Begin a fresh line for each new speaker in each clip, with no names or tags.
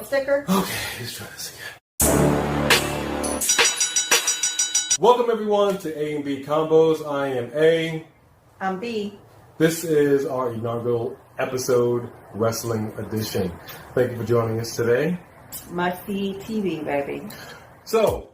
Sticker.
Okay, let's try this again. Welcome everyone to A and B Convos. I am A.
I'm B.
This is our inaugural episode, Wrestling Edition. Thank you for joining us today.
Must see TV, baby.
So,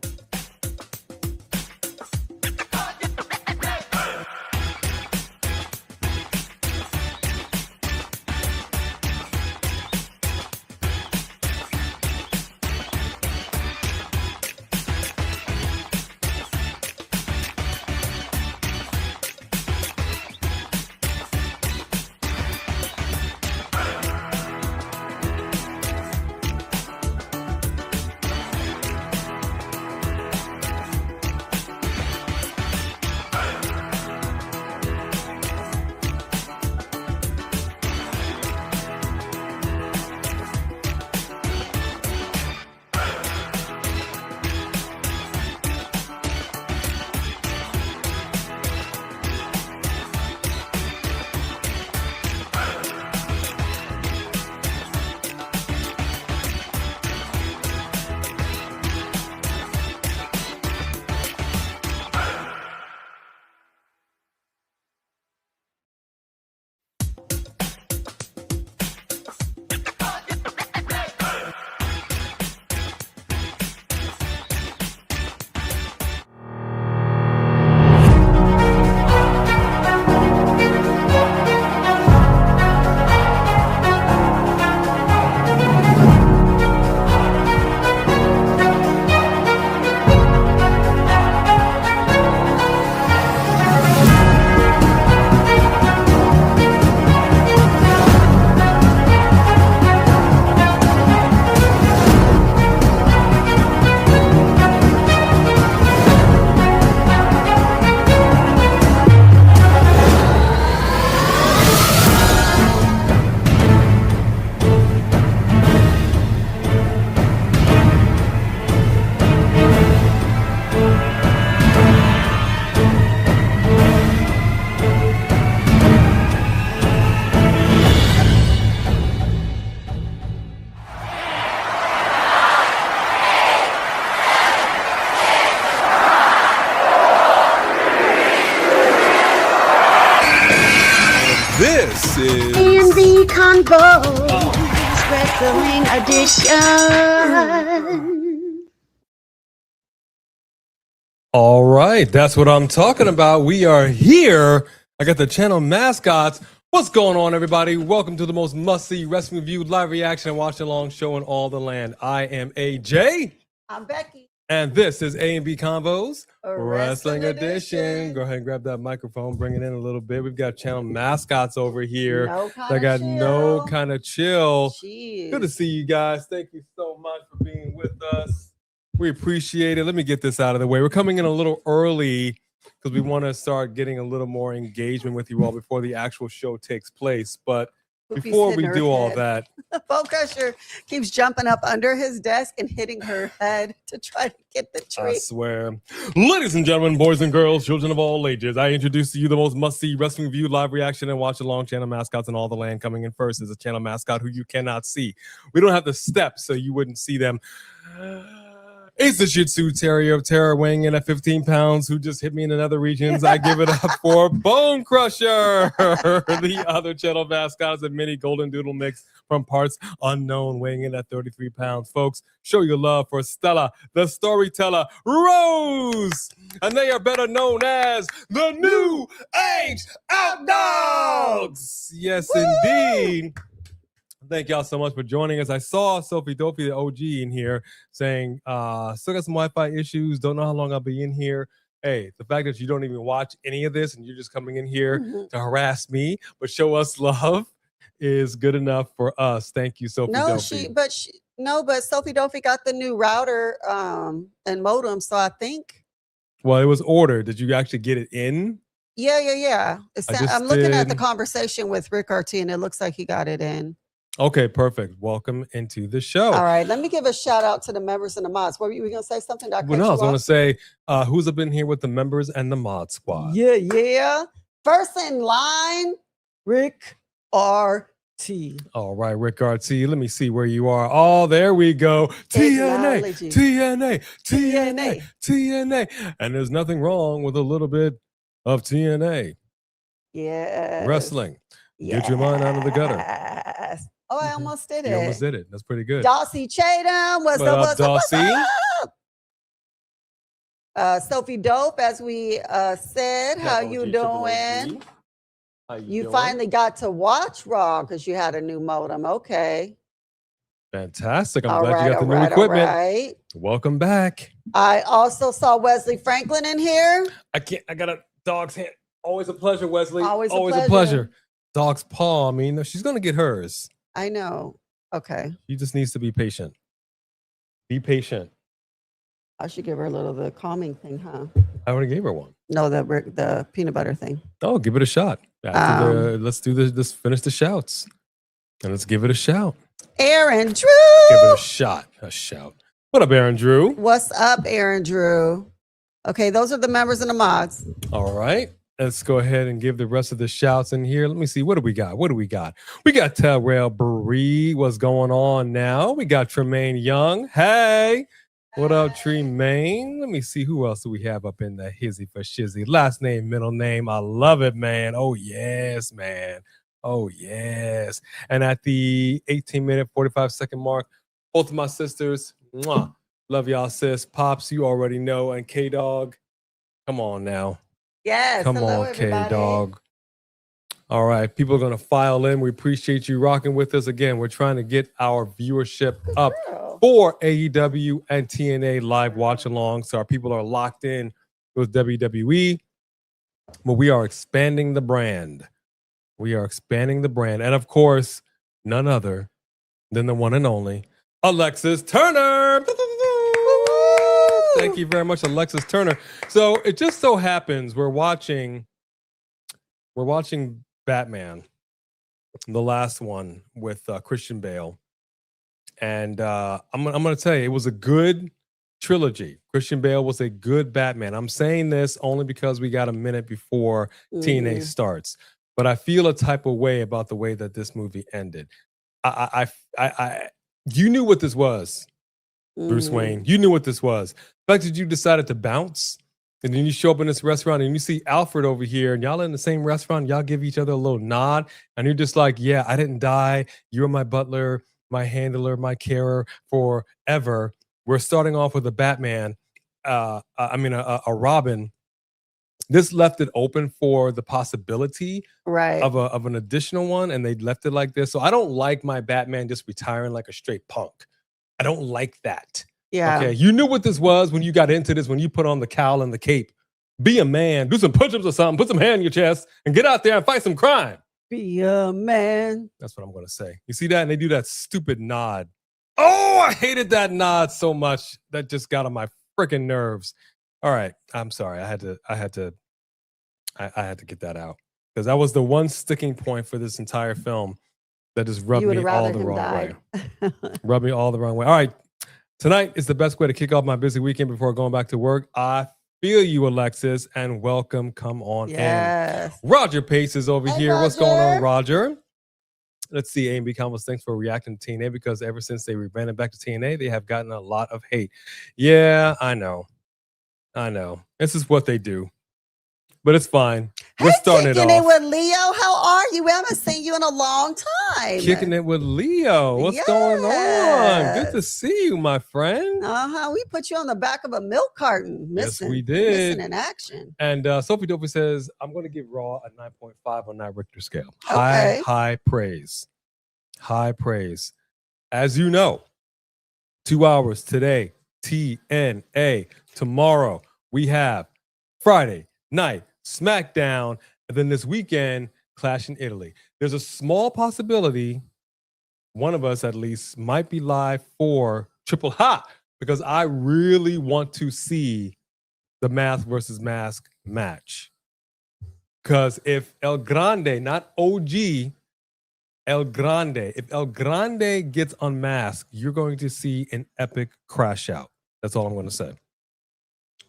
this is
TNA Convos Wrestling Edition.
all right. That's what I'm talking about. We are here. I got the channel mascots. What's going on, everybody? Welcome to the most must-see wrestling review, live reaction, and watch-along show in all the land. I am AJ.
I'm Becky.
And this is A and B Convos
Wrestling Edition.
Go ahead and grab that microphone, bring it in a little bit. We've got channel mascots over here.
No kind
They
of
got
chill.
no kind of chill.
Jeez.
Good to see you guys. Thank you so much for being with us. We appreciate it. Let me get this out of the way. We're coming in a little early because we want to start getting a little more engagement with you all before the actual show takes place. But before we do all that,
Bo Crusher keeps jumping up under his desk and hitting her head to try to get the
I
tree.
swear. Ladies and gentlemen, boys and girls, children of all ages, I introduce to you the most must-see wrestling review, live reaction, and watch-along channel mascots in all the land. Coming in first is a channel mascot who you cannot see. We don't have the steps, so you wouldn't see them. It's the Shih Tzu Terrier of Terror, weighing in at 15 pounds, who just hit me in the nether regions. I give it up for Bone Crusher. The other channel mascot is a mini golden doodle mix from parts unknown, weighing in at 33 pounds. Folks, show your love for Stella, the storyteller, Rose. And they are better known as the New Age Outdogs. Yes, indeed. Thank y'all so much for joining us. I saw Sophie Dopey, the OG, in here saying, still got some Wi-Fi issues. Don't know how long I'll be in here. Hey, the fact that you don't even watch any of this and you're just coming in here to harass me, but show us love is good enough for us. Thank you, Sophie
No,
Dopey.
but Sophie Duffy got the new router and modem. So I think.
Well, it was ordered. Did you actually get it in?
Yeah. I'm looking at the
did.
conversation with Rick RT, and it looks like he got it in.
Okay, perfect. Welcome into the show.
All right, let me give a shout out to the members and the mods. What were you going to say? Something?
Well, no, I was going to say, who's up in here with the members and the mod squad?
Yeah. First in line, Rick RT.
All right, Rick RT. Let me see where you are. Oh, there we go. TNA,
Acknowledging.
TNA. And there's nothing wrong with a little bit of TNA.
Yeah.
Wrestling. Get your mind out of the gutter.
Yes. Oh, I almost did it.
You almost did it. That's pretty good.
Dawsey Chatham. What's up,
Dawsey?
Sophie Dope, as we said. How you doing? You finally got to watch Raw because you had a new modem. Okay.
Fantastic. I'm glad you got the new equipment.
Right.
Welcome back.
I also saw Wesley Franklin in here.
I got a dog's hand. Always a pleasure, Wesley.
Always
a pleasure. Dog's paw. I mean, she's going to get hers.
I know. Okay.
She just needs to be patient. Be patient.
I should give her a little the calming thing, huh?
I already gave her one.
No, the peanut butter thing.
Oh, give it a shot. Let's do this. Let's finish the shouts. And let's give it a shout.
Aaron Drew.
Give it a shot. A shout. What up, Aaron Drew?
What's up, Aaron Drew? Okay, those are the members and the mods.
All right. Let's go ahead and give the rest of the shouts in here. Let me see. What do we got? We got Terrell Bree. What's going on now? We got Tremaine Young. Hey. What up, Tremaine? Let me see. Who else do we have up in the hizzy for shizzy? Last name, middle name. I love it, man. Oh, yes, man. Oh, yes. And at the 18-minute, 45-second mark, both of my sisters, mwah, love y'all, sis. Pops, you already know. And K-Dog, come on now.
Yes.
Come
hello,
on,
everybody.
K-Dog. All right. People are going to file in. We appreciate you rocking with us. Again, we're trying to get our viewership up for AEW and TNA live watch along. So our people are locked in with WWE. But we are expanding the brand. And of course, none other than the one and only Alexis Turner. Thank you very much, Alexis Turner. So it just so happens we're watching Batman, the last one with Christian Bale. And I'm going to tell you, it was a good trilogy. Christian Bale was a good Batman. I'm saying this only because we got a minute before TNA starts. But I feel a type of way about the way that this movie ended. You knew what this was, Bruce Wayne. You knew what this was. The fact that you decided to bounce, and then you show up in this restaurant and you see Alfred over here, and y'all in the same restaurant, y'all give each other a little nod, and you're just like, yeah, I didn't die. You're my butler, my handler, my carer forever. We're starting off with a Batman, a Robin. This left it open for the possibility of an additional one, and they left it like this. So I don't like my Batman just retiring like a straight punk. I don't like that.
Yeah.
Okay. You knew what this was when you got into this, when you put on the cowl and the cape. Be a man. Do some push-ups or something. Put some hand in your chest and get out there and fight some crime.
Be a man.
That's what I'm going to say. You see that? And they do that stupid nod. Oh, I hated that nod so much. That just got on my freaking nerves. All right. I'm sorry. I had to get that out because that was the one sticking point for this entire film that just rubbed me all the wrong way. Rubbed me all the wrong way. All right. Tonight is the best way to kick off my busy weekend before going back to work. I feel you, Alexis, and welcome. Come on in. Roger Pace is over here.
Roger.
What's going on, Roger? Let's see. A&B Convos, thanks for reacting to TNA because ever since they rebranded back to TNA, they have gotten a lot of hate. Yeah, I know. This is what they do. But it's fine. We're starting it off.
Kicking it with Leo. How are you? We haven't seen you in a long time.
Kicking it with Leo. What's going on? Good to see you, my friend.
We put you on the back of a milk carton.
Yes, we did.
Missing in action.
And Sophie Dopey says, I'm going to give Raw a 9.5 on that Richter scale.
Okay.
High praise. High praise. As you know, 2 hours today, TNA. Tomorrow, we have Friday Night SmackDown. And then this weekend, Clash in Italy. There's a small possibility one of us at least might be live for Triple Ha because I really want to see the Mask versus Mask match. Because if El Grande, not OG, El Grande, if El Grande gets unmasked, you're going to see an epic crash out. That's all I'm going to say.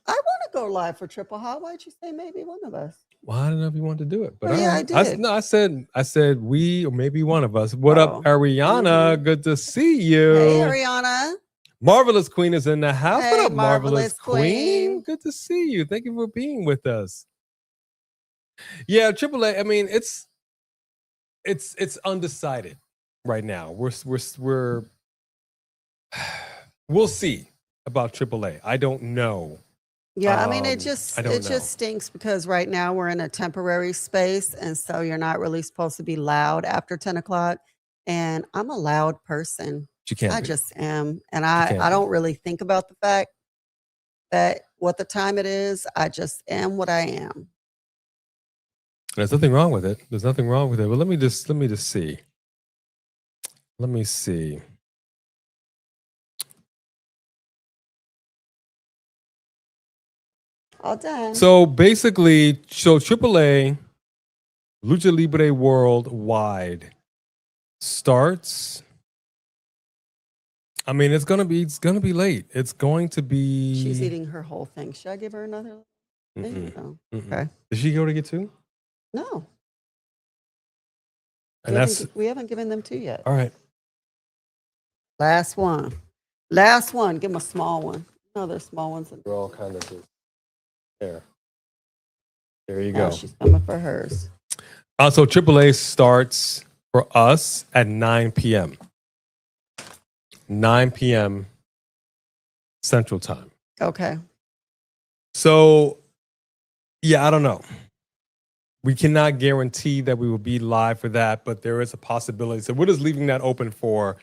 I want to go live for Triple H. Why'd you say maybe one of us?
Well, I don't know if you want to do it, but
yeah, I did.
I said we or maybe one of us. What up, Ariana? Good to see you.
Hey, Ariana.
Marvelous Queen is in the house.
Hey,
What up,
Marvelous Queen?
Good to see you. Thank you for being with us. Yeah, AAA. I mean, it's undecided right now. We'll see about AAA. I don't know.
Yeah, I mean, it just stinks because right now we're in a temporary space, and so you're not really supposed to be loud after 10 o'clock. And I'm a loud person. I just am, and I don't really think about the fact that what the time it is. I just am what I am.
There's nothing wrong with it. There's nothing wrong with it. But let me just see. Let me see.
All done.
So basically, AAA Lucha Libre Worldwide starts. I mean, it's gonna be late. It's going to be.
She's eating her whole thing. Should I give her another thing? No. Okay.
Did she go to get two?
No.
And
we haven't given them two yet.
All right.
Last one. Last one. Give them a small one. No, there's small ones.
They're all kind of just there. There you go.
She's coming for hers.
So AAA starts for us at 9 p.m. 9 p.m. Central Time.
Okay.
So, yeah, I don't know. We cannot guarantee that we will be live for that, but there is a possibility. So we're just leaving that open for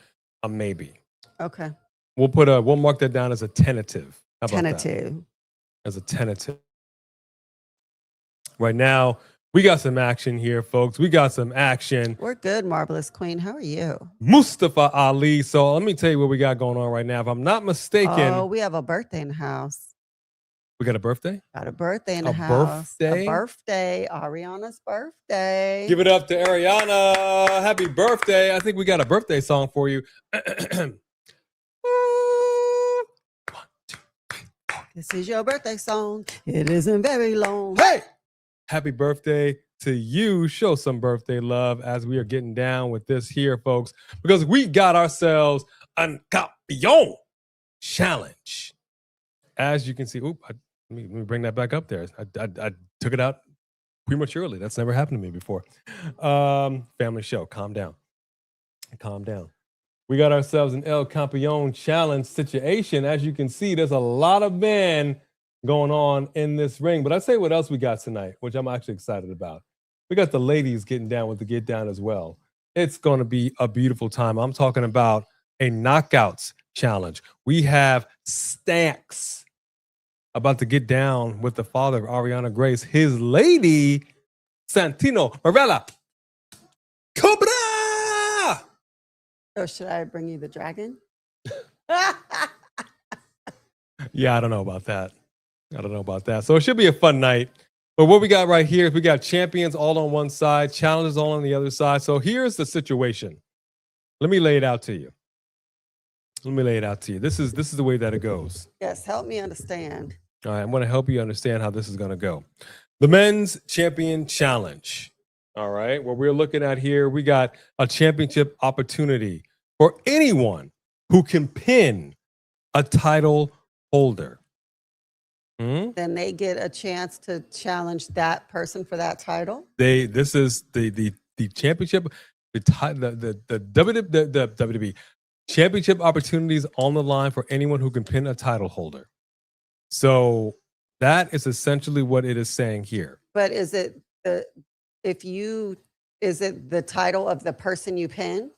a maybe.
Okay.
We'll mark that down as a tentative. How about
tentative.
that? As a tentative. Right now, we got some action here, folks. We got some action.
We're good, Marvelous Queen. How are you?
Mustafa Ali. So let me tell you what we got going on right now. If I'm not mistaken.
Oh, we have a birthday in the house.
We got a birthday?
Got a birthday in the house.
Birthday?
A birthday. Ariana's birthday.
Give it up to Ariana. Happy birthday. I think we got a birthday song for you. 1, 2, 3, 4.
This is your birthday song. It isn't very long.
Hey! Happy birthday to you. Show some birthday love as we are getting down with this here, folks, because we got ourselves a Campeón challenge. As you can see, let me bring that back up there. I took it out prematurely. That's never happened to me before. Family show. Calm down. Calm down. We got ourselves an El Campeón challenge situation. As you can see, there's a lot of men going on in this ring. But I'd say what else we got tonight, which I'm actually excited about. We got the ladies getting down with the get down as well. It's going to be a beautiful time. I'm talking about a knockouts challenge. We have Stacks about to get down with the father of Ariana Grace, his lady, Santino, Marella. Cobra!
So should I bring you the dragon?
Yeah, I don't know about that. So it should be a fun night. But what we got right here is we got champions all on one side, challenges all on the other side. So here's the situation. Let me lay it out to you. This is the way that it goes.
Yes, help me understand.
All right, I'm going to help you understand how this is going to go. The men's champion challenge. All right, what we're looking at here, we got a championship opportunity for anyone who can pin a title holder.
Then they get a chance to challenge that person for that title.
This is the championship, the WWE championship opportunities on the line for anyone who can pin a title holder. So that is essentially what it is saying here.
But is it the title of the person you pin?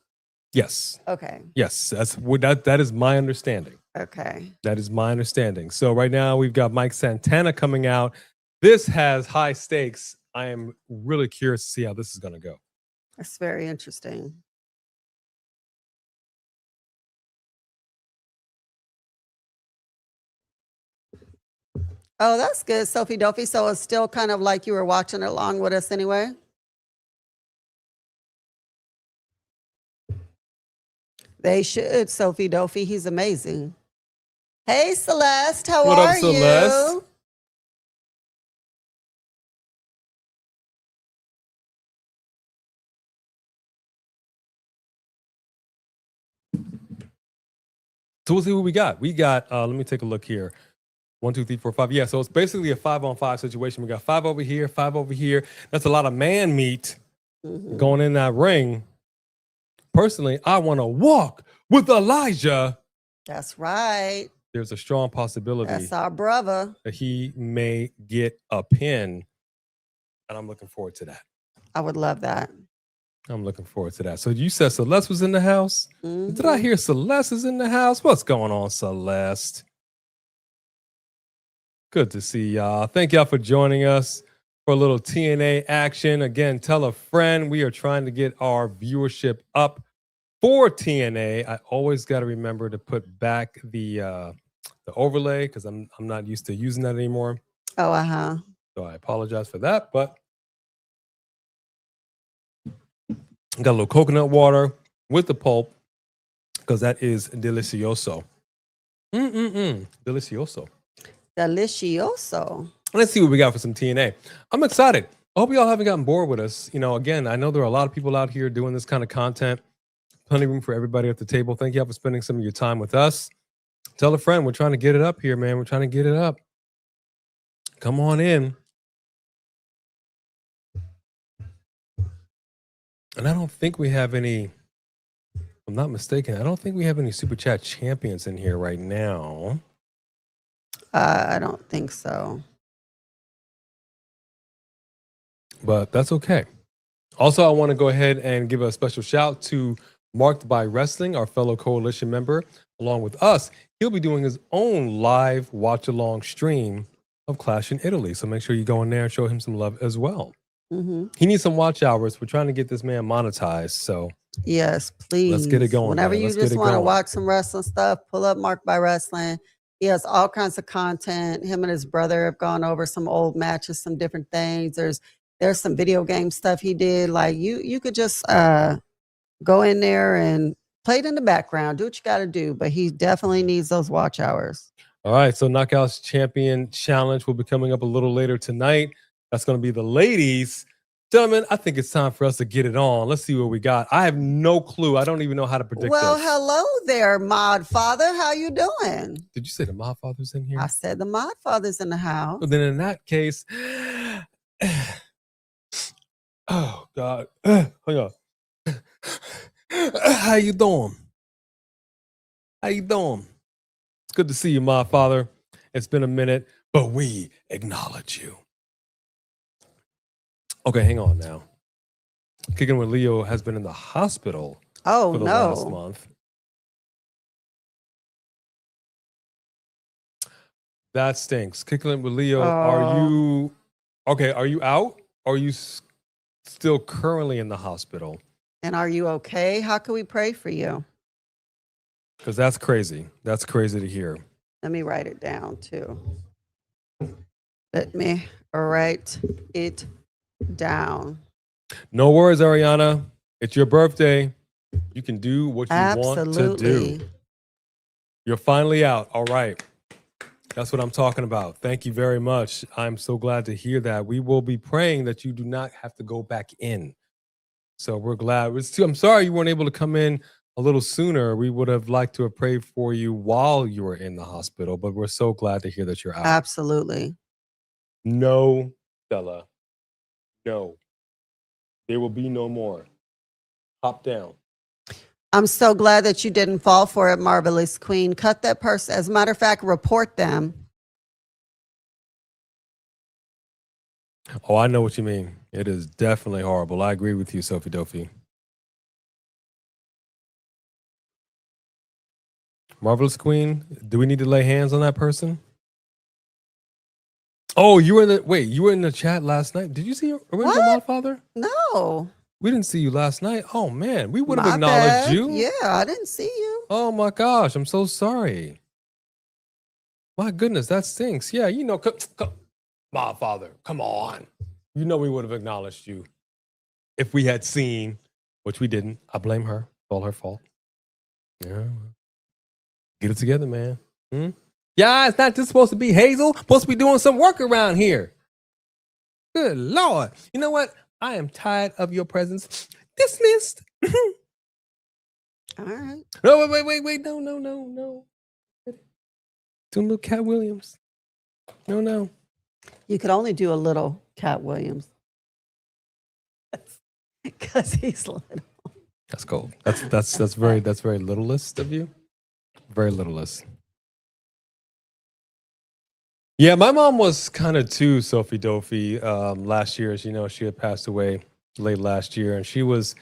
Yes.
Okay.
Yes, that is my understanding.
Okay.
That is my understanding. So right now we've got Mike Santana coming out. This has high stakes I am really curious to see how this is going to go.
That's very interesting. Oh, that's good, Sophie Dophie. So it's still kind of like you were watching along with us anyway? They should, Sophie Dophie. He's amazing. Hey, Celeste, how
What up,
are
Celeste?
you?
So we'll see what we got. We got, let me take a look here. 1, 2, 3, 4, 5. Yeah, so it's basically a 5-on-5 situation. We got 5 over here, 5 over here. That's a lot of man meat going in that ring. Personally, I want to walk with Elijah.
That's right.
There's a strong possibility
That's our brother.
that he may get a pin. And I'm looking forward to that.
I would love that.
I'm looking forward to that. So you said Celeste was in the house? Did I hear Celeste is in the house? What's going on, Celeste? Good to see y'all. Thank y'all for joining us for a little TNA action. Again, tell a friend. We are trying to get our viewership up for TNA. I always got to remember to put back the overlay because I'm not used to using that anymore.
Oh,
So I apologize for that, but got a little coconut water with the pulp because that is delicioso. Delicioso.
Delicioso.
Let's see what we got for some TNA. I'm excited. I hope y'all haven't gotten bored with us. You know, again, I know there are a lot of people out here doing this kind of content. Plenty of room for everybody at the table. Thank y'all for spending some of your time with us. Tell a friend. We're trying to get it up here, man. We're trying to get it up. Come on in. And I don't think we have any, if I'm not mistaken, I don't think we have any Super Chat champions in here right now.
I don't think so.
But that's okay. Also, I want to go ahead and give a special shout to Marked by Wrestling, our fellow coalition member. Along with us, he'll be doing his own live watch-along stream of Clash in Italy. So make sure you go in there and show him some love as well. He needs some watch hours. We're trying to get this man monetized. So
yes, please.
Let's get it going.
Whenever you just want to watch some wrestling stuff, pull up Marked by Wrestling. He has all kinds of content. Him and his brother have gone over some old matches, some different things. There's some video game stuff he did. Like you could just go in there and play it in the background. Do what you got to do. But he definitely needs those watch hours.
All right. So Knockouts Champion Challenge will be coming up a little later tonight. That's going to be the ladies. Gentlemen, I think it's time for us to get it on. Let's see what we got. I have no clue. I don't even know how to predict this.
Hello there, Mod Father. How you doing?
Did you say the Mod Father's in here?
I said the Mod Father's in the house.
Well, then in that case, oh, God. Hang on. How you doing? How you doing? It's good to see you, Mod Father. It's been a minute, but we acknowledge you. Okay, hang on now. Kicking with Leo has been in the hospital for the last month. That stinks. Kicking with Leo, are you okay? Are you out? Or are you still currently in the hospital?
And are you okay? How can we pray for you?
Because that's crazy. That's crazy to hear.
Let me write it down too. Let me write it down.
No worries, Ariana. It's your birthday. You can do what you want to do. You're finally out. All right. That's what I'm talking about. Thank you very much. I'm so glad to hear that. We will be praying that you do not have to go back in. So we're glad. I'm sorry you weren't able to come in a little sooner. We would have liked to have prayed for you while you were in the hospital, but we're so glad to hear that you're out.
Absolutely.
No, Stella. No. There will be no more. Hop down.
I'm so glad that you didn't fall for it, Marvelous Queen. Cut that person. As a matter of fact, report them.
Oh, I know what you mean. It is definitely horrible. I agree with you, Sophie Dophie. Marvelous Queen, do we need to lay hands on that person? Oh, you were in the chat last night. Did you see Original Godfather?
No.
We didn't see you last night. Oh man, we would have
My
acknowledged
bad.
you.
Yeah, I didn't see you.
Oh my gosh, I'm so sorry. My goodness, that stinks. Yeah, you know, Godfather, come on. You know we would have acknowledged you if we had seen, which we didn't. I blame her. It's all her fault. Yeah. Get it together, man. Yeah, it's not just supposed to be Hazel. Supposed to be doing some work around here. Good Lord. You know what? I am tired of your presence. Dismissed.
All right.
No, wait. No. Doing little Cat Williams. No.
You could only do a little Cat Williams. Because he's little.
That's cool. That's very littlest of you. Very littlest. Yeah, my mom was kind of too Sophie Dopey last year. As you know, she had passed away late last year, and she was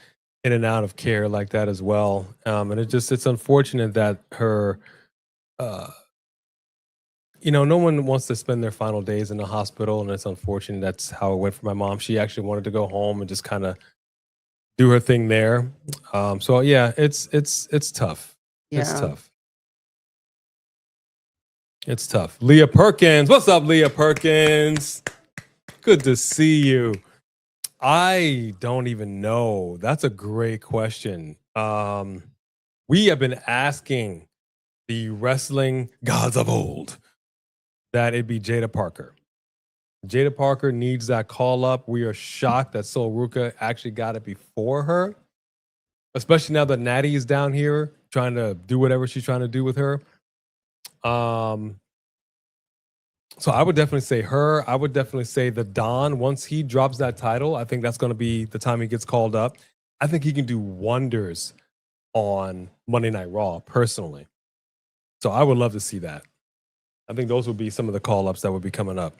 in and out of care like that as well. And it's unfortunate that her, no one wants to spend their final days in the hospital, and it's unfortunate that's how it went for my mom. She actually wanted to go home and just kind of do her thing there. So yeah, it's tough.
Yeah.
It's tough. It's tough. Leah Perkins. What's up, Leah Perkins? Good to see you. I don't even know. That's a great question. We have been asking the wrestling gods of old that it be Jada Parker. Jada Parker needs that call up. We are shocked that Sol Ruka actually got it before her, especially now that Natty is down here trying to do whatever she's trying to do with her. So I would definitely say her. I would definitely say the Don. Once he drops that title, I think that's going to be the time he gets called up. I think he can do wonders on Monday Night Raw, personally. So I would love to see that. I think those would be some of the call-ups that would be coming up.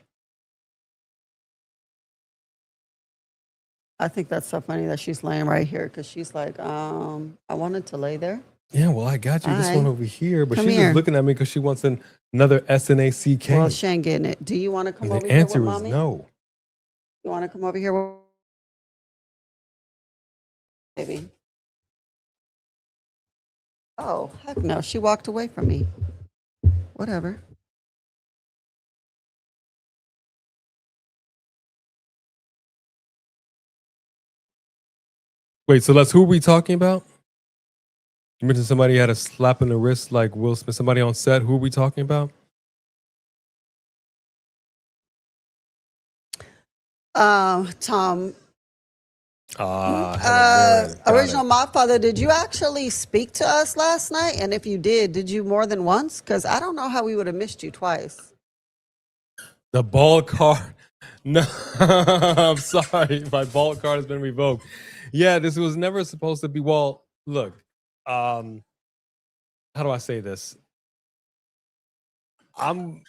I think that's so funny that she's laying right here because she's like, I wanted to lay there.
Yeah, well, I got you this one over here, but
Come
she's
here.
just looking at me because she wants another SNACK.
Well, she ain't getting it. Do you want to come over
The
here
answer
with
is
mommy?
no.
You want to come over here with baby? Oh, heck no. She walked away from me. Whatever.
Wait, so that's who we talking about? You mentioned somebody had a slap in the wrist like Will Smith. Somebody on set. Who are we talking about?
Tom.
Original
Modfather, did you actually speak to us last night? And if you did you more than once? Because I don't know how we would have missed you twice.
The ball card. No, I'm sorry. My ball card has been revoked. Yeah, this was never supposed to be. Well, look, how do I say this? I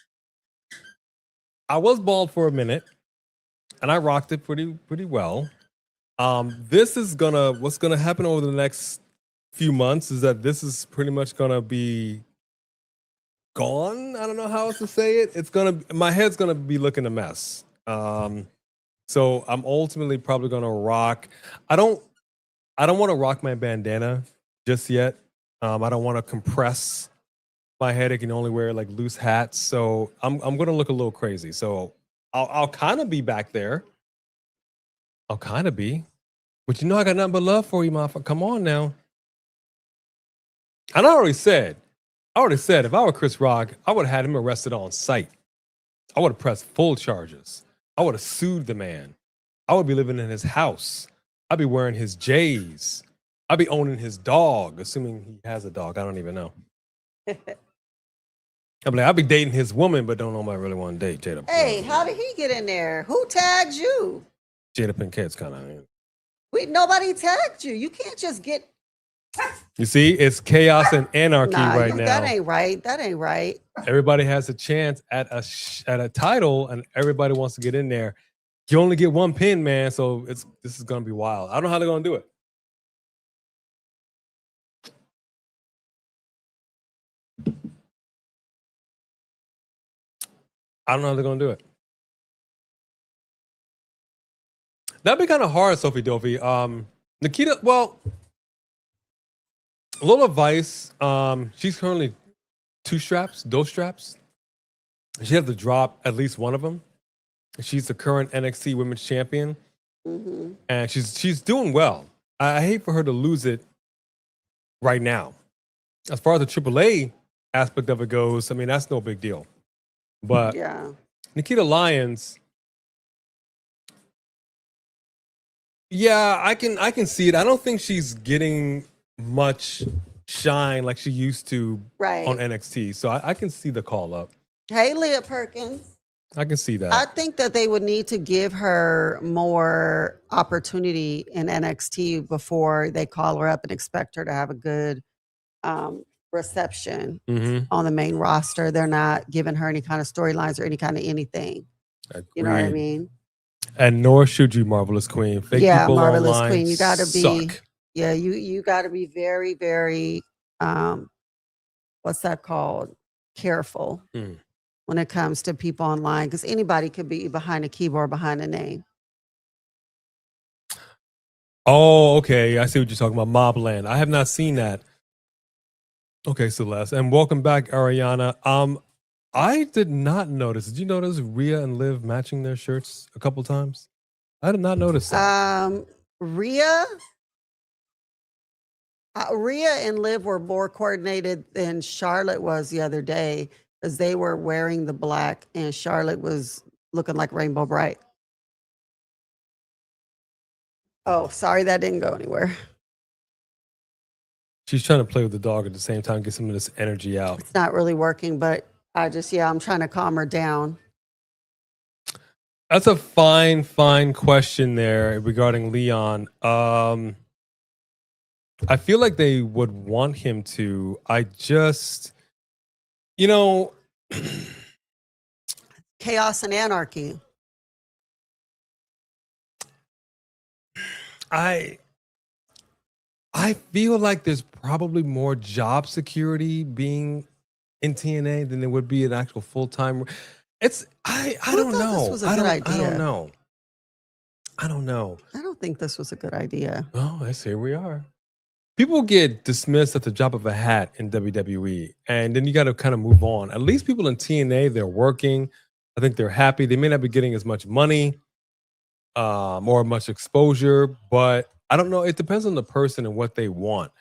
was bald for a minute, and I rocked it pretty well. What's gonna happen over the next few months is that this is pretty much gonna be gone. I don't know how else to say it. My head's gonna be looking a mess. So I'm ultimately probably gonna rock. I don't want to rock my bandana just yet. I don't want to compress my head. I can only wear like loose hats. So I'm gonna look a little crazy. So I'll kind of be back there. I'll kind of be. But you know I got nothing but love for you, motherfucker. Come on now. And I already said, if I were Chris Rock, I would have had him arrested on sight. I would have pressed full charges. I would have sued the man. I would be living in his house. I'd be wearing his J's. I'd be owning his dog, assuming he has a dog. I don't even know. I'd be dating his woman, but don't know if I really want to date Jada.
Hey, how did he get in there? Who tagged you?
Jada Pinkett's kind of.
Nobody tagged you. You can't just get.
You see, it's chaos and anarchy now.
That ain't right.
Everybody has a chance at a title, and everybody wants to get in there. You only get one pin, man. So this is gonna be wild. I don't know how they're gonna do it. I don't know how they're gonna do it. That'd be kind of hard, Sophie Dovey. Nikita, well, Lola Vice, she's currently two straps. She had to drop at least one of them. She's the current NXT Women's Champion, and she's doing well. I hate for her to lose it right now. As far as the AAA aspect of it goes, I mean, that's no big deal. But Nikita Lyons, yeah, I can see it. I don't think she's getting much shine like she used to on NXT. So I can see the call up.
Hey, Leah Perkins.
I can see that.
I think that they would need to give her more opportunity in NXT before they call her up and expect her to have a good reception on the main roster. They're not giving her any kind of storylines or any kind of anything.
Agreed.
You know what I mean?
And nor should you, Marvelous Queen. Fake people
Marvelous
online
Queen. You got to be.
suck.
Yeah, you got to be very, very. What's that called? Careful when it comes to people online, because anybody could be behind a keyboard, behind a name.
Oh, okay. I see what you're talking about. Mobland. I have not seen that. Okay, Celeste. And welcome back, Ariana. I did not notice. Did you notice Rhea and Liv matching their shirts a couple times? I did not notice that.
Rhea and Liv were more coordinated than Charlotte was the other day, because they were wearing the black and Charlotte was looking like Rainbow Bright. Oh, sorry, that didn't go anywhere.
She's trying to play with the dog at the same time, get some of this energy out.
It's not really working, but I'm trying to calm her down.
That's a fine question there regarding Leon. I feel like they would want him to. I just,
Chaos and anarchy.
I feel like there's probably more job security being in TNA than there would be an actual full-time. I don't know.
This was a good idea.
I don't know. I
don't think this was a good idea.
Oh, I see. Here we are. People get dismissed at the drop of a hat in WWE, and then you got to kind of move on. At least people in TNA, they're working. I think they're happy. They may not be getting as much money or much exposure, but I don't know. It depends on the person and what they want.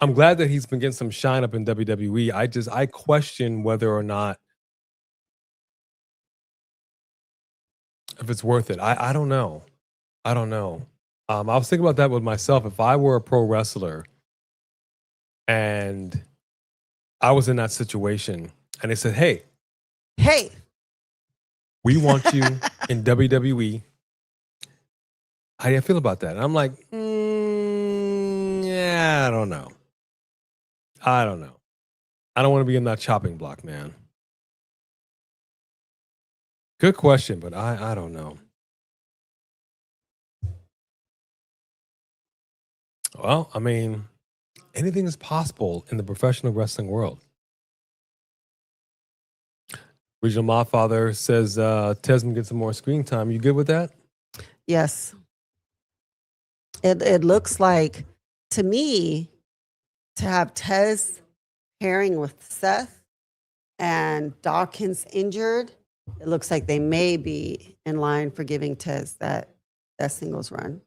I'm glad that he's been getting some shine up in WWE. I question whether or not if it's worth it. I don't know. I was thinking about that with myself. If I were a pro wrestler and I was in that situation and they said, hey, we want you in WWE. How do you feel about that? And I'm like, yeah, I don't know. I don't want to be in that chopping block, man. Good question, but I don't know. Well, I mean, anything is possible in the professional wrestling world. Regional Modfather says Tesman gets some more screen time. You good with that?
Yes. It looks like, to me, to have Tez pairing with Seth and Dawkins injured, it looks like they may be in line for giving Tez that singles run.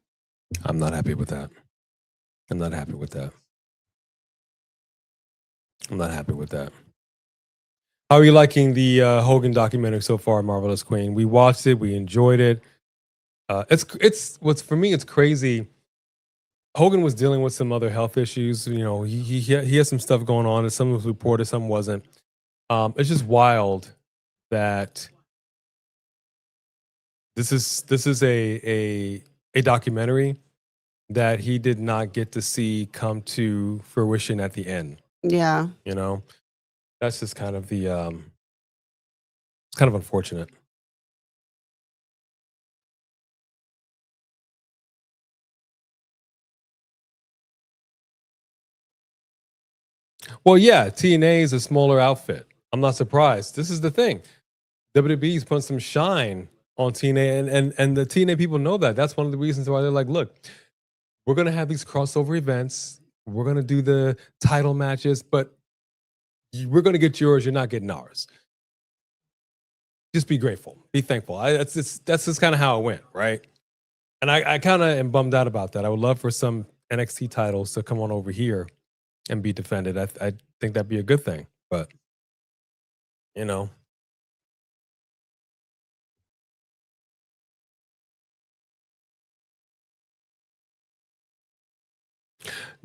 I'm not happy with that. How are you liking the Hogan documentary so far, Marvelous Queen? We watched it. We enjoyed it. It's for me, it's crazy. Hogan was dealing with some other health issues. He had some stuff going on, and some was reported, some wasn't. It's just wild that this is a documentary that he did not get to see come to fruition at the end.
Yeah.
That's just kind of it's kind of unfortunate. Well, yeah, TNA is a smaller outfit. I'm not surprised. This is the thing. WWE's putting some shine on TNA, and the TNA people know that. That's one of the reasons why they're like, look, we're gonna have these crossover events. We're gonna do the title matches, but we're gonna get yours. You're not getting ours. Just be grateful, be thankful. That's just kind of how it went, right? And I kind of am bummed out about that. I would love for some NXT titles to come on over here and be defended. I think that'd be a good thing, but you know.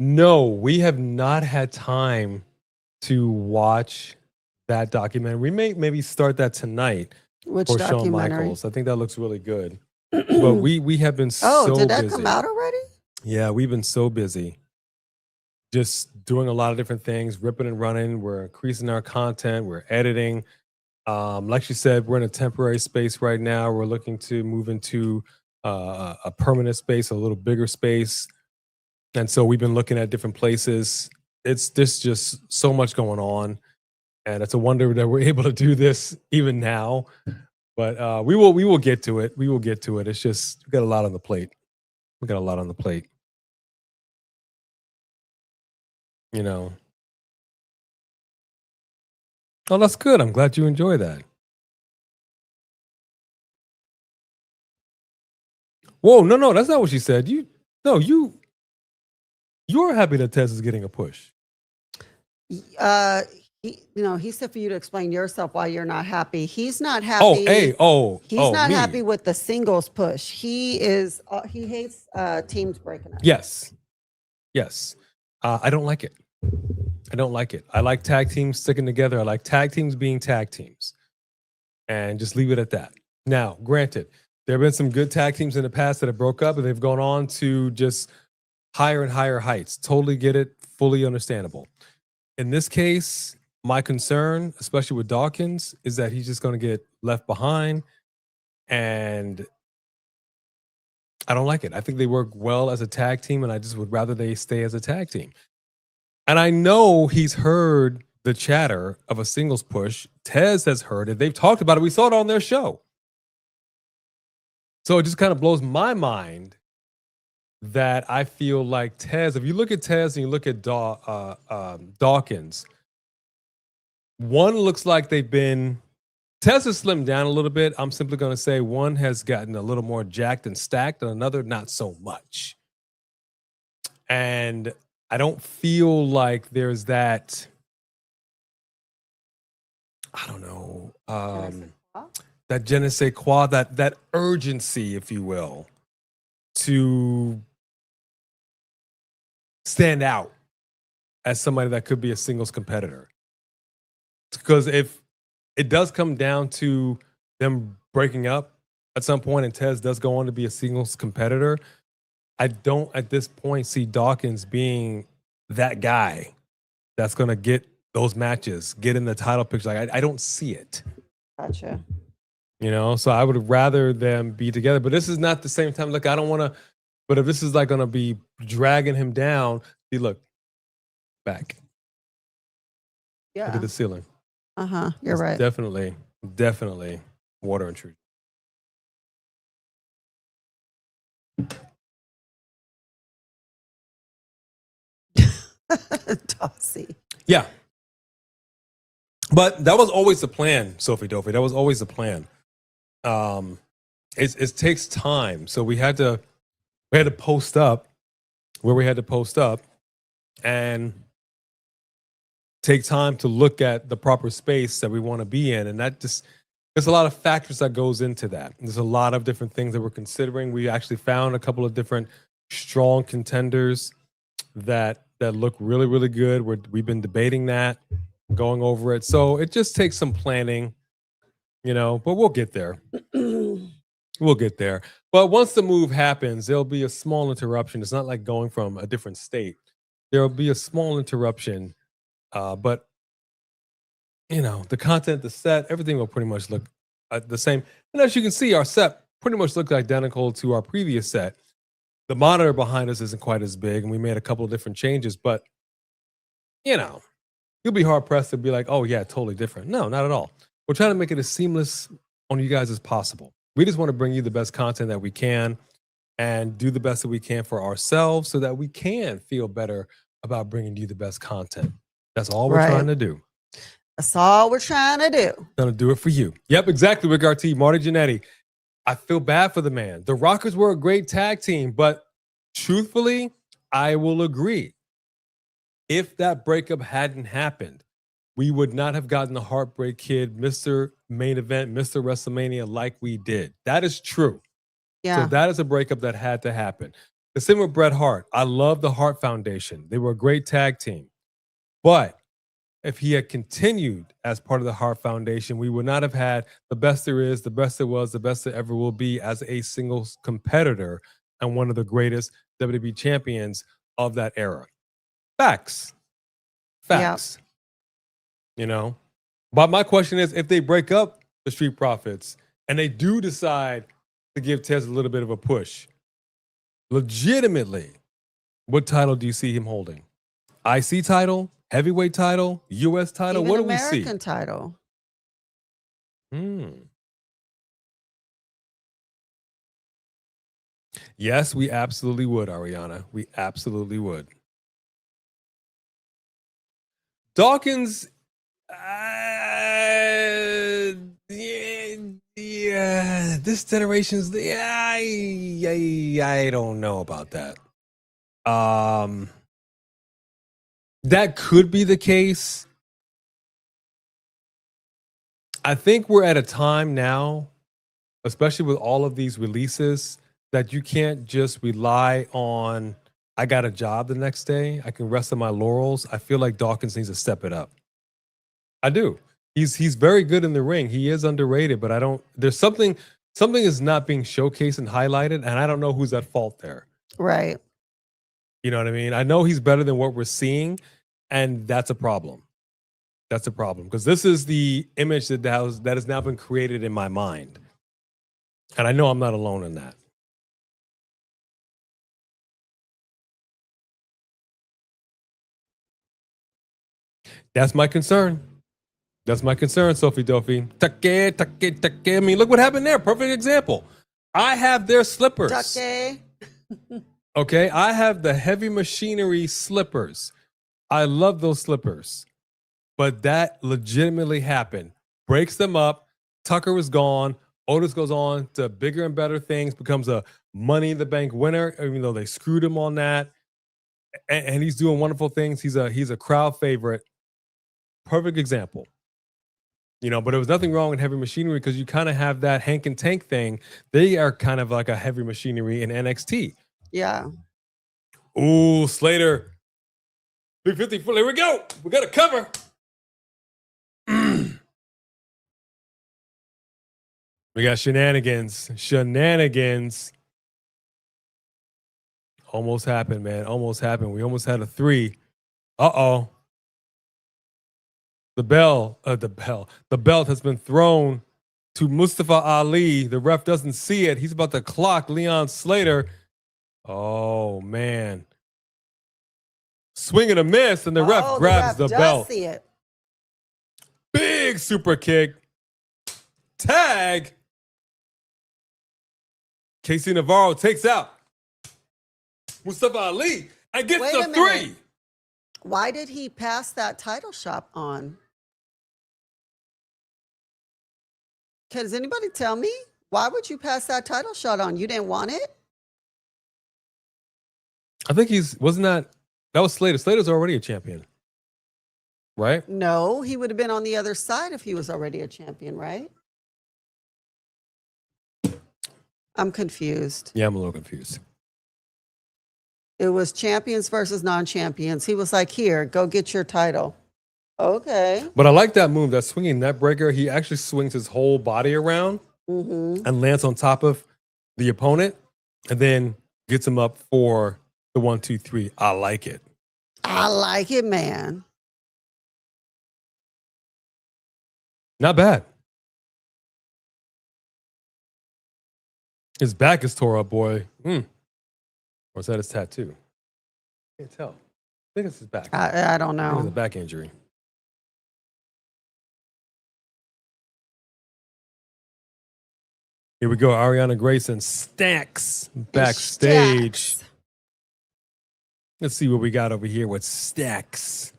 No, we have not had time to watch that documentary. We may maybe start that tonight.
Which
for Shawn
documentary?
Michaels. I think that looks really good. But we have been so
did that
busy.
come out already?
Yeah, we've been so busy. Just doing a lot of different things, ripping and running. We're increasing our content. We're editing. Like she said, we're in a temporary space right now. We're looking to move into a permanent space, a little bigger space. And so we've been looking at different places. There's just so much going on. And it's a wonder that we're able to do this even now. But we will get to it. We will get to it. It's just we got a lot on the plate. We got a lot on the plate. You know. Oh, that's good. I'm glad you enjoy that. Whoa, no, that's not what she said. You're happy that Tess is getting a push.
He said for you to explain yourself why you're not happy. He's not happy. He's not happy with the singles push. He hates teams breaking up.
Yes. I don't like it. I like tag teams sticking together. I like tag teams being tag teams, and just leave it at that. Now, granted, there have been some good tag teams in the past that have broke up and they've gone on to just higher and higher heights. Totally get it. Fully understandable. In this case, my concern, especially with Dawkins, is that he's just going to get left behind. And I don't like it. I think they work well as a tag team, and I just would rather they stay as a tag team. And I know he's heard the chatter of a singles push. Tez has heard it. They've talked about it. We saw it on their show. So it just kind of blows my mind that I feel like Tez, if you look at Tez and you look at Dawkins, one looks like Tez has slimmed down a little bit. I'm simply going to say one has gotten a little more jacked and stacked, and another not so much. And I don't feel like there's that, I don't know, that je ne sais quoi, that urgency, if you will, to stand out as somebody that could be a singles competitor. Because if it does come down to them breaking up at some point and Tez does go on to be a singles competitor, I don't at this point see Dawkins being that guy that's going to get those matches, get in the title picture. Like, I don't see it.
Gotcha.
You know, so I would rather them be together. But this is not the same time. Look, I don't want to, but if this is like going to be dragging him down, see, look, back.
Yeah.
Look at the ceiling.
You're
It's
right.
Definitely water intrusion.
Tossy.
Yeah. But that was always the plan, Sophie Dopey. That was always the plan. It takes time. So we had to post up where we had to post up and take time to look at the proper space that we want to be in. And that just, there's a lot of factors that goes into that. There's a lot of different things that we're considering. We actually found a couple of different strong contenders that look really, really good. We've been debating that, going over it. So it just takes some planning, you know, but we'll get there. We'll get there. But once the move happens, there'll be a small interruption. It's not like going from a different state. There'll be a small interruption. But, you know, the content, the set, everything will pretty much look the same. And as you can see, our set pretty much looked identical to our previous set. The monitor behind us isn't quite as big, and we made a couple of different changes. But, you know, you'll be hard-pressed to be like, oh, yeah, totally different. No, not at all. We're trying to make it as seamless on you guys as possible. We just want to bring you the best content that we can and do the best that we can for ourselves so that we can feel better about bringing you the best content. That's all we're trying to do.
That's all we're trying to do.
Gonna do it for you. Yep, exactly, Rick RT, Marty Jannetty. I feel bad for the man. The Rockers were a great tag team, but truthfully, I will agree. If that breakup hadn't happened, we would not have gotten the Heartbreak Kid, Mr. Main Event, Mr. WrestleMania like we did. That is true.
Yeah.
So that is a breakup that had to happen. The same with Bret Hart. I love the Hart Foundation. They were a great tag team. But if he had continued as part of the Hart Foundation, we would not have had the best there is, the best there was, the best there ever will be as a single competitor and one of the greatest WWE champions of that era. Facts. Facts. Yep. You know? But my question is, if they break up the Street Profits and they do decide to give Tess a little bit of a push, legitimately, what title do you see him holding? IC title? Heavyweight title? US title?
Even
what do we see?
American title.
Yes, we absolutely would, Ariana. We absolutely would. Dawkins, this generation's, I don't know about that. That could be the case. I think we're at a time now, especially with all of these releases, that you can't just rely on, I got a job the next day, I can rest on my laurels. I feel like Dawkins needs to step it up. I do. He's very good in the ring. He is underrated, but there's something is not being showcased and highlighted, and I don't know who's at fault there.
Right.
You know what I mean? I know he's better than what we're seeing, and that's a problem. That's a problem because this is the image that has now been created in my mind. And I know I'm not alone in that. That's my concern. That's my concern, Sophie Dophie. Take. I mean, look what happened there. Perfect example. I have their slippers. Okay, I have the Heavy Machinery slippers. I love those slippers. But that legitimately happened. Breaks them up. Tucker was gone. Otis goes on to bigger and better things, becomes a Money in the Bank winner, even though they screwed him on that. And he's doing wonderful things. He's a crowd favorite. Perfect example. You know, but there was nothing wrong with Heavy Machinery because you kind of have that Hank and Tank thing. They are kind of like a Heavy Machinery in NXT.
Yeah.
Ooh, Slater. 350. Here we go. We got a cover. We got shenanigans. Almost happened, man. Almost happened. We almost had a 3. Uh-oh. The belt has been thrown to Mustafa Ali. The ref doesn't see it. He's about to clock Leon Slater. Oh, man. Swing and a miss, and the ref grabs the belt.
See it.
Big super kick. Tag. Casey Navarro takes out Mustafa Ali and gets the 3.
Why did he pass that title shot on? Does anybody tell me? Why would you pass that title shot on? You didn't want it?
I think that was Slater. Slater's already a champion, right?
No, he would have been on the other side if he was already a champion, right? I'm confused.
Yeah, I'm a little confused.
It was champions versus non-champions. He was like, here, go get your title. Okay.
But I like that move, that swinging net breaker. He actually swings his whole body around and lands on top of the opponent and then gets him up for the 1, 2, 3. I like it.
I like it, man.
Not bad. His back is tore up, boy. Or is that his tattoo? Can't tell. I think it's his back.
I don't know.
It's a back injury. Here we go. Ariana Grayson Stacks backstage.
Stacks.
Let's see what we got over here with Stacks.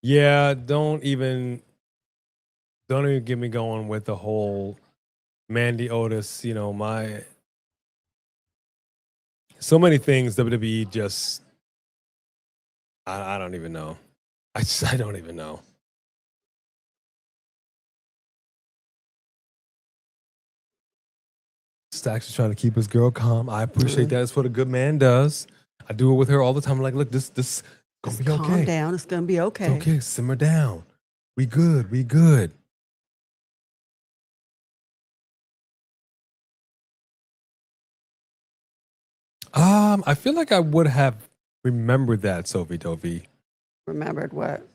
Yeah, don't even get me going with the whole Mandy Otis, you know, so many things WWE just I don't even know. I don't even know. Stacks is trying to keep his girl calm. I appreciate that. It's what a good man does. I do it with her all the time. I'm like, look, this gonna be okay.
Calm down. It's gonna be okay.
It's okay. Simmer down. We good. We good. I feel like I would have remembered that, Sophie Dovey.
Remembered what?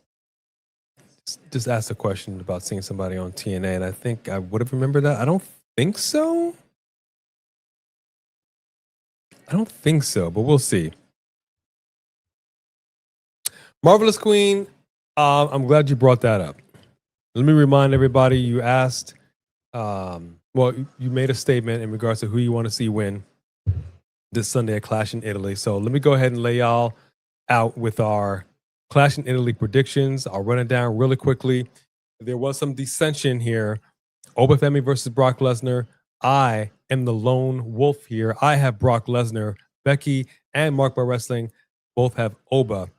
Just asked a question about seeing somebody on TNA, and I think I would have remembered that. I don't think so. But we'll see. Marvelous Queen, I'm glad you brought that up. Let me remind everybody, you asked, you made a statement in regards to who you want to see win this Sunday at Clash in Italy. So let me go ahead and lay y'all out with our Clash in Italy predictions. I'll run it down really quickly. There was some dissension here. Oba Femi versus Brock Lesnar. I am the lone wolf here. I have Brock Lesnar. Becky and Mark by Wrestling both have Oba.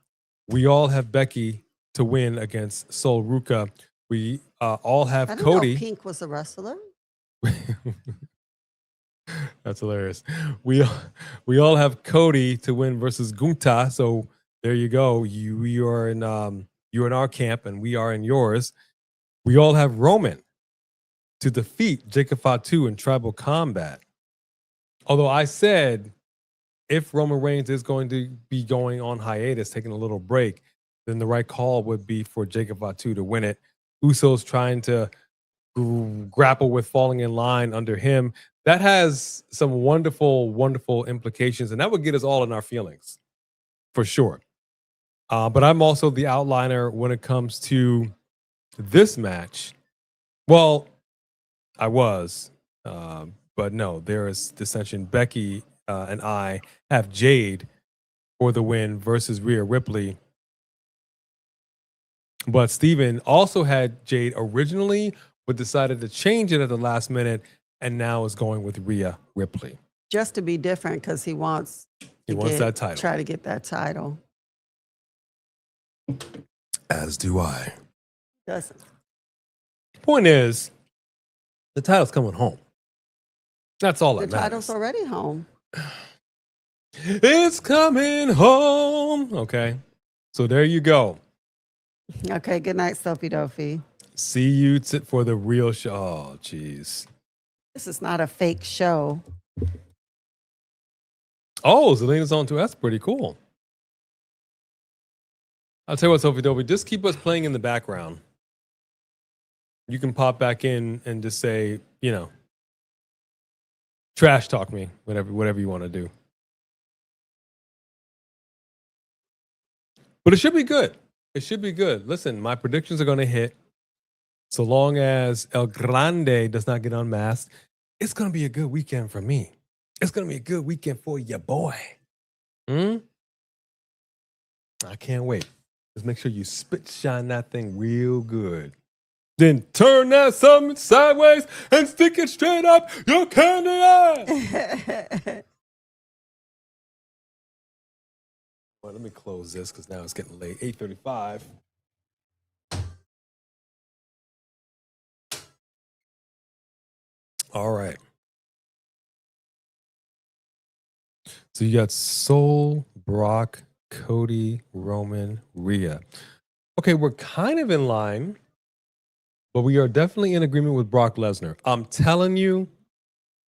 We all have Becky to win against Sol Ruka. We all have Cody.
Know Pink was a wrestler.
That's hilarious. We all have Cody to win versus Gunta. So there you go. You're in our camp and we are in yours. We all have Roman to defeat Jacob Fatu in tribal combat. Although I said if Roman Reigns is going to be going on hiatus, taking a little break, then the right call would be for Jacob Fatu to win it. Usos trying to grapple with falling in line under him. That has some wonderful, wonderful implications, and that would get us all in our feelings, for sure. But I'm also the outliner when it comes to this match. Well, I was, but no, there is dissension. Becky and I have Jade for the win versus Rhea Ripley. But Steven also had Jade originally, but decided to change it at the last minute, and now is going with Rhea Ripley.
Just to be different, because he wants
that title.
Try to get that title.
As do I.
Doesn't.
Point is, the title's coming home. That's all that matters.
The title's already home.
It's coming home. Okay. So there you go.
Okay. Good night, Sophie Dophie.
See you for the real show. Oh, jeez.
This is not a fake show.
Oh, Zelina's on too. That's pretty cool. I'll tell you what, Sophie Dophie, just keep us playing in the background. You can pop back in and just say, trash talk me, whatever you want to do. But it should be good. It should be good. Listen, my predictions are going to hit. So long as El Grande does not get unmasked, it's going to be a good weekend for me. It's going to be a good weekend for your boy. I can't wait. Just make sure you spit shine that thing real good. Then turn that something sideways and stick it straight up your candy ass. Well, let me close this because now it's getting late. 8:35. All right. So you got Sol, Brock, Cody, Roman, Rhea. Okay, we're kind of in line, but we are definitely in agreement with Brock Lesnar. I'm telling you,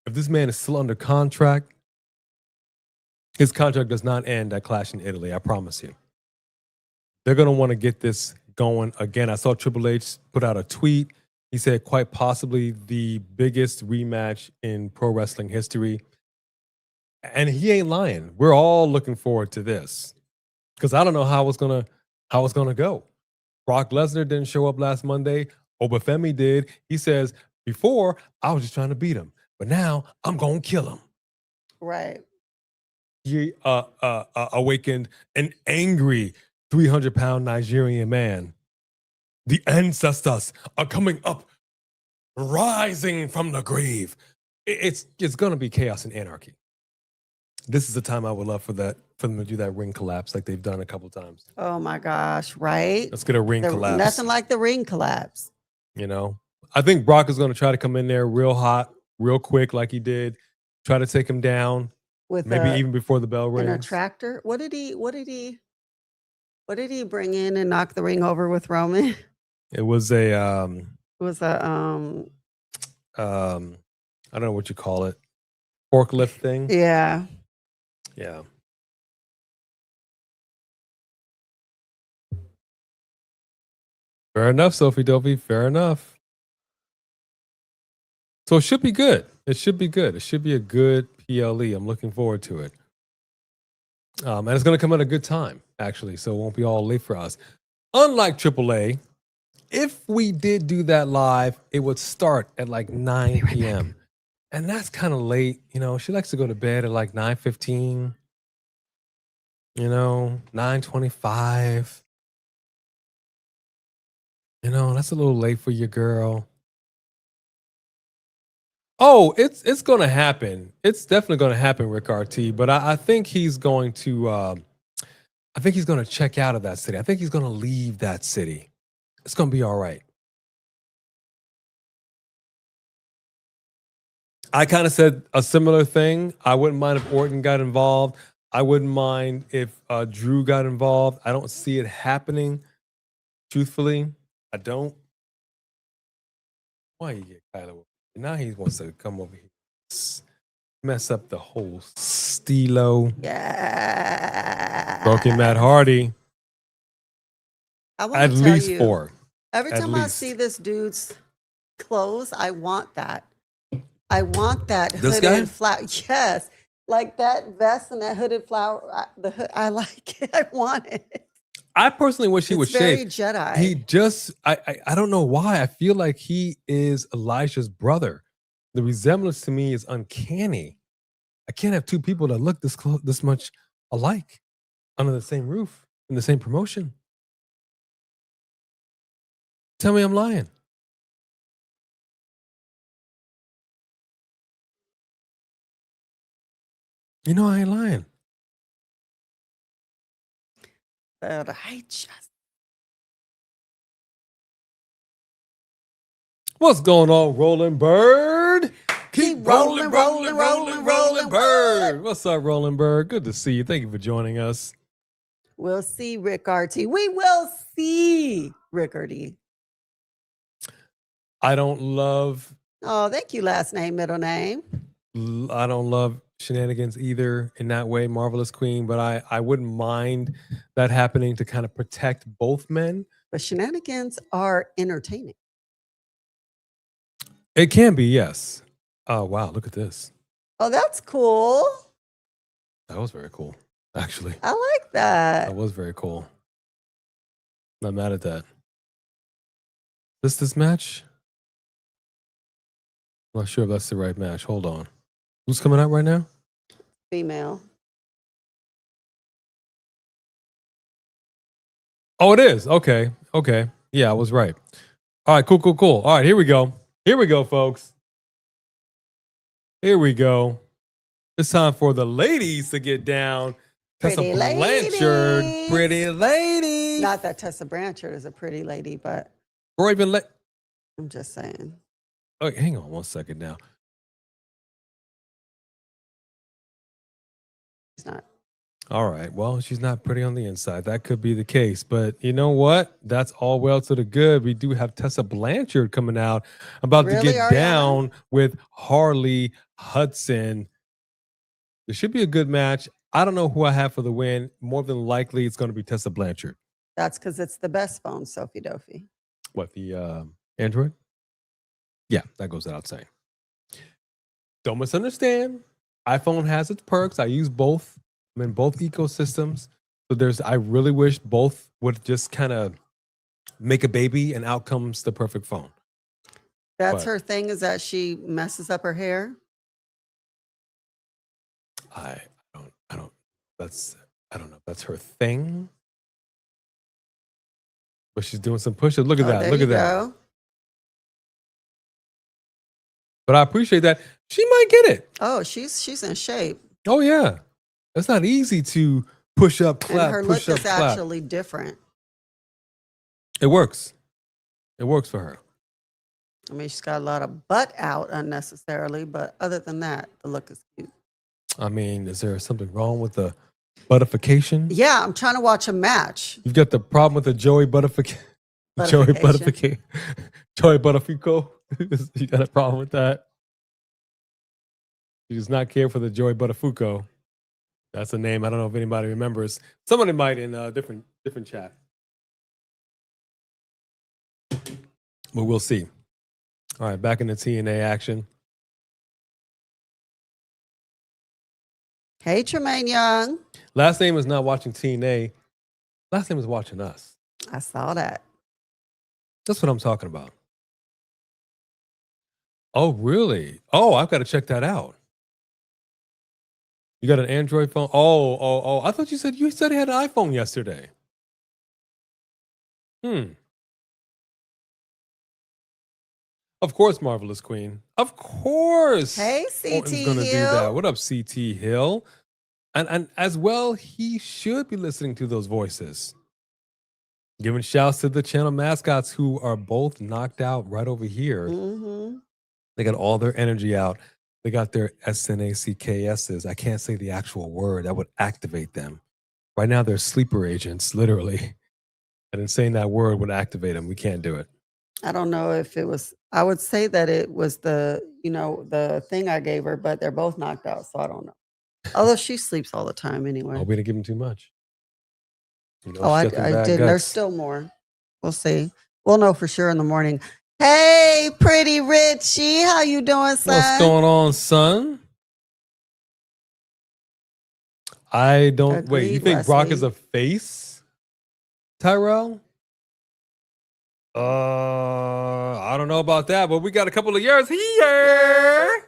if this man is still under contract, his contract does not end at Clash in Italy. I promise you. They're going to want to get this going again. I saw Triple H put out a tweet. He said quite possibly the biggest rematch in pro wrestling history. And he ain't lying. We're all looking forward to this. because I don't know how it's gonna go. Brock Lesnar didn't show up last Monday. Obafemi did. He says, before I was just trying to beat him, but now I'm gonna kill him.
Right.
He awakened an angry 300-pound Nigerian man. The ancestors are coming up, rising from the grave. It's gonna be chaos and anarchy. This is the time I would love for them to do that ring collapse like they've done a couple times.
Oh my gosh, right?
Let's get a ring collapse.
Nothing like the ring collapse.
You know, I think Brock is going to try to come in there real hot, real quick, like he did. Try to take him down,
with
maybe even before the bell rings.
And a tractor. What did he bring in and knock the ring over with Roman?
It was a
I
don't know what you call it, forklift thing.
Yeah.
Yeah. Fair enough, Sophie Dopey. Fair enough. So it should be good. It should be good. It should be a good PLE. I'm looking forward to it. And it's going to come at a good time, actually, so it won't be all late for us. Unlike AAA, if we did do that live, it would start at like 9 p.m. And that's kind of late. You know, she likes to go to bed at like 9:15. You know, 9:25. You know, that's a little late for your girl. Oh, it's going to happen. It's definitely going to happen, Rick RT. But I think he's going to. I think he's going to check out of that city. I think he's going to leave that city. It's going to be all right. I kind of said a similar thing. I wouldn't mind if Orton got involved. I wouldn't mind if Drew got involved. I don't see it happening. Truthfully, I don't. Why you get Kyler? Now he wants to come over here, mess up the whole stilo.
Yeah.
Broken Matt Hardy.
I want
At
to tell
least
you,
4.
Every
At
time I
least.
see this dude's clothes, I want that. I want that
This guy?
hooded flower. Yes. Like that vest and that hooded flower. I like it. I want it.
I personally wish he was
It's very
shaved.
Jedi.
He just, I don't know why. I feel like he is Elijah's brother. The resemblance to me is uncanny. I can't have two people that look this much alike under the same roof in the same promotion. Tell me I'm lying. You know I ain't lying.
But I just.
What's going on, Rolling Bird?
Keep rolling, rolling, rolling, rolling,
Bird. What's up, Rolling Bird? Good to see you. Thank you for joining us.
We'll see, Rick RT. We will see, Rick RT.
I don't love.
Oh, thank you. Last name, middle name.
I don't love shenanigans either in that way, Marvelous Queen, but I wouldn't mind that happening to kind of protect both men.
But shenanigans are entertaining.
It can be, yes. Oh, wow. Look at this.
Oh, that's cool.
That was very cool, actually.
I like that.
That was very cool. Not mad at that. This match? I'm not sure if that's the right match. Hold on. Who's coming out right now?
Female.
Oh, it is. Okay. Okay. Yeah, I was right. All right. Cool. All right. Here we go. Here we go, folks. Here we go. It's time for the ladies to get down. Tessa
Pretty
Blanchard.
lady.
Pretty lady.
Not that Tessa Blanchard is a pretty lady, but
Or even
I'm just saying.
Oh, hang on 1 second now.
It's not.
All right. Well, she's not pretty on the inside. That could be the case. But you know what? That's all well to the good. We do have Tessa Blanchard coming out, about to
Really,
get down with Harley Hudson. There should be a good match. I don't know who I have for the win. More than likely, it's going to be Tessa Blanchard.
That's because it's the best phone, Sophie Dophie.
What, the Android? Yeah, that goes without saying. Don't misunderstand. iPhone has its perks. I use both. I'm in both ecosystems. So I really wish both would just kind of make a baby and out comes the perfect phone.
That's her thing, is that she messes up her hair.
I don't know. That's her thing. But she's doing some push-ups. Look at that.
There
Look
you
at that.
go.
But I appreciate that. She might get it.
Oh, she's in shape.
Oh yeah. It's not easy to push up, clap,
and her
push
look
up,
is
clap.
actually different.
It works. It works for her.
I mean, she's got a lot of butt out unnecessarily, but other than that, the look is cute.
I mean, is there something wrong with the buttification?
Yeah, I'm trying to watch a match.
You've got the problem with the Joey buttification. Joey buttification. Joey buttifico. You got a problem with that? She does not care for the Joey Buttafuoco. That's a name. I don't know if anybody remembers. Somebody might in a different chat. But we'll see. All right, back in the TNA action.
Hey, Tremaine Young.
Last name is not watching TNA. Last name is watching us.
I saw that.
That's what I'm talking about. Oh, really? Oh, I've got to check that out. You got an Android phone? Oh. I thought you said he had an iPhone yesterday. Of course, Marvelous Queen. Of course.
Hey, CT
gonna
Hill.
do that. What up, CT Hill? And as well, he should be listening to those voices. Giving shouts to the channel mascots who are both knocked out right over here.
Mm-hmm.
They got all their energy out. They got their SNACKSs. I can't say the actual word. That would activate them. Right now, they're sleeper agents, literally. And in saying that word would activate them. We can't do it.
I don't know if it was, I would say that it was the thing I gave her, but they're both knocked out, so I don't know. Although she sleeps all the time anyway.
Oh, we didn't give them too much.
I didn't. There's still more. We'll see. We'll know for sure in the morning. Hey, pretty Richie. How you doing, son?
What's going on, son? I don't... Wait, you think Brock is a face, Tyrell? I don't know about that, but we got a couple of years here.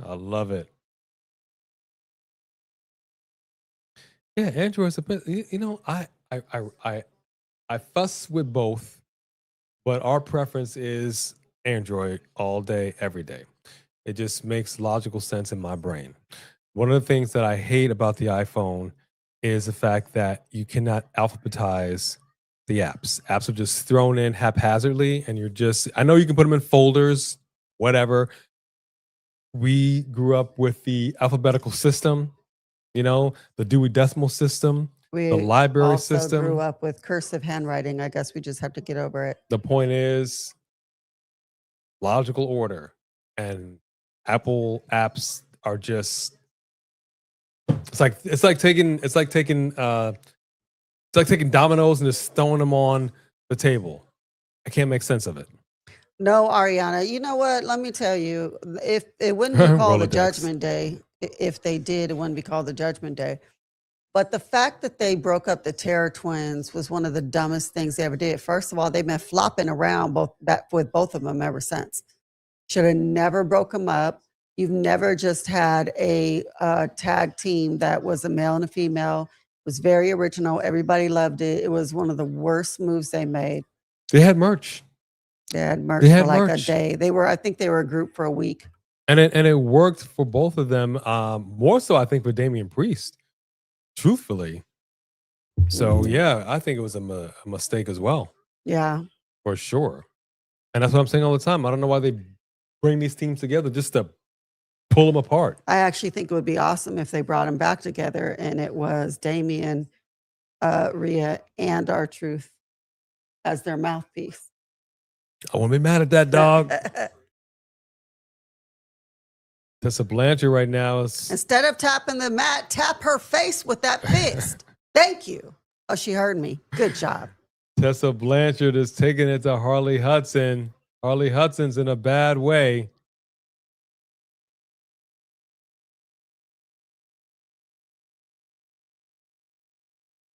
I love it. Yeah, Android's a bit... I fuss with both, but our preference is Android all day, every day. It just makes logical sense in my brain. One of the things that I hate about the iPhone is the fact that you cannot alphabetize the apps. Apps are just thrown in haphazardly, and you're just... I know you can put them in folders, whatever. We grew up with the alphabetical system, the Dewey Decimal System. The library system.
Grew up with cursive handwriting. I guess we just have to get over it.
The point is logical order, and Apple apps are just... It's like taking dominoes and just throwing them on the table. I can't make sense of it.
No, Ariana. You know what? Let me tell you. If it wouldn't be called the Judgment Day, if they did, it wouldn't be called the Judgment Day. But the fact that they broke up the Terror Twins was one of the dumbest things they ever did. First of all, they've been flopping around with both of them ever since. Should have never broke them up. You've never just had a tag team that was a male and a female. It was very original. Everybody loved it. It was one of the worst moves they made.
They had merch.
They had merch for like a day. I think they were a group for a week.
And it worked for both of them. More so, I think, for Damian Priest. Truthfully. So, yeah, I think it was a mistake as well.
Yeah.
For sure. And that's what I'm saying all the time. I don't know why they bring these teams together just to pull them apart.
I actually think it would be awesome if they brought them back together and it was Damian, Rhea, and R-Truth as their mouthpiece.
I won't be mad at that, dog. Tessa Blanchard right now is...
Instead of tapping the mat, tap her face with that fist. Thank you. Oh, she heard me. Good job.
Tessa Blanchard is taking it to Harley Hudson. Harley Hudson's in a bad way.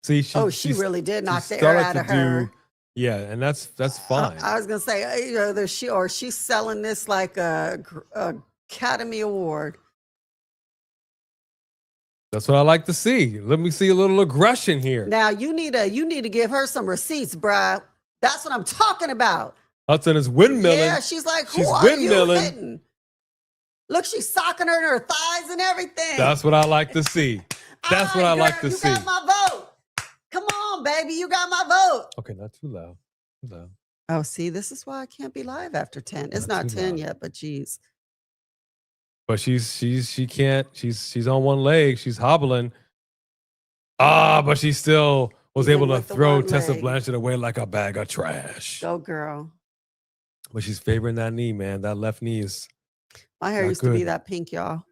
See,
she really did knock the air
started
out
to
of her.
Yeah, and that's fine.
I was gonna say either she's selling this like a Academy Award.
That's what I like to see. Let me see a little aggression here.
Now you need to give her some receipts, bruh. That's what I'm talking about.
Hudson is windmilling.
Yeah, she's like, who are you hitting? Look, she's socking her in her thighs and everything.
That's what I like to see. That's what I like to see.
You got my vote. Come on, baby, you got my vote.
Okay, not too loud. Too loud.
Oh, see, this is why I can't be live after 10. It's not 10 yet, but geez.
But she can't. She's on one leg. She's hobbling. But she still was able to throw Tessa Blanchard away like a bag of trash.
Go, girl.
But she's favoring that knee, man. That left knee is.
My hair used to be that pink, y'all.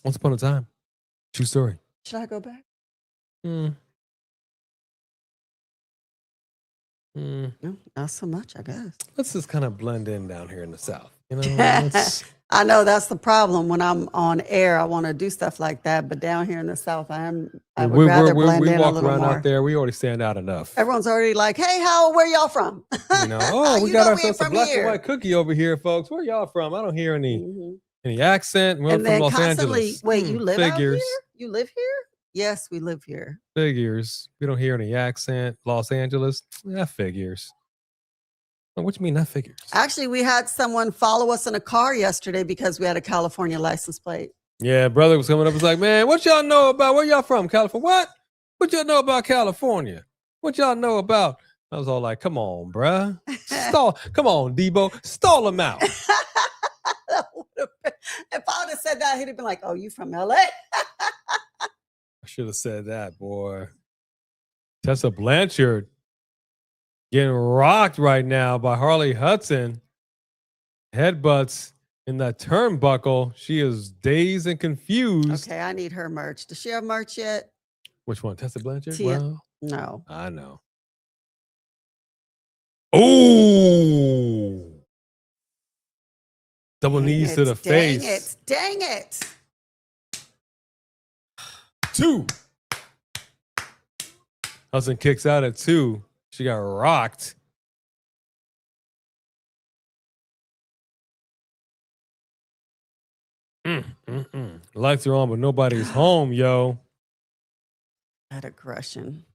Once upon a time. True story.
Should I go back?
No,
not so much, I guess.
Let's just kind of blend in down here in the South. You know,
I know that's the problem. When I'm on air, I want to do stuff like that, but down here in the South, I would rather blend in a little more. We walk around
out there. We already stand out enough.
Everyone's already like, "Hey, where y'all from?"
You know, we got ourselves a black and white cookie over here, folks. Where y'all from? I don't hear any accent. We're from Los Angeles.
Wait, you live out here? You live here? Yes, we live here.
Figures. We don't hear any accent. Los Angeles. That figures. What you mean that figures?
Actually, we had someone follow us in a car yesterday because we had a California license plate.
Yeah, brother was coming up. Was like, man, what y'all know about? Where y'all from? California? What? What y'all know about California? What y'all know about? I was all like, come on, bruh. Come on, Debo. Stall him out.
If I would have said that, he'd have been like, oh, you from LA?
I should have said that, boy. Tessa Blanchard getting rocked right now by Harley Hudson. Headbutts in that turnbuckle. She is dazed and confused.
Okay, I need her merch. Does she have merch yet?
Which one? Tessa Blanchard?
No.
I know. Oh! Double knees to the face.
Dang it.
2. Hudson kicks out at 2. She got rocked. Lights are on, but nobody's home, yo.
That aggression.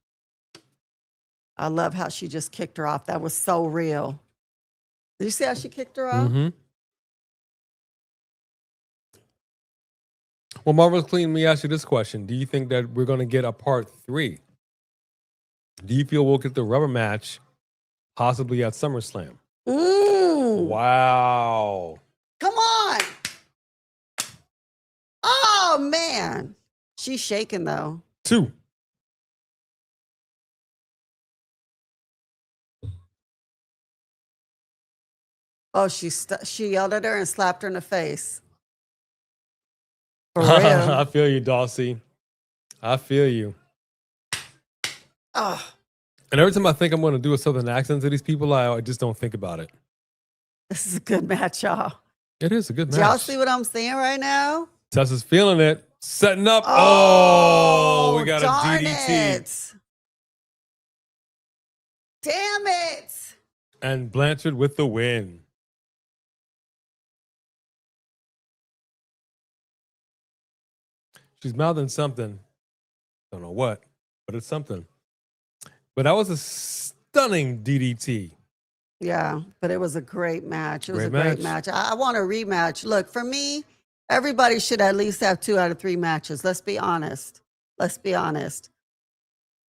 I love how she just kicked her off. That was so real. Did you see how she kicked her off?
Mm-hmm. Well, Marvelous Clean, let me ask you this question. Do you think that we're going to get a part 3? Do you feel we'll get the rubber match possibly at SummerSlam? Wow.
Come on. Oh, man. She's shaking, though.
2.
Oh, she yelled at her and slapped her in the face. For real.
I feel you, Dawsey. I feel you.
Oh.
And every time I think I'm going to do a Southern accent to these people, I just don't think about it.
This is a good match, y'all.
It is a good match.
Y'all see what I'm seeing right now?
Tessa's feeling it. Setting up. Oh, we got a DDT.
It. Damn it.
And Blanchard with the win. She's mouthing something. Don't know what, but it's something. But that was a stunning DDT.
Yeah, but it was a great match. It was a great match. I want a rematch. Look, for me, everybody should at least have 2 out of 3 matches. Let's be honest.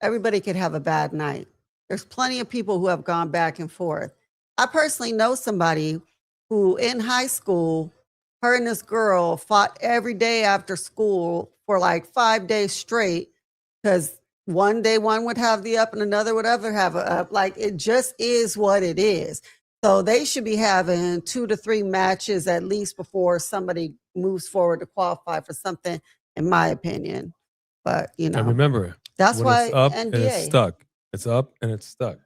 Everybody could have a bad night. There's plenty of people who have gone back and forth. I personally know somebody who in high school, her and this girl fought every day after school for like 5 days straight because one day one would have the up and another would ever have a up. Like, it just is what it is. So they should be having 2 to 3 matches at least before somebody moves forward to qualify for something, in my opinion. But, you know.
And remember,
that's why
it's up
NBA.
And it's stuck. It's up and it's stuck.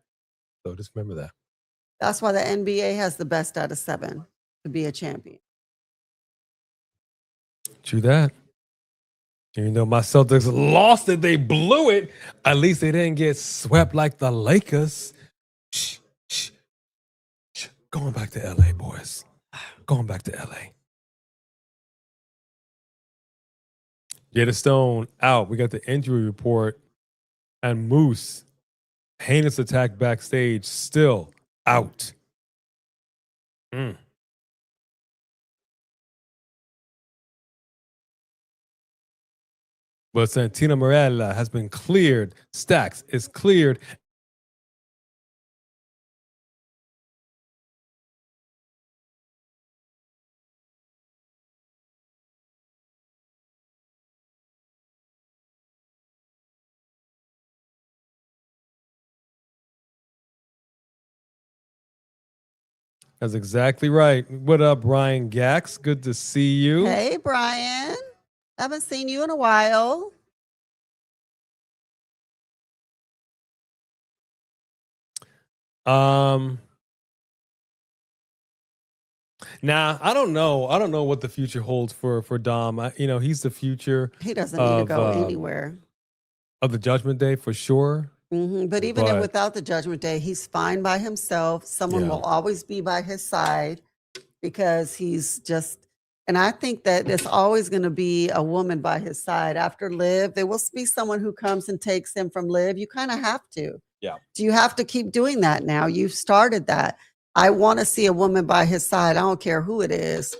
So just remember that.
That's why the NBA has the best out of 7 to be a champion.
True that. Even though my Celtics lost it, they blew it. At least they didn't get swept like the Lakers. Shh, shh, shh. Going back to LA, boys. Going back to LA. Jada Stone out. We got the injury report. And Moose, heinous attack backstage, still out. But Santino Marella has been cleared. Stacks is cleared. That's exactly right. What up, Brian Gax? Good to see you.
Hey, Brian. Haven't seen you in a while.
Nah, I don't know. I don't know what the future holds for Dom. He's the future.
He doesn't need to go anywhere.
Of the Judgment Day for sure.
But even without the Judgment Day, he's fine by himself. Someone will always be by his side because he's just, and I think that there's always going to be a woman by his side. After Liv, there will be someone who comes and takes him from Liv. You kind of have to.
Yeah.
Do you have to keep doing that now? You've started that. I want to see a woman by his side. I don't care who it is.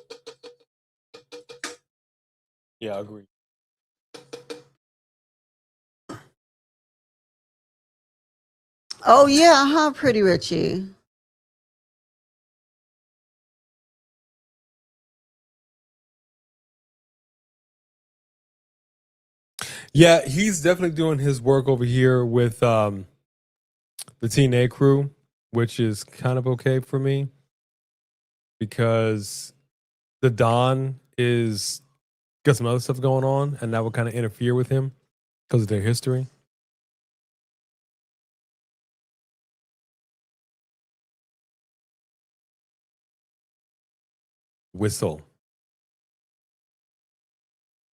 Yeah, I agree.
Oh, yeah, Pretty Richie.
Yeah, he's definitely doing his work over here with the TNA crew, which is kind of okay for me because the Don is got some other stuff going on, and that would kind of interfere with him because of their history. Whistle.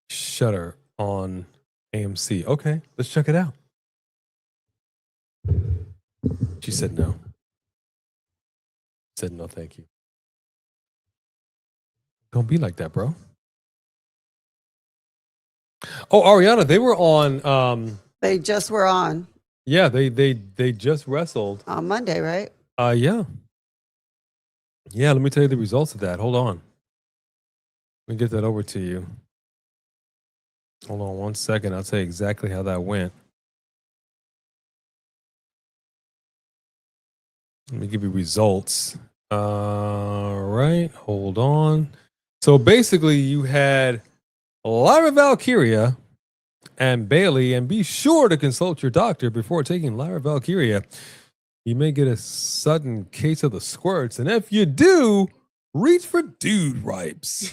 Shutter on AMC. Okay, let's check it out. She said no. Said no, thank you. Don't be like that, bro. Oh, Ariana, they were on.
They just were on.
Yeah, they just wrestled
on Monday, right?
Yeah. Yeah, let me tell you the results of that. Hold on. Let me get that over to you. Hold on 1 second. I'll tell you exactly how that went. Let me give you results. All right, hold on. So basically, you had Lyra Valkyria and Bailey, and be sure to consult your doctor before taking Lyra Valkyria. You may get a sudden case of the squirts, and if you do, reach for Dude Wipes.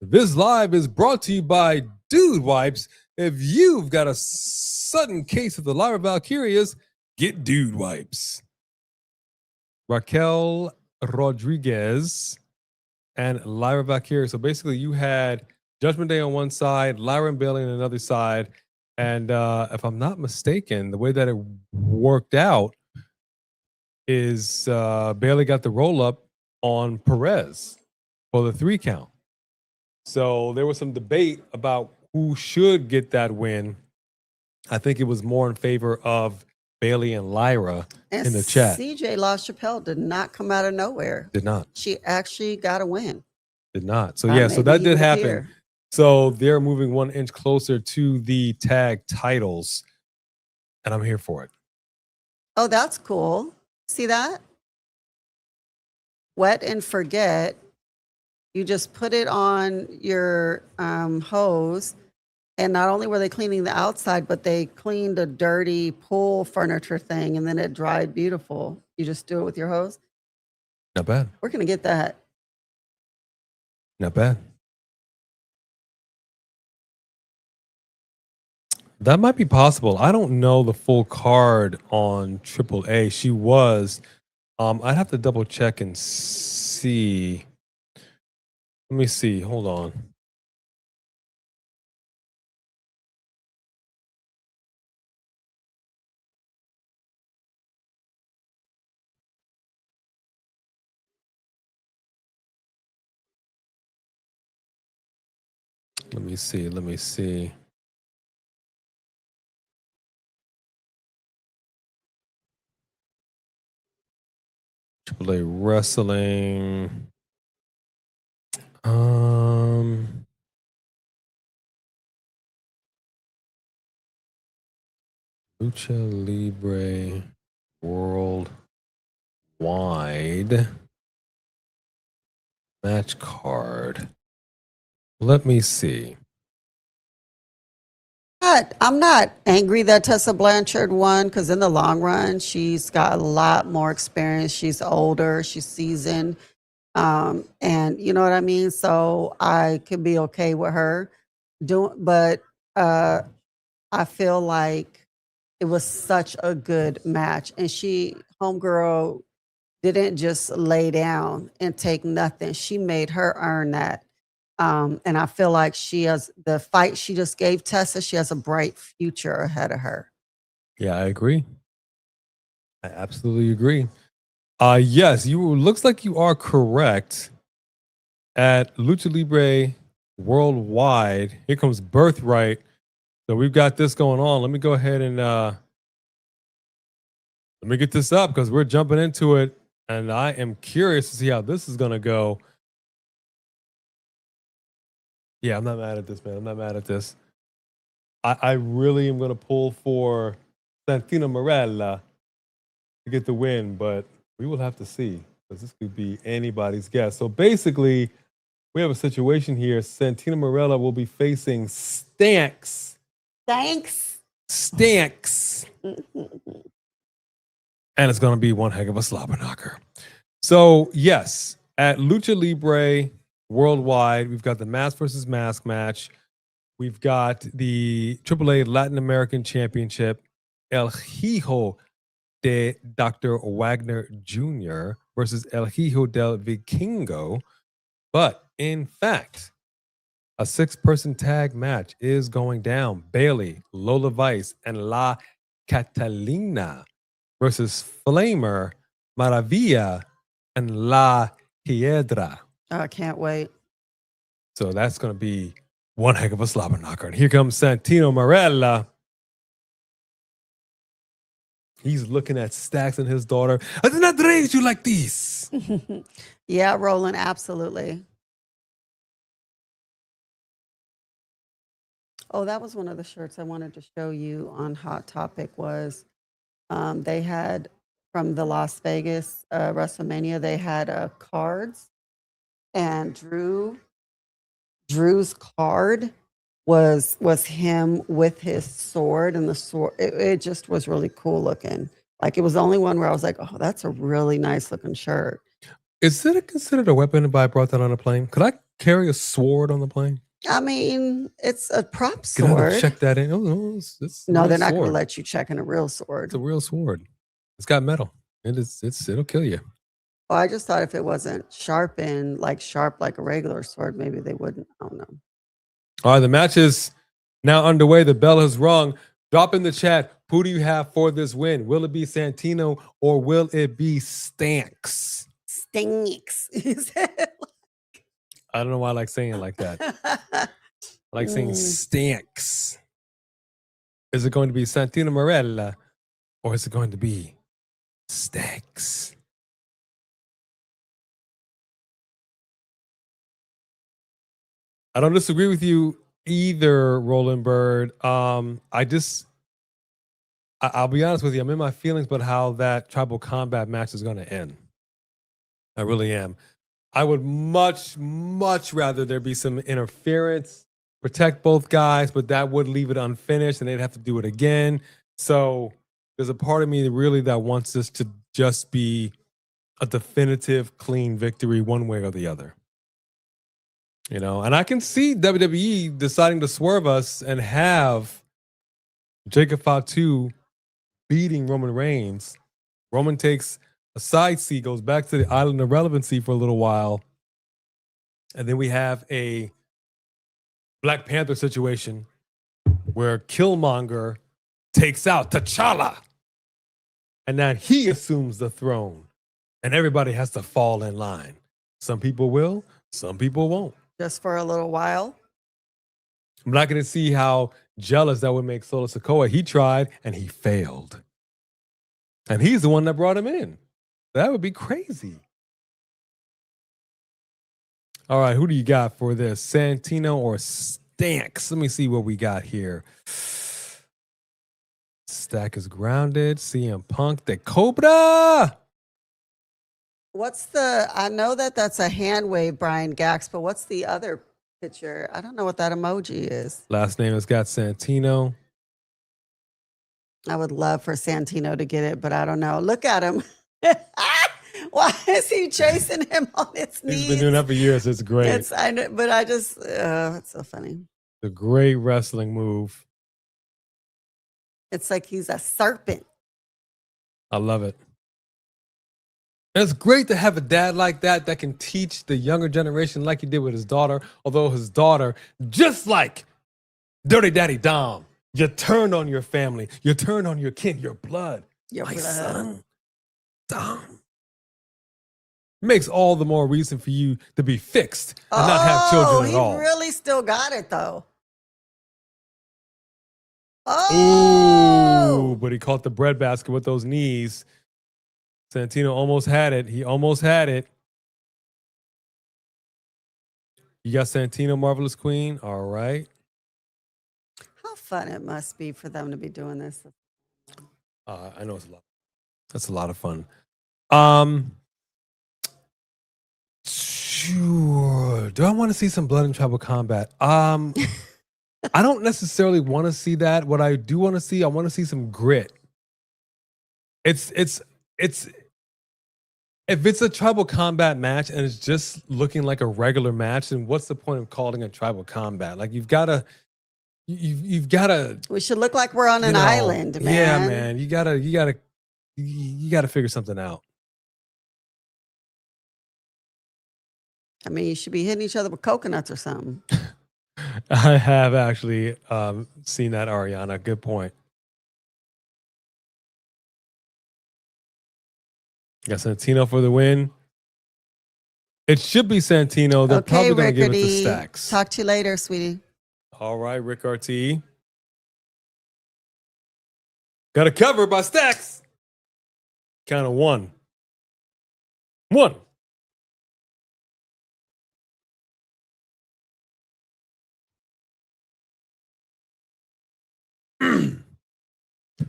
This live is brought to you by Dude Wipes. If you've got a sudden case of the Lyra Valkyrias, get Dude Wipes. Raquel Rodriguez and Lyra Valkyria. So basically, you had Judgment Day on one side, Lyra and Bailey on another side. And if I'm not mistaken, the way that it worked out is Bailey got the roll up on Perez for the 3 count. So there was some debate about who should get that win. I think it was more in favor of Bailey and Lyra in the chat.
CJ LaChapelle did not come out of nowhere.
Did not.
She actually got a win.
Did not. So yeah, so that did happen. Appear. So they're moving 1 inch closer to the tag titles, and I'm here for it.
Oh, that's cool. See that? Wet and forget. You just put it on your hose, and not only were they cleaning the outside, but they cleaned a dirty pool furniture thing, and then it dried beautiful. You just do it with your hose.
Not bad.
We're going to get that.
Not bad. That might be possible. I don't know the full card on AAA. She was. I'd have to double check and see. Let me see. Hold on. Let me see. AAA Wrestling. Lucha Libre Worldwide match card. Let me see.
I'm not angry that Tessa Blanchard won because in the long run, she's got a lot more experience. She's older, she's seasoned, and you know what I mean. So I could be okay with her doing, but I feel like it was such a good match, and homegirl didn't just lay down and take nothing. She made her earn that. And I feel like she has the fight she just gave Tessa, she has a bright future ahead of her.
Yeah, I agree. I absolutely agree. Yes, looks like you are correct. At Lucha Libre Worldwide, here comes Birthright. So we've got this going on. Let me go ahead and let me get this up because we're jumping into it. And I am curious to see how this is going to go. Yeah, I'm not mad at this, man. I'm not mad at this. I really am going to pull for Santino Marella to get the win, but we will have to see because this could be anybody's guess. So basically, we have a situation here. Santino Marella will be facing Stanks. Stanks. And it's going to be one heck of a slobber knocker. So, yes, at Lucha Libre Worldwide, we've got the mask versus mask match. We've got the AAA Latin American Championship, El Hijo de Dr. Wagner Jr. versus El Hijo del Vikingo. But, in fact, a 6-person tag match is going down. Bailey, Lola Vice, and La Catalina versus Flamer, Maravilla, and La Piedra.
I can't wait.
So that's going to be one heck of a slobber knocker. And here comes Santino Marella. He's looking at Stacks and his daughter. I did not raise you like this.
Yeah, Roland, absolutely. Oh, that was one of the shirts I wanted to show you on Hot Topic was they had from the Las Vegas WrestleMania, they had cards, and Drew's card was him with his sword, and the sword it just was really cool looking. Like it was the only one where I was like, oh, that's a really nice looking shirt.
Is it considered a weapon if I brought that on a plane? Could I carry a sword on the plane?
I mean, it's a prop sword.
Check that in.
No, they're not going to let you check in a real sword.
It's a real sword. It's got metal. It'll kill you.
Well, I just thought if it wasn't sharp like a regular sword, maybe they wouldn't. I don't know.
All right, the match is now underway. The bell has rung. Drop in the chat. Who do you have for this win? Will it be Santino or will it be Stanks?
Stinks.
I don't know why I like saying it like that. I like saying Stanks. Is it going to be Santino Marella or is it going to be Stanks? I don't disagree with you either, Roland Bird. I'll be honest with you. I'm in my feelings about how that tribal combat match is going to end. I really am. I would much, much rather there be some interference, protect both guys, but that would leave it unfinished and they'd have to do it again. So there's a part of me really that wants this to just be a definitive, clean victory one way or the other. You know, and I can see WWE deciding to swerve us and have Jacob Fatu beating Roman Reigns. Roman takes a side seat, goes back to the island of relevancy for a little while. And then we have a Black Panther situation where Killmonger takes out T'Challa. And now he assumes the throne. And everybody has to fall in line. Some people will, some people won't.
Just for a little while.
I'm not going to see how jealous that would make Solo Sikoa. He tried and he failed. And he's the one that brought him in. That would be crazy. All right, who do you got for this? Santino or Stanks? Let me see what we got here. Stack is grounded. CM Punk, the Cobra.
I know that's a hand wave, Brian Gax, but what's the other picture? I don't know what that emoji is.
Last name has got Santino.
I would love for Santino to get it, but I don't know. Look at him. Why is he chasing him on his knees?
He's been doing that for years. It's great.
It's so funny.
The great wrestling move.
It's like he's a serpent.
I love it. And it's great to have a dad like that can teach the younger generation like he did with his daughter. Although his daughter, just like Dirty Daddy Dom, you turned on your family. You turned on your kin, your blood. My son, Dom. Makes all the more reason for you to be fixed and not have children at all.
He really still got it, though. Oh!
Ooh, but he caught the breadbasket with those knees. Santino almost had it. He almost had it. You got Santino, Marvelous Queen. All right.
How fun it must be for them to be doing this.
I know it's a lot. That's a lot of fun. Sure. Do I want to see some blood in tribal combat? I don't necessarily want to see that. What I do want to see, I want to see some grit. It's if it's a tribal combat match and it's just looking like a regular match, then what's the point of calling it tribal combat? Like you've got to.
We should look like we're on an island, man.
Yeah, man. You gotta figure something out.
I mean, you should be hitting each other with coconuts or something.
I have actually seen that, Ariana. Good point. Got Santino for the win. It should be Santino. They're probably going to give it to Stacks.
Talk to you later, sweetie.
All right, Rick RT. Got a cover by Stacks. Count of 1. 1.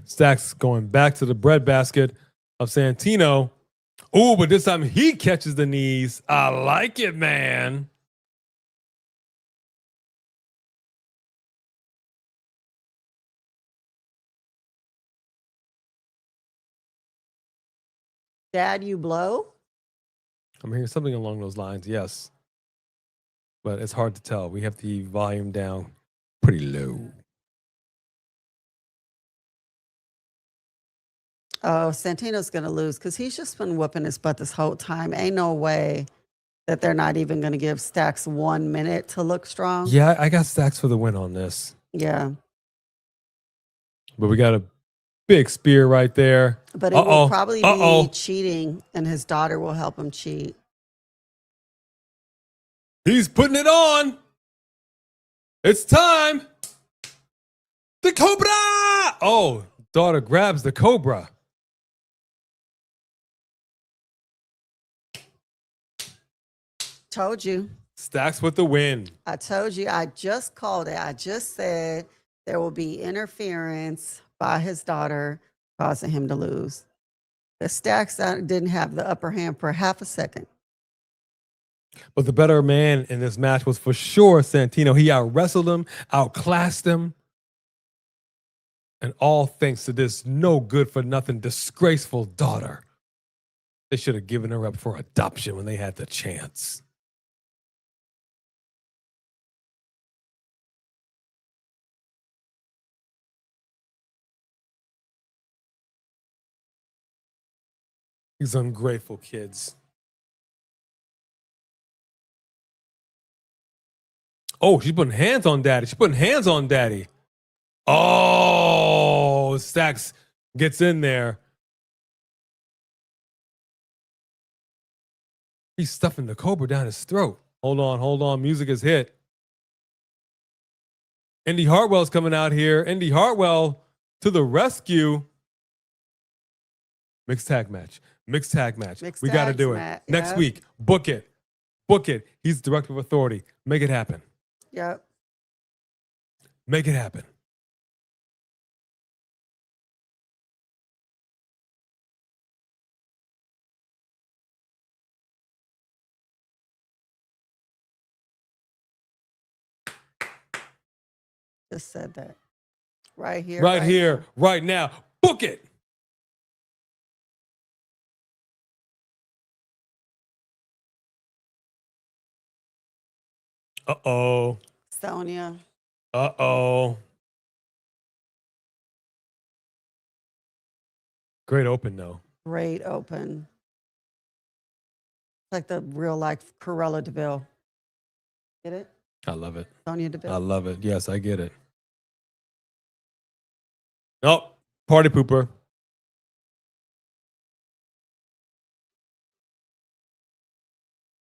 Stacks going back to the breadbasket of Santino. Ooh, but this time he catches the knees. I like it, man.
Dad, you blow?
I'm hearing something along those lines, yes. But it's hard to tell. We have the volume down pretty low.
Oh, Santino's going to lose because he's just been whooping his butt this whole time. Ain't no way that they're not even going to give Stacks 1 minute to look strong.
Yeah, I got Stacks for the win on this.
Yeah.
But we got a big spear right there.
But it will probably be cheating, and his daughter will help him cheat.
He's putting it on. It's time. The Cobra. Oh, daughter grabs the Cobra.
Told you.
Stacks with the win.
I told you. I just called it. I just said there will be interference by his daughter causing him to lose. The Stacks didn't have the upper hand for half a second.
But the better man in this match was for sure Santino. He out-wrestled him, outclassed him. And all thanks to this no good for nothing, disgraceful daughter. They should have given her up for adoption when they had the chance. These ungrateful kids. Oh, she's putting hands on Daddy. She's putting hands on Daddy. Oh, Stacks gets in there. He's stuffing the Cobra down his throat. Hold on. Music is hit. Indy Hartwell's coming out here. Indy Hartwell to the rescue. Mixed tag match. Mixed tag match. We got to do it. Next week. Book it. Book it. He's director of authority. Make it happen.
Yep.
Make it happen.
Just said that. Right here.
Right here. Right now. Book it. Uh-oh.
Sonya.
Uh-oh. Great open, though.
Great open. Like the real life Cruella DeVille. Get it?
I love it.
Sonya DeVille.
I love it. Yes, I get it. Oh, party pooper.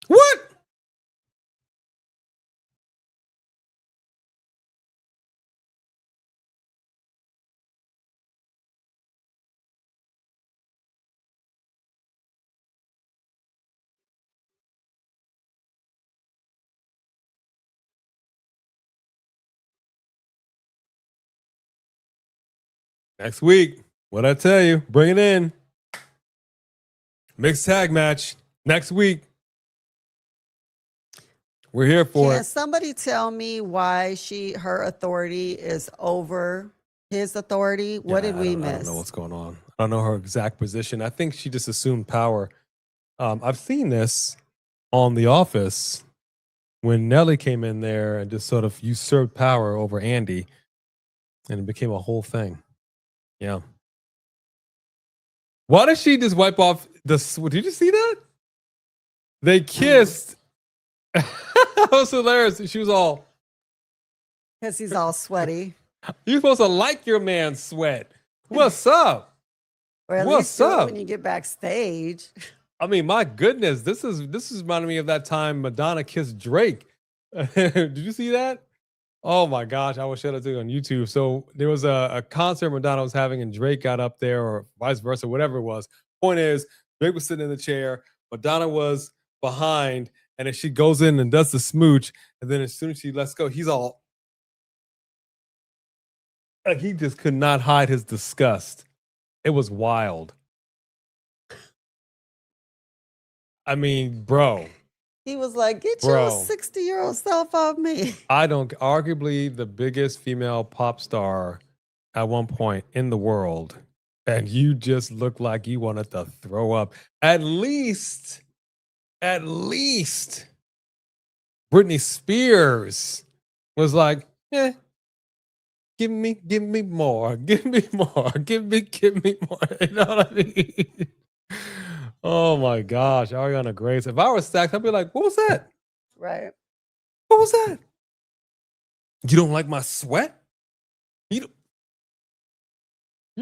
What? Next week, what I tell you, bring it in. Mixed tag match next week. We're here for it.
Can somebody tell me why her authority is over his authority? What did we miss?
I don't know what's going on. I don't know her exact position. I think she just assumed power. I've seen this on The Office when Nelly came in there and just sort of usurped power over Andy, and it became a whole thing. Yeah. Why did she just wipe off the... Did you see that? They kissed. That was hilarious. She was all...
Because he's all sweaty.
You're supposed to like your man's sweat. What's up?
Or at least when you get backstage.
I mean, my goodness, this is reminding me of that time Madonna kissed Drake. Did you see that? Oh my gosh, I wish I had it on YouTube. So there was a concert Madonna was having and Drake got up there, or vice versa, whatever it was. Point is, Drake was sitting in the chair, Madonna was behind, and then she goes in and does the smooch, and then as soon as she lets go, he's all... Like, he just could not hide his disgust. It was wild. I mean, bro.
He was like, get your 60-year-old self off me.
Arguably the biggest female pop star at one point in the world. And you just look like you wanted to throw up. At least Britney Spears was like, give me more. Give me more. Give me more. You know what I mean? Oh my gosh, Ariana Grace. If I were stacked, I'd be like, what was that?
Right.
What was that? You don't like my sweat? You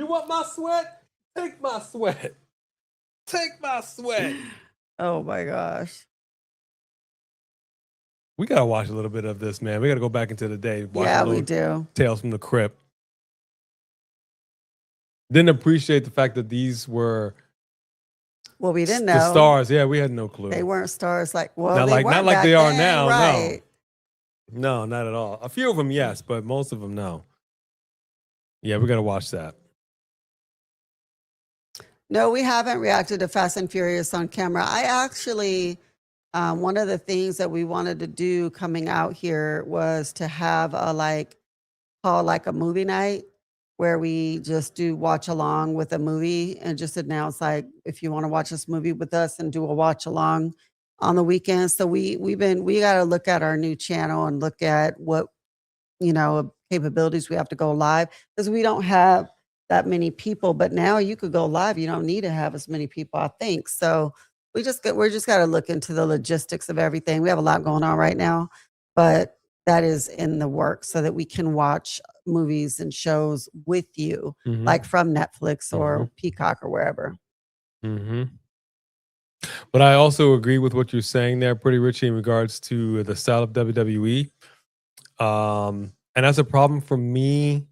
want my sweat? Take my sweat. Take my sweat.
Oh my gosh.
We got to watch a little bit of this, man. We got to go back into the day.
Yeah, we do.
Tales from the Crypt. Didn't appreciate the fact that these were...
Well, we didn't know.
The stars, yeah, we had no clue.
They weren't stars not
like they are now,
right.
No, not at all. A few of them, yes, but most of them, no. Yeah, we got to watch that.
No, we haven't reacted to Fast and Furious on camera. I actually, one of the things that we wanted to do coming out here was to have a call a movie night, where we just do watch along with a movie and just announce if you want to watch this movie with us and do a watch along on the weekends. So we got to look at our new channel and look at what, capabilities we have to go live, because we don't have that many people, but now you could go live. You don't need to have as many people, I think. So we're just got to look into the logistics of everything. We have a lot going on right now, but that is in the works so that we can watch movies and shows with you, like from Netflix or Peacock or wherever.
But I also agree with what you're saying there, Pretty Richie, in regards to the style of WWE. And And that's a problem for me.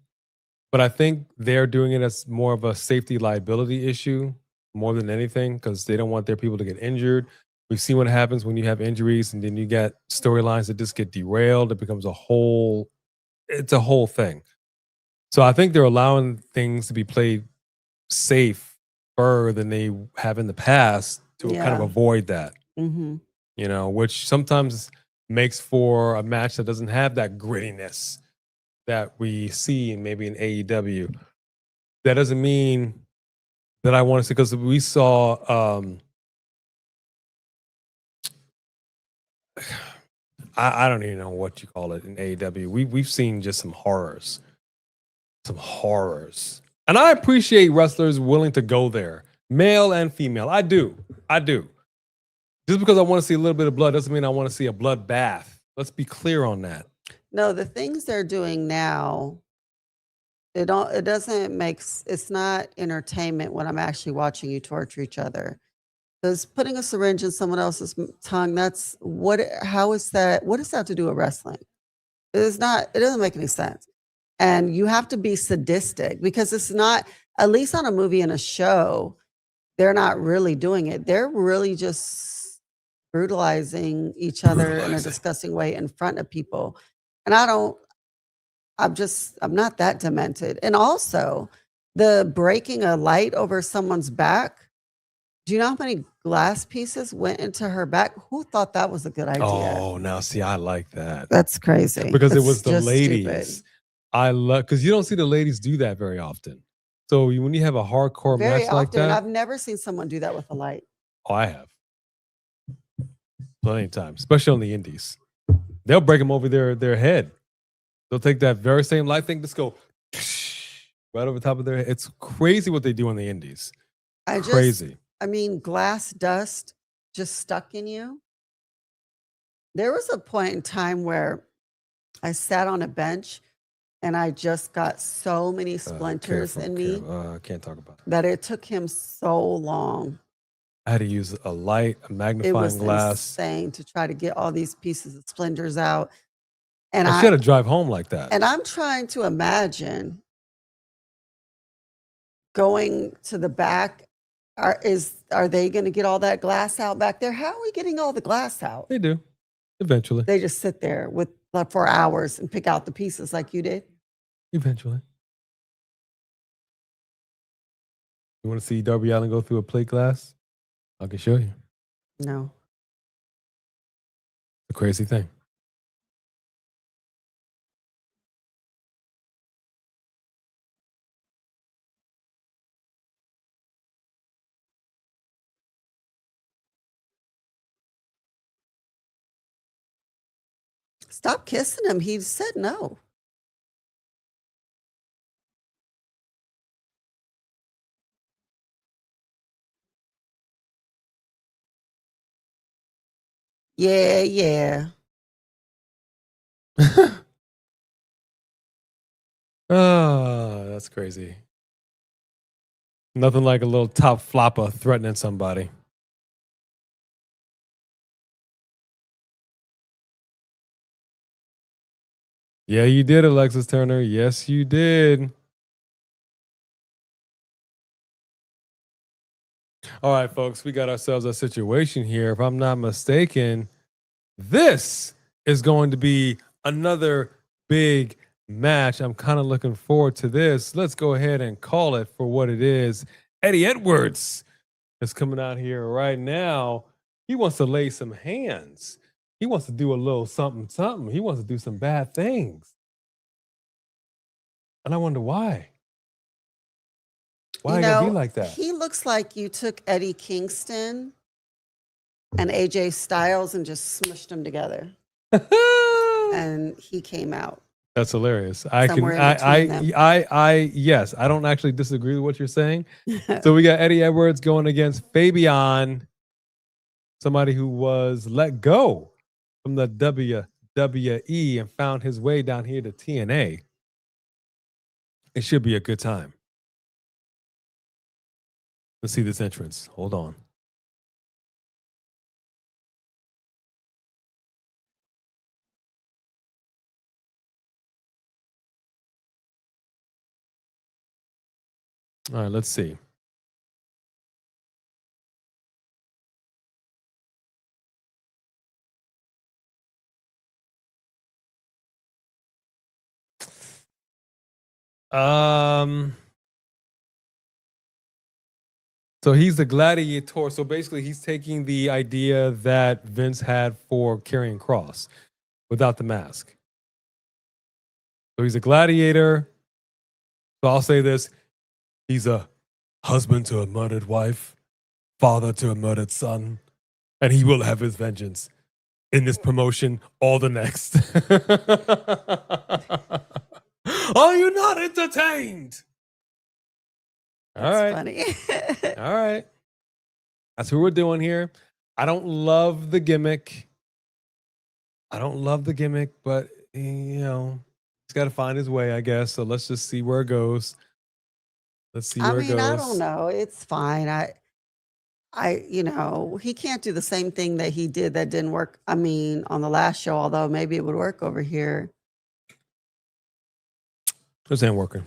But I think they're doing it as more of a safety liability issue more than anything because they don't want their people to get injured. We've seen what happens when you have injuries and then you get storylines that just get derailed. It becomes it's a whole thing. So I think they're allowing things to be played safer than they have in the past to kind of avoid that.
Mm-hmm.
You know, which sometimes makes for a match that doesn't have that grittiness that we see maybe in AEW. That doesn't mean that I want to see, because we saw I don't even know what you call it in AEW. We've seen just some horrors. And I appreciate wrestlers willing to go there, male and female. I do. Just because I want to see a little bit of blood doesn't mean I want to see a blood bath. Let's be clear on that.
No, the things they're doing now, it's not entertainment when I'm actually watching you torture each other. Because putting a syringe in someone else's tongue, how is that? What does that have to do with wrestling? It doesn't make any sense. And you have to be sadistic because it's not, at least on a movie and a show, they're not really doing it. They're really just brutalizing each other in a disgusting way in front of people. And I'm not that demented. And also the breaking a light over someone's back. Do you know how many glass pieces went into her back? Who thought that was a good idea?
Oh, now see, I like that.
That's crazy.
Because it was the ladies.
Stupid.
I love, because you don't see the ladies do that very often. So when you have a hardcore match like that.
I've never seen someone do that with a light.
Oh, I have. Plenty of times, especially on the indies. They'll break them over their head. They'll take that very same light thing, just go right over top of their head. It's crazy what they do on the indies. Crazy.
Glass dust just stuck in you. There was a point in time where I sat on a bench and I just got so many splinters in me.
I can't talk about
that. It took him so long.
I had to use a light, a magnifying glass.
Insane to try to get all these pieces of splinters out. And
I should have drive home like that.
And I'm trying to imagine going to the back. Are they going to get all that glass out back there? How are we getting all the glass out?
They do, eventually.
They just sit there for hours and pick out the pieces like you did.
Eventually. You want to see Darby Allin go through a plate glass? I can show you.
No.
It's a crazy thing.
Stop kissing him. He said no. Yeah.
Oh, that's crazy. Nothing like a little top flopper threatening somebody. Yeah, you did, Alexis Turner. Yes, you did. All right, folks, we got ourselves a situation here. If I'm not mistaken, this is going to be another big match. I'm kind of looking forward to this. Let's go ahead and call it for what it is. Eddie Edwards is coming out here right now. He wants to lay some hands. He wants to do a little something, something. He wants to do some bad things. And I wonder why. Why you gotta be like that?
He looks like you took Eddie Kingston and AJ Styles and just smushed them together. And he came out.
That's hilarious. Yes, I don't actually disagree with what you're saying. So we got Eddie Edwards going against Fabian, somebody who was let go from the WWE and found his way down here to TNA. It should be a good time. Let's see this entrance. Hold on. All right, let's see. So he's the gladiator. So basically, he's taking the idea that Vince had for carrying cross without the mask. So he's a gladiator. So I'll say this. He's a husband to a murdered wife, father to a murdered son, and he will have his vengeance in this promotion or the next. Are you not entertained? All right.
Funny.
All right. That's what we're doing here. I don't love the gimmick. But, you know, he's got to find his way, I guess. So let's just see where it goes. Let's see where it goes.
I don't know. It's fine. You know, he can't do the same thing that he did that didn't work. I mean, on the last show, although maybe it would work over here.
This ain't working.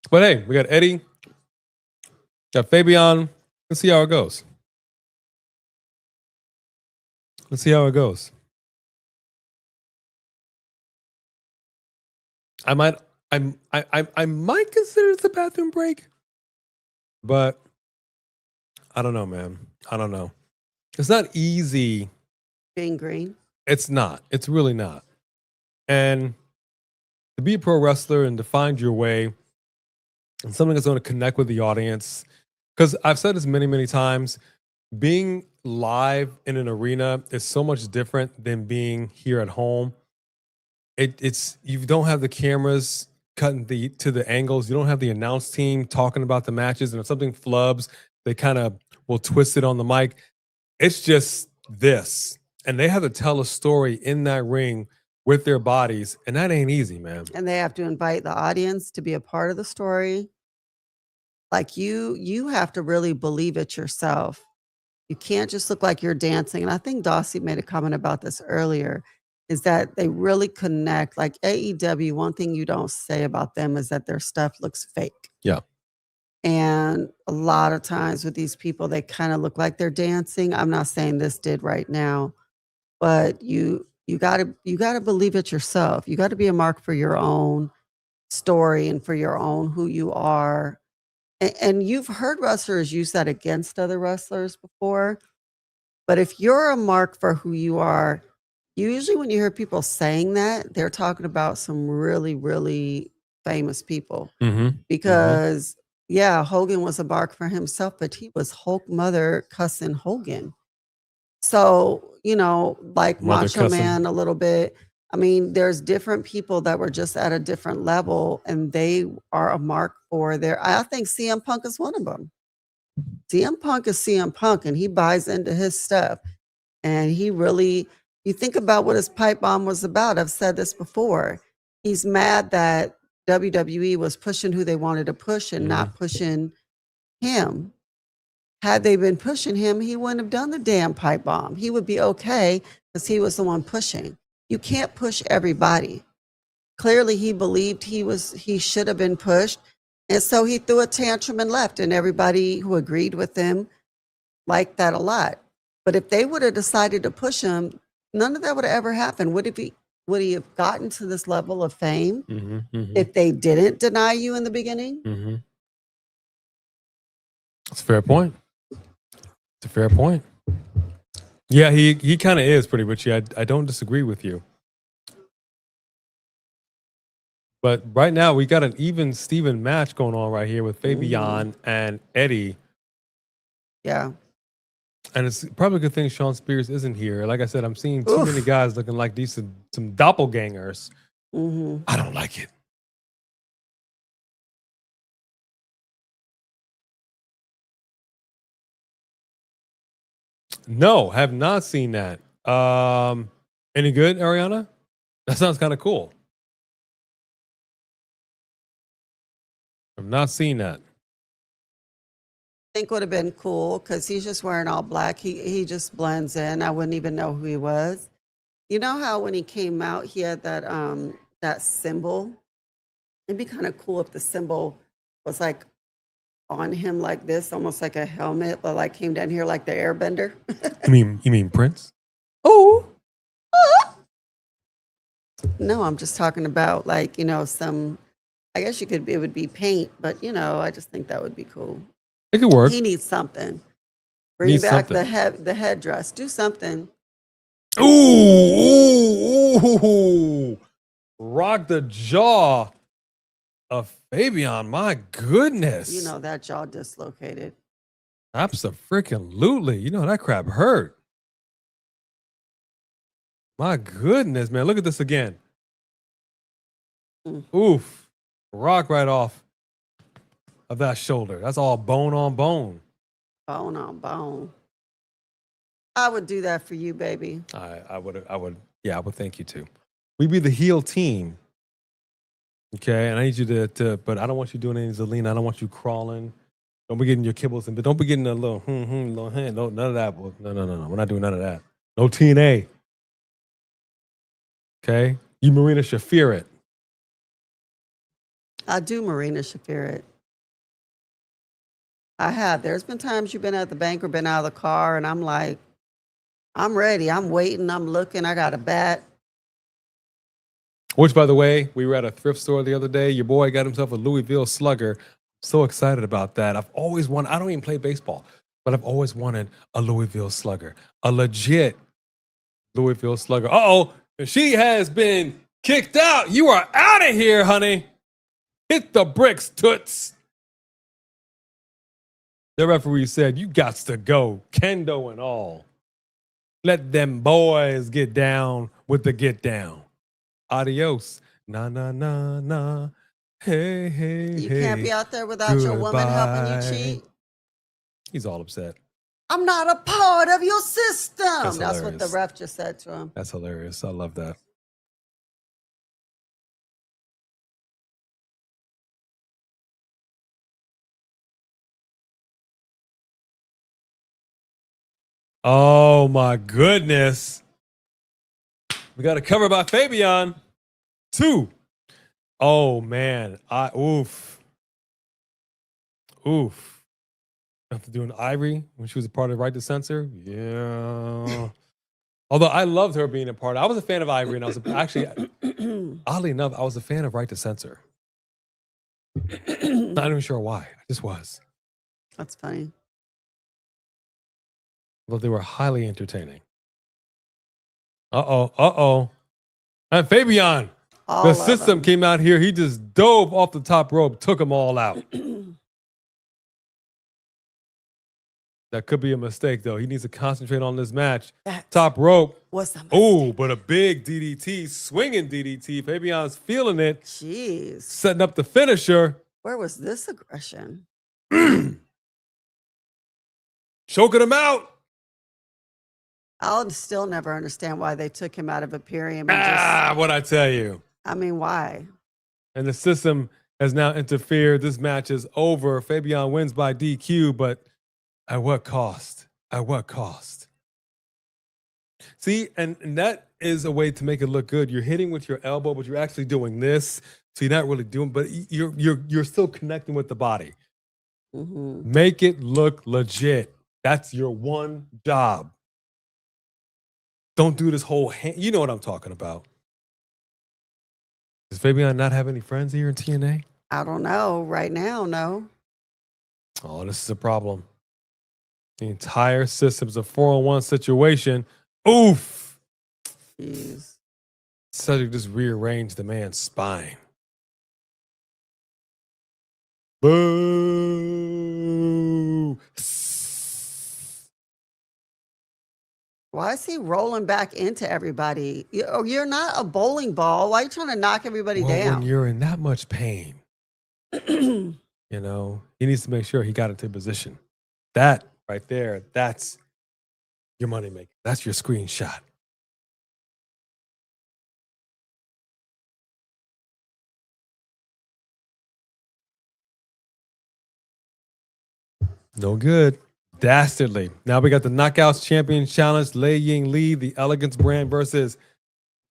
But hey, we got Eddie, got Fabian. Let's see how it goes. I might consider this a bathroom break, but I don't know, man. I don't know. It's not easy
Being green.
It's not. It's really not. And to be a pro wrestler and to find your way and something that's going to connect with the audience, because I've said this many, many times, being live in an arena is so much different than being here at home. It's you don't have the cameras cutting to the angles. You don't have the announce team talking about the matches, and if something flubs, they kind of will twist it on the mic. It's just this. And they have to tell a story in that ring with their bodies, and that ain't easy, man.
And they have to invite the audience to be a part of the story. Like you have to really believe it yourself. You can't just look like you're dancing. And I think Dossie made a comment about this earlier, is that they really connect. Like AEW, one thing you don't say about them is that their stuff looks fake.
Yeah.
And a lot of times with these people, they kind of look like they're dancing. I'm not saying this did right now, but you gotta believe it yourself. You got to be a mark for your own story and for your own who you are. And you've heard wrestlers use that against other wrestlers before. But if you're a mark for who you are, usually when you hear people saying that, they're talking about some really, really famous people. Because yeah, Hogan was a mark for himself, but he was Hulk mother cussing Hogan. So, you know, like Macho Man a little bit. I mean, there's different people that were just at a different level, and they are a mark for their. I think CM Punk is one of them. CM Punk is CM Punk, and he buys into his stuff. And he really, you think about what his pipe bomb was about. I've said this before. He's mad that WWE was pushing who they wanted to push and not pushing him. Had they been pushing him, he wouldn't have done the damn pipe bomb. He would be okay because he was the one pushing. You can't push everybody. Clearly, he believed he should have been pushed. And so he threw a tantrum and left. And everybody who agreed with him liked that a lot. But if they would have decided to push him, none of that would have ever happened. Would he have gotten to this level of fame if they didn't deny you in the beginning?
That's a fair point. Yeah, he kind of is pretty witchy. I don't disagree with you. But right now, we got an even Steven match going on right here with Fabian and Eddie.
Yeah.
And it's probably a good thing Sean Spears isn't here. Like I said, I'm seeing too many guys looking like these some doppelgangers. I don't like it. No, have not seen that. Any good, Ariana? That sounds kind of cool. I've not seen that.
I think would have been cool because he's just wearing all black. He just blends in. I wouldn't even know who he was. You know how when he came out, he had that symbol? It'd be kind of cool if the symbol was like on him like this, almost like a helmet, but like came down here like the airbender.
You mean Prince?
Oh. No, I'm just talking about like, some, I guess it would be paint, but I just think that would be cool.
It could work.
He needs something. Bring back the headdress. Do something.
Ooh. Rock the jaw of Fabian. My goodness.
That jaw dislocated.
Abso-freaking-lutely. That crap hurt. My goodness, man. Look at this again. Oof. Rock right off of that shoulder. That's all bone on bone.
Bone on bone. I would do that for you, baby.
I would. Yeah, I would thank you too. We be the heel team. Okay, and I need you to but I don't want you doing any Zelina. I don't want you crawling. Don't be getting your kibbles but don't be getting a little little hand. No, none of that. No. We're not doing none of that. No TNA. Okay? You Marina Shafir it.
I do Marina Shafir it. I have. There's been times you've been at the bank or been out of the car and I'm like, I'm ready. I'm waiting. I'm looking. I got a bat.
Which, by the way, we were at a thrift store the other day. Your boy got himself a Louisville Slugger. So excited about that. I've always wanted, I don't even play baseball, but I've always wanted a Louisville Slugger. A legit Louisville Slugger. Uh-oh, she has been kicked out. You are out of here, honey. Hit the bricks, toots. The referee said, you gots to go, kendo and all. Let them boys get down with the get down. Adios. Na, na, na, na. Hey, hey,
You can't be out there without your woman helping you cheat.
He's all upset.
I'm not a part of your system. That's what the
hilarious.
ref just said to him.
That's hilarious. I love that. Oh my goodness. We got a cover by Fabian. 2. Oh man. Oof. After doing Ivory when she was a part of Right to Censor. Yeah. Although I loved her being a part. I was a fan of Ivory, and I was actually, oddly enough, I was a fan of Right to Censor. Not even sure why. I just was.
That's funny.
But they were highly entertaining. Uh-oh. And Fabian, the system came out here. He just dove off the top rope, took them all out. That could be a mistake, though. He needs to concentrate on this match. Top rope.
What's the
Oh, but a big DDT, swinging DDT. Fabian's feeling it.
Jeez.
Setting up the finisher.
Where was this aggression?
Choking him out.
I'll still never understand why they took him out of Imperium. And
What'd I tell you?
I mean, why?
And the system has now interfered. This match is over. Fabian wins by DQ, but at what cost? At what cost? See, and that is a way to make it look good. You're hitting with your elbow, but you're actually doing this. So you're not really doing, but you're still connecting with the body.
Mm-hmm.
Make it look legit. That's your one job. Don't do this whole hand. You know what I'm talking about. Does Fabian not have any friends here in TNA?
I don't know. Right now, no.
Oh, this is a problem. The entire system's a 4-on-1 situation. Oof.
Jeez.
Cedric just rearranged the man's spine. Boo.
Why is he rolling back into everybody? You're not a bowling ball. Why are you trying to knock everybody down?
When you're in that much pain, he needs to make sure he got into position. That right there, that's your moneymaker. That's your screenshot. No good. Dastardly. Now we got the Knockouts Champion Challenge. Lei Ying Lee, the Elegance brand versus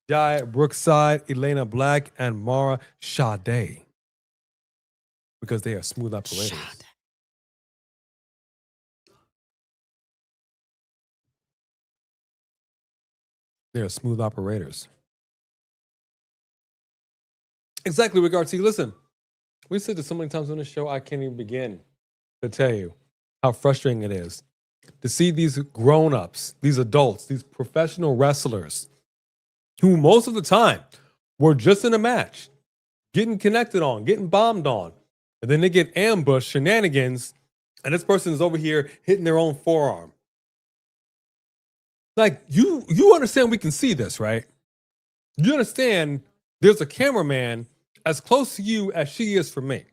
Jai Brookside, Elena Black, and Mara Sade. Because they are smooth operators. They are smooth operators. Exactly, Regard T. Listen, we said this so many times on the show, I can't even begin to tell you how frustrating it is to see these grown-ups, these adults, these professional wrestlers who most of the time were just in a match, getting connected on, getting bombed on, and then they get ambushed, shenanigans, and this person is over here hitting their own forearm. Like, you understand we can see this, right? You understand there's a cameraman as close to you as she is for me.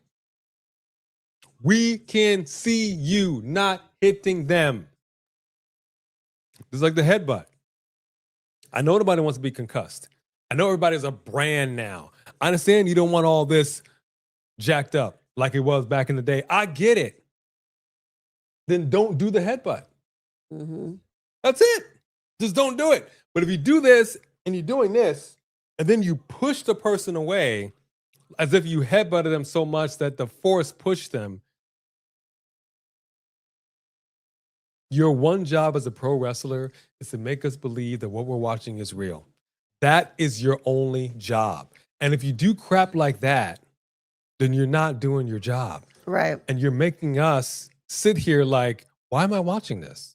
We can see you not hitting them. It's like the headbutt. I know nobody wants to be concussed. I know everybody's a brand now. I understand you don't want all this jacked up like it was back in the day. I get it. Then don't do the headbutt.
Mm-hmm.
That's it. Just don't do it. But if you do this and you're doing this, and then you push the person away as if you headbutted them so much that the force pushed them, your one job as a pro wrestler is to make us believe that what we're watching is real. That is your only job. And if you do crap like that, then you're not doing your job.
Right.
And you're making us sit here like, why am I watching this?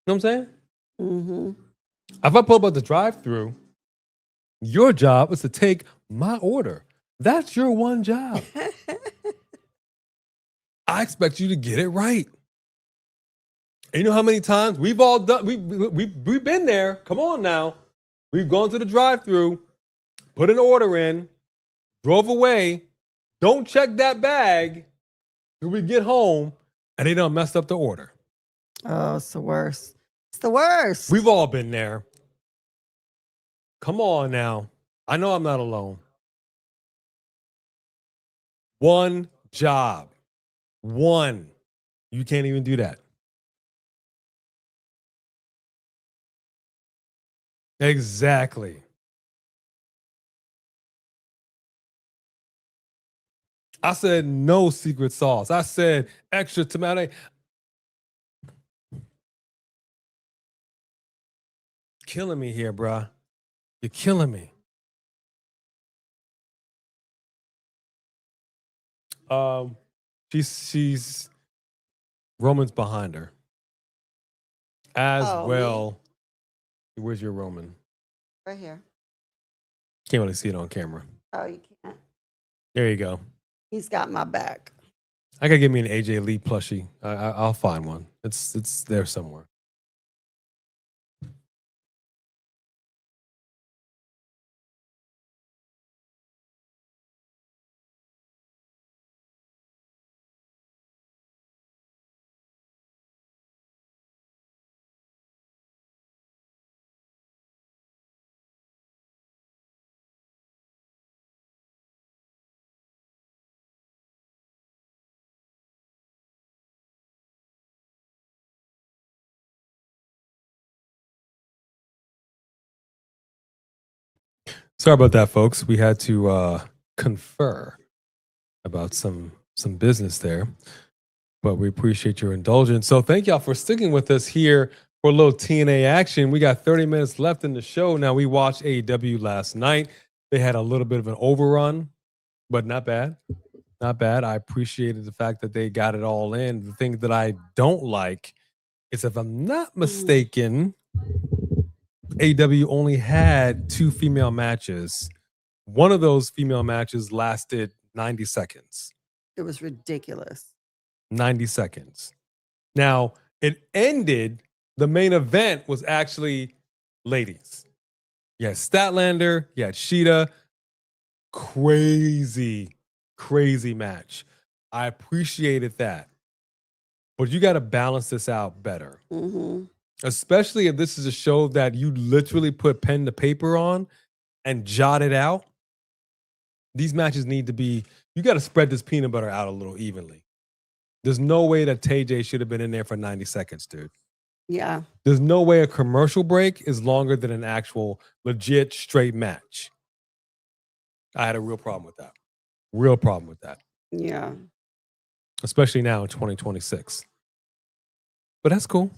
You know what I'm saying?
Mm-hmm.
If I pull up at the drive-thru, your job is to take my order. That's your one job. I expect you to get it right. And you know how many times we've all done, we've been there. Come on now. We've gone to the drive-thru, put an order in, drove away, don't check that bag till we get home, and they done messed up the order.
Oh, it's the worst. It's the worst.
We've all been there. Come on now. I know I'm not alone. One job. One. You can't even do that. Exactly. I said no secret sauce. I said extra tomato. Killing me here, bruh. You're killing me. She's Roman's behind her. As well. Me? Where's your Roman?
Right here.
Can't really see it on camera.
Oh, you can't.
There you go.
He's got my back.
I gotta get me an AJ Lee plushie. I'll find one. It's there somewhere. Sorry about that, folks. We had to confer about some business there, but we appreciate your indulgence. So thank y'all for sticking with us here for a little TNA action. We got 30 minutes left in the show. Now, we watched AEW last night. They had a little bit of an overrun, but not bad. Not bad. I appreciated the fact that they got it all in. The thing that I don't like is, if I'm not mistaken, AEW only had 2 female matches. One of those female matches lasted 90 seconds.
It was ridiculous.
90 seconds. Now, it ended, the main event was actually ladies. You had Statlander, you had Sheeta. Crazy match. I appreciated that. But you got to balance this out better.
Mm-hmm.
Especially if this is a show that you literally put pen to paper on and jot it out. These matches need to be, you got to spread this peanut butter out a little evenly. There's no way that TJ should have been in there for 90 seconds, dude.
Yeah.
There's no way a commercial break is longer than an actual legit straight match. I had a real problem with that. Real problem with that.
Yeah.
Especially now in 2026. But that's cool.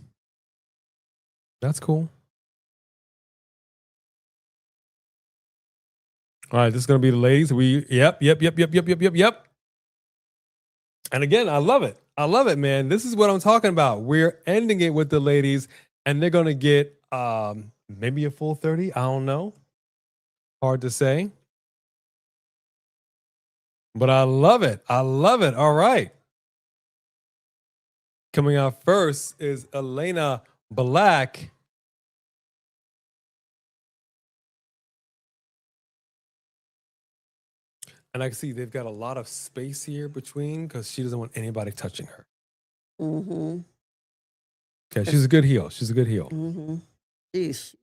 That's cool. All right, this is going to be the ladies. Yep. And again, I love it. I love it, man. This is what I'm talking about. We're ending it with the ladies, and they're going to get maybe a full 30. I don't know. Hard to say. But I love it. I love it. All right. Coming out first is Elena Black. And I can see they've got a lot of space here between because she doesn't want anybody touching her.
Mm-hmm.
Okay, she's a good heel. She's a good heel.
Mm-hmm. She's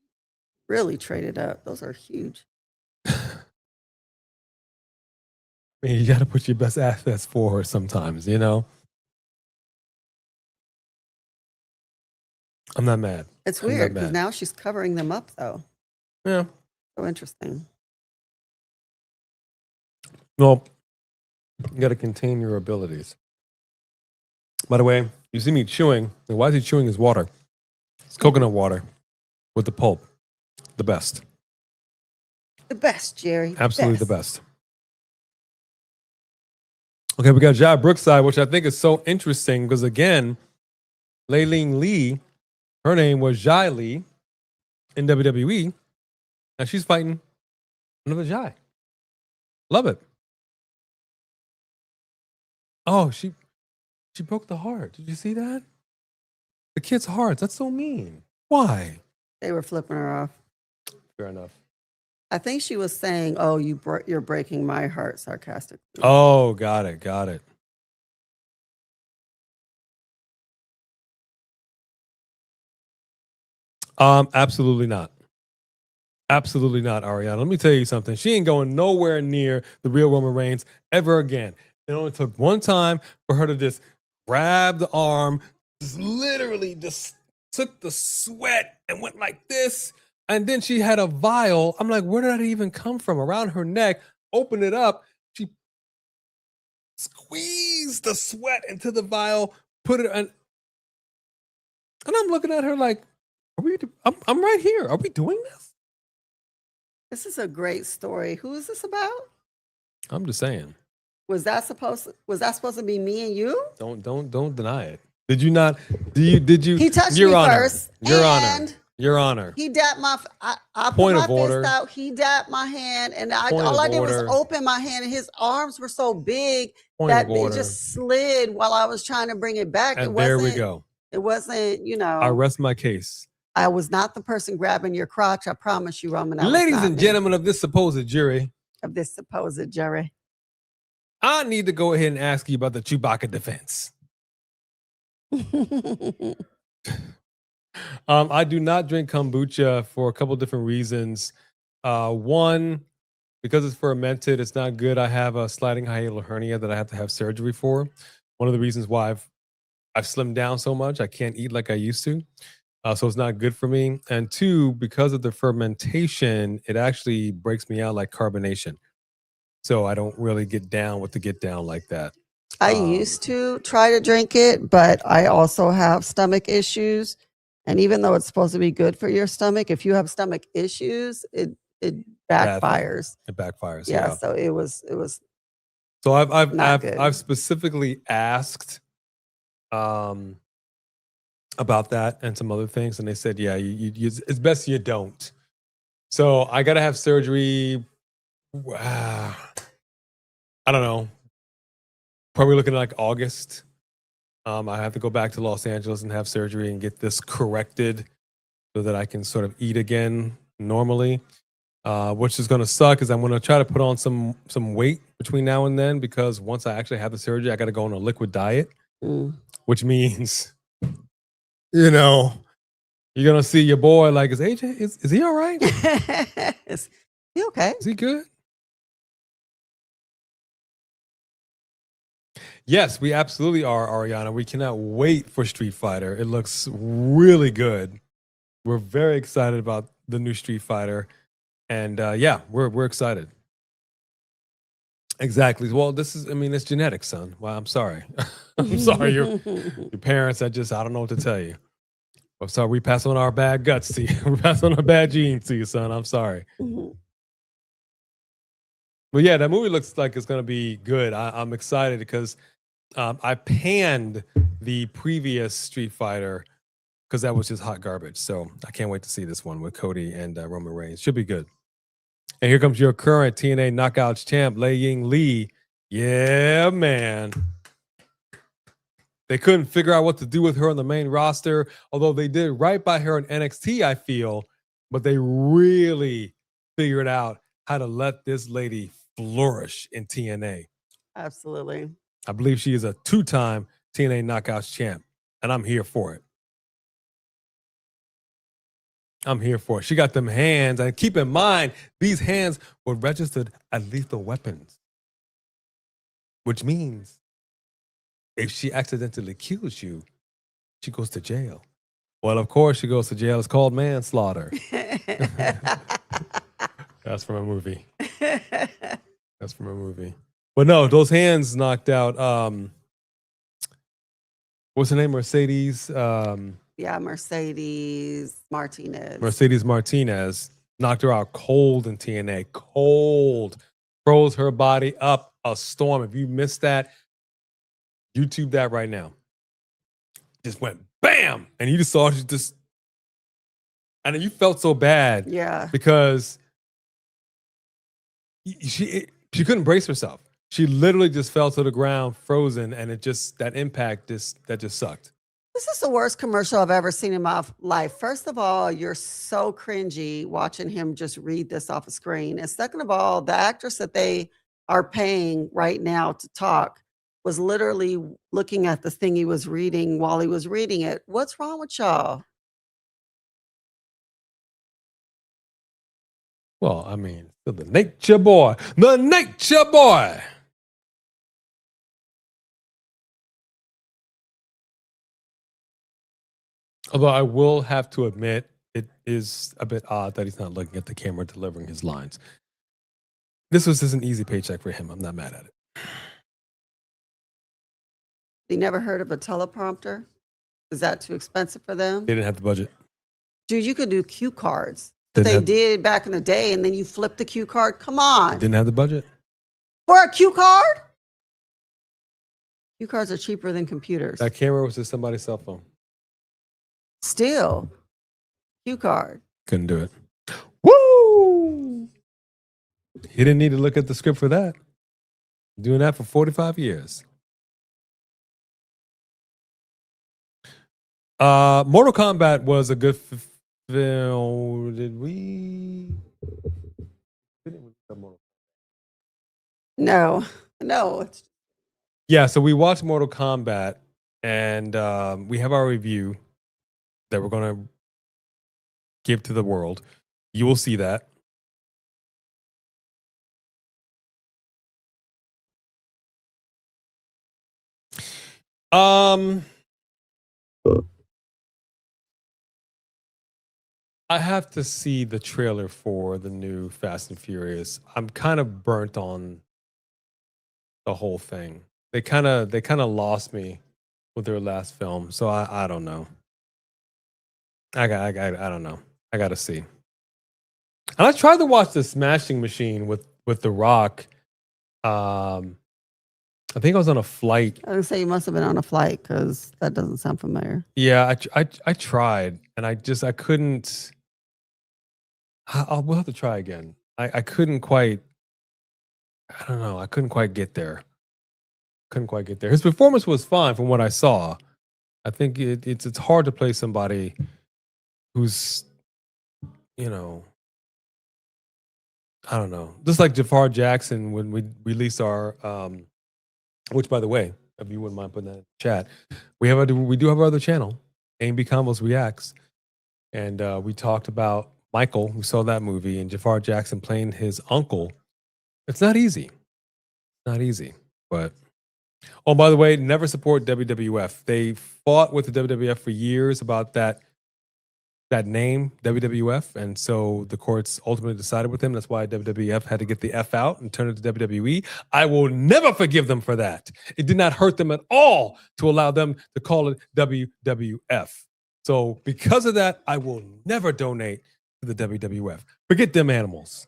really traded up. Those are huge.
I mean, you got to put your best assets for her sometimes, you know? I'm not mad.
It's weird because now she's covering them up, though.
Yeah.
So interesting.
Well, you got to contain your abilities. By the way, you see me chewing. Why is he chewing his water? It's coconut water with the pulp. The best.
The best, Jerry.
Absolutely the best. Okay, we got Jai Brookside, which I think is so interesting because, again, Leiling Lee, her name was Jai Lee in WWE, and she's fighting another Jai. Love it. Oh, she broke the heart. Did you see that? The kid's heart. That's so mean. Why?
They were flipping her off.
Fair enough.
I think she was saying, "Oh, you're breaking my heart," sarcastically.
Oh, got it. Got it. Absolutely not. Absolutely not, Ariana. Let me tell you something. She ain't going nowhere near the real Roman Reigns ever again. It only took one time for her to just grab the arm, just literally just took the sweat and went like this. And then she had a vial. I'm like, where did that even come from? Around her neck, opened it up. She squeezed the sweat into the vial, put it on. And I'm looking at her like, I'm right here. Are we doing this?
This is a great story. Who is this about?
I'm just saying.
Was that supposed to be me and you?
Don't deny it. Did you not? Did you?
He touched
Your
me
Honor,
first.
Your Honor. Your Honor.
He dapped my. I
Point
put my
of order.
fist out. He dapped my hand, and
Point
all
of
I did
order.
was open my hand, and his arms were so big
Point
that
of
it
order.
just slid while I was trying to bring it back.
And there we go.
It wasn't,
I rest my case.
I was not the person grabbing your crotch. I promise you, Roman.
Ladies and gentlemen of this supposed jury.
Of this supposed jury.
I need to go ahead and ask you about the Chewbacca defense. I do not drink kombucha for a couple different reasons. One, because it's fermented, it's not good. I have a sliding hiatal hernia that I have to have surgery for. One of the reasons why I've slimmed down so much, I can't eat like I used to. So it's not good for me. And two, because of the fermentation, it actually breaks me out like carbonation. So I don't really get down with the get down like that.
I used to try to drink it, but I also have stomach issues. And even though it's supposed to be good for your stomach, if you have stomach issues, it backfires.
It backfires.
Yeah. So it was.
So I've specifically asked about that and some other things, and they said, yeah, it's best you don't. So I got to have surgery. I don't know. Probably looking at like August. I have to go back to Los Angeles and have surgery and get this corrected so that I can sort of eat again normally. Which is going to suck because I'm going to try to put on some weight between now and then because once I actually have the surgery, I got to go on a liquid diet, which means, you know, you're going to see your boy like, is AJ, is he all right?
Is he okay?
Is he good? Yes, we absolutely are, Ariana. We cannot wait for Street Fighter. It looks really good. We're very excited about the new Street Fighter, and yeah, we're excited. Exactly. Well, it's genetic, son. Well, I'm sorry. I'm sorry. Your parents. I don't know what to tell you. I'm sorry. We pass on our bad guts to you. We pass on our bad genes to you, son. I'm sorry. But yeah, that movie looks like it's gonna be good. I'm excited because I panned the previous Street Fighter because that was just hot garbage. So I can't wait to see this one with Cody and Roman Reigns. Should be good. And here comes your current TNA Knockouts champ, Lei Ying Lee. Yeah, man. They couldn't figure out what to do with her on the main roster, although they did right by her in NXT, I feel. But they really figured out how to let this lady flourish in TNA.
Absolutely.
I believe she is a 2-time TNA Knockouts champ, and I'm here for it. I'm here for it. She got them hands, and keep in mind, these hands were registered as lethal weapons, which means if she accidentally kills you, she goes to jail. Well, of course she goes to jail. It's called manslaughter. That's from a movie. That's from a movie. But no, those hands knocked out. What's her name? Mercedes.
Yeah, Mercedes Martinez.
Mercedes Martinez knocked her out cold in TNA. Cold. Froze her body up a storm. If you missed that, YouTube that right now. Just went bam, and you just saw she just, and then you felt so bad.
Yeah.
Because she couldn't brace herself. She literally just fell to the ground, frozen, and that impact just sucked.
This is the worst commercial I've ever seen in my life. First of all, you're so cringy watching him just read this off a screen. And second of all, the actress that they are paying right now to talk was literally looking at the thing he was reading while he was reading it. What's wrong with y'all?
Well, I mean, the nature boy. The nature boy. Although I will have to admit, it is a bit odd that he's not looking at the camera delivering his lines. This was just an easy paycheck for him. I'm not mad at it.
You never heard of a teleprompter? Is that too expensive for them?
They didn't have the budget.
Dude, you could do cue cards. They did back in the day, and then you flip the cue card. Come on.
Didn't have the budget.
For a cue card? Cue cards are cheaper than computers.
That camera was just somebody's cell phone.
Still, cue card.
Couldn't do it. Woo! He didn't need to look at the script for that. Doing that for 45 years. Mortal Kombat was a good film. Did we?
No.
Yeah, so we watched Mortal Kombat, and we have our review that we're going to give to the world. You will see that. I have to see the trailer for the new Fast and Furious. I'm kind of burnt on the whole thing. They kind of lost me with their last film, so I don't know. I don't know. I got to see. And I tried to watch the Smashing Machine with The Rock. I think I was on a flight.
I would say you must have been on a flight because that doesn't sound familiar.
Yeah, I tried, and I couldn't. We'll have to try again. I couldn't quite. I don't know. I couldn't quite get there. His performance was fine from what I saw. I think it's hard to play somebody who's, I don't know. Just like Jafar Jackson when we released our, which by the way, if you wouldn't mind putting that in the chat, we do have our other channel, A&B Convos Reacts, and we talked about Michael, who saw that movie, and Jafar Jackson playing his uncle. It's not easy. But Oh, by the way, never support WWF. They fought with the WWF for years about that name, WWF, and so the courts ultimately decided with them. That's why WWF had to get the F out and turn it to WWE. I will never forgive them for that. It did not hurt them at all to allow them to call it WWF. So because of that, I will never donate to the WWF. Forget them animals.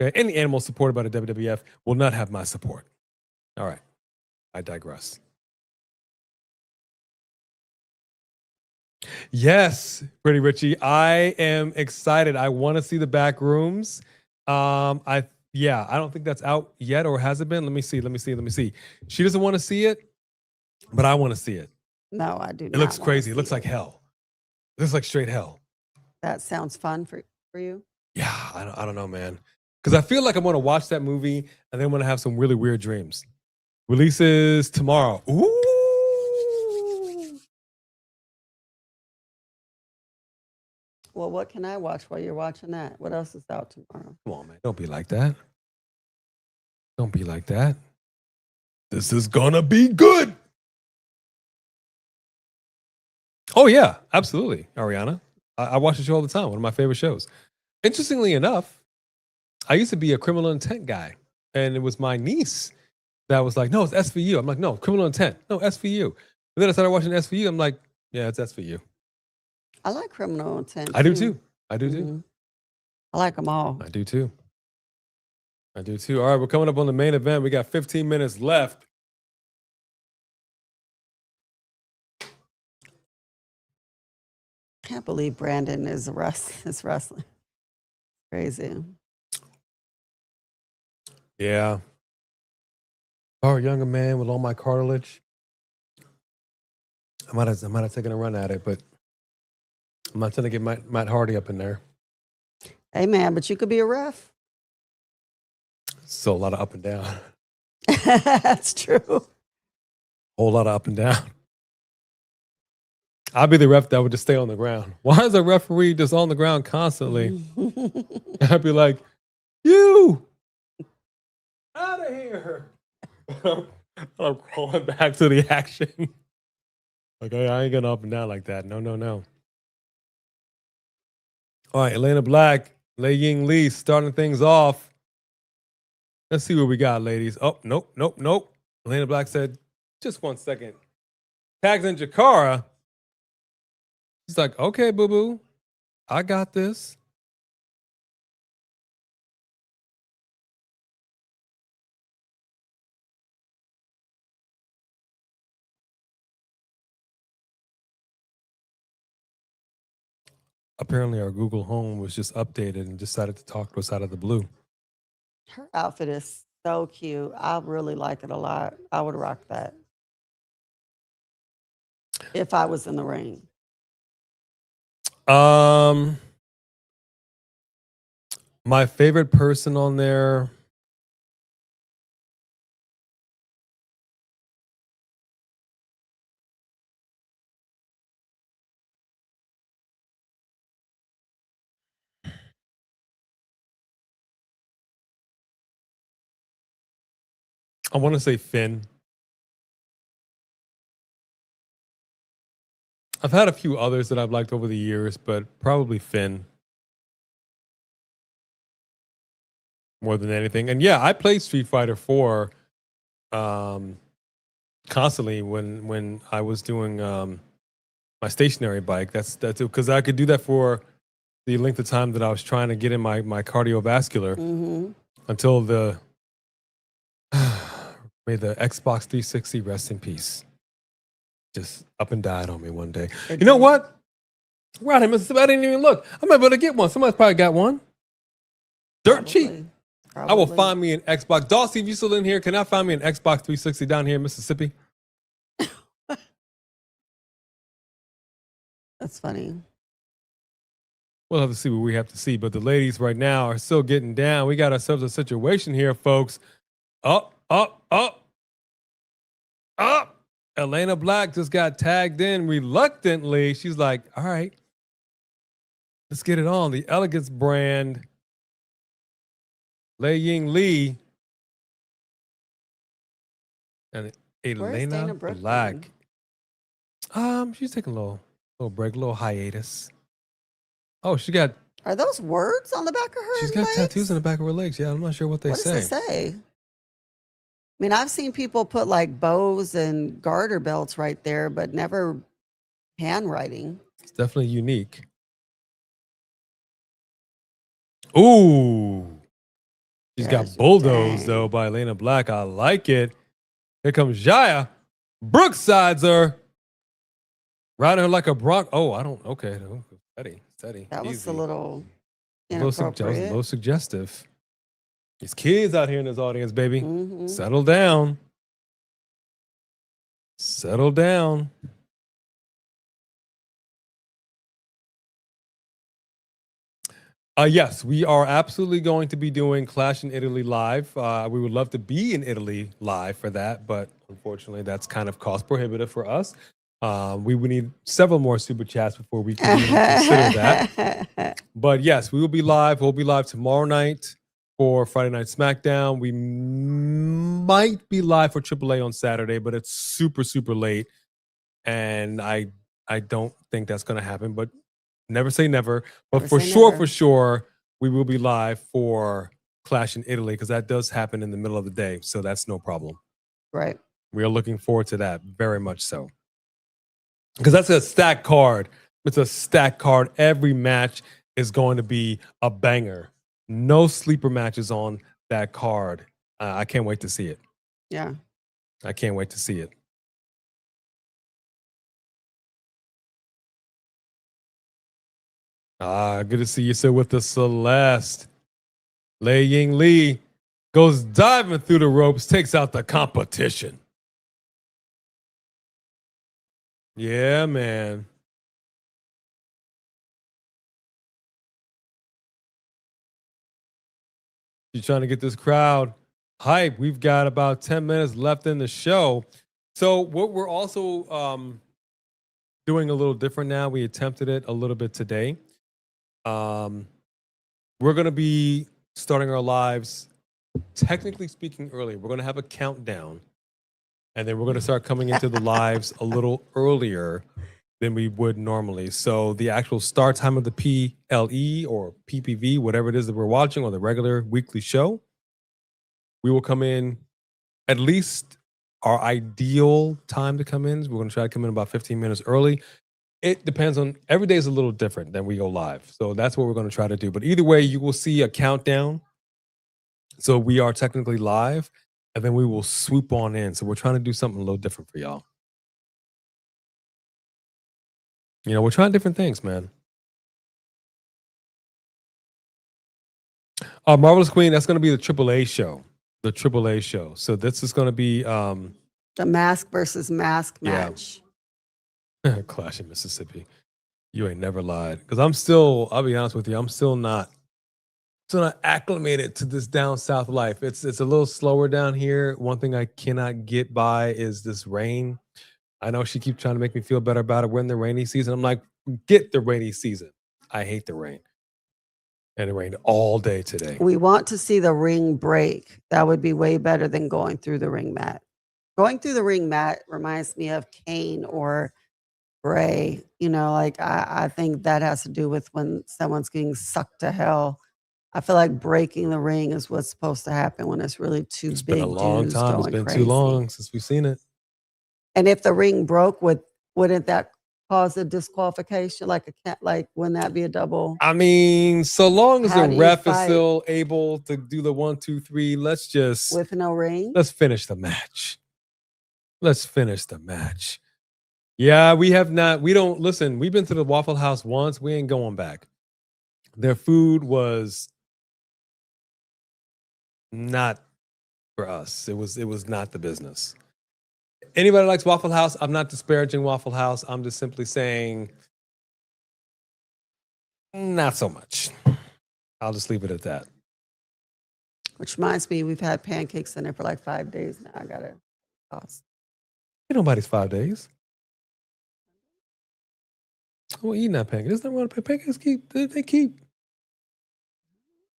Okay? Any animal supported by the WWF will not have my support. All right, I digress. Yes, Pretty Richie. I am excited. I want to see the back rooms. I don't think that's out yet, or has it been? Let me see. She doesn't want to see it, but I want to see it.
No, I do not.
It looks crazy. It looks like hell. It looks like straight hell.
That sounds fun for you?
Yeah, I don't know, man. Because I feel like I'm going to watch that movie and then I'm going to have some really weird dreams. Releases tomorrow. Ooh.
Well, what can I watch while you're watching that? What else is out tomorrow?
Come on, man. Don't be like that. Don't be like that. This is going to be good. Oh, yeah, absolutely, Ariana. I watch the show all the time. One of my favorite shows. Interestingly enough, I used to be a Criminal Intent guy. And it was my niece that was like, no, it's SVU. I'm like, no, Criminal Intent. No, SVU. And then I started watching SVU. I'm like, yeah, it's SVU.
I like Criminal Intent.
I do too. Mm-hmm.
I like them all.
I do too. All right, we're coming up on the main event. We got 15 minutes left.
Can't believe Brandon is wrestling. Crazy.
Yeah. Or a younger man with all my cartilage. I might have taken a run at it, but I'm not trying to get Matt Hardy up in there.
Hey, man, but you could be a ref.
So a lot of up and down.
That's true.
Whole lot of up and down. I'd be the ref that would just stay on the ground. Why is a referee just on the ground constantly? I'd be like, you out of here. I'm crawling back to the action. Okay, I ain't gonna up and down like that. No. All right, Elena Black, Lei Ying Lee starting things off. Let's see what we got, ladies. Oh, nope. Elena Black said, just 1 second. Tags in Jakara. She's like, okay, boo-boo, I got this. Apparently our Google Home was just updated and decided to talk to us out of the blue.
Her outfit is so cute. I really like it a lot. I would rock that if I was in the ring.
My favorite person on there. I want to say Finn. I've had a few others that I've liked over the years, but probably Finn more than anything. And yeah, I played Street Fighter 4 constantly when I was doing my stationary bike. That's because I could do that for the length of time that I was trying to get in my cardiovascular until may the Xbox 360 rest in peace. Just up and died on me one day. You know what? Right in Mississippi, I didn't even look. I might be able to get one. Somebody's probably got one. Dirt cheap. I will find me an Xbox. Dawsey, if you still in here, can I find me an Xbox 360 down here in Mississippi?
That's funny.
We'll have to see what we have to see. But the ladies right now are still getting down. We got ourselves a situation here, folks. Up. Elena Black just got tagged in reluctantly. She's like, all right, let's get it on. The Elegance brand, Lei Ying Lee And
Where's Dana
Elena
Brooke
Black.
been?
She's taking a little break, a little hiatus. Oh, she got.
Are those words on the back of her
She's got
legs?
tattoos on the back of her legs. Yeah, I'm not sure what they say.
What does it say? I mean, I've seen people put like bows and garter belts right there, but never handwriting.
It's definitely unique. Ooh. She's got bulldozed, though, by Elena Black. I like it. Here comes Jaya. Brooksides her. Riding her like a Bronc. Oh, I don't. Okay. Steady.
That was
Easy.
a little
That was a little suggestive. These kids out here in this audience, baby.
Mm-hmm.
Settle down. Settle down. Yes, we are absolutely going to be doing Clash in Italy live. We would love to be in Italy live for that, but unfortunately, that's kind of cost prohibitive for us. We would need several more super chats before we can even consider that. But yes, we will be live. We'll be live tomorrow night for Friday Night SmackDown. We might be live for AAA on Saturday, but it's super, super late. And I don't think that's going to happen, but never say never. But for sure, we will be live for Clash in Italy because that does happen in the middle of the day. So that's no problem.
Right.
We are looking forward to that very much so. Because that's a stacked card. It's a stacked card. Every match is going to be a banger. No sleeper matches on that card. I can't wait to see it.
Yeah.
I can't wait to see it. Good to see you still with the Celeste. Lei Ying Lee goes diving through the ropes, takes out the competition. Yeah, man. She's trying to get this crowd hype. We've got about 10 minutes left in the show. So what we're also doing a little different now. We attempted it a little bit today. We're going to be starting our lives, technically speaking, earlier. We're going to have a countdown, and then we're going to start coming into the lives a little earlier than we would normally. So the actual start time of the PLE or PPV, whatever it is that we're watching, or the regular weekly show, we will come in at least our ideal time to come in. We're going to try to come in about 15 minutes early. It depends on, every day is a little different than we go live. So that's what we're going to try to do. But either way, you will see a countdown. So we are technically live, and then we will swoop on in. So we're trying to do something a little different for y'all. You know, we're trying different things, man. Marvelous Queen, that's going to be the AAA show. The AAA show. So this is going to be
the mask versus mask match.
Clash in Mississippi. You ain't never lied. Because I'll be honest with you, I'm still not acclimated to this down south life. It's a little slower down here. One thing I cannot get by is this rain. I know she keeps trying to make me feel better about it. We're in the rainy season. I'm like, get the rainy season. I hate the rain. And it rained all day today.
We want to see the ring break. That would be way better than going through the ring mat. Going through the ring mat reminds me of Kane or Bray. You know, like I think that has to do with when someone's getting sucked to hell. I feel like breaking the ring is what's supposed to happen when it's really too big. It's been a
long time. It's been too long since we've seen it.
And if the ring broke, wouldn't that cause a disqualification? Like wouldn't that be a double?
I mean, so long as the ref is still able to do the 1, 2, 3, let's just
with no ring.
Let's finish the match. Let's finish the match. Yeah, we have not. We don't listen. We've been to the Waffle House once. We ain't going back. Their food was not for us. It was not the business. Anybody likes Waffle House? I'm not disparaging Waffle House. I'm just simply saying not so much. I'll just leave it at that.
Which reminds me, we've had pancakes in there for like 5 days now. I got to toss.
Ain't nobody's 5 days. I'm eating that pancake. There's nothing wrong with pancakes. They keep.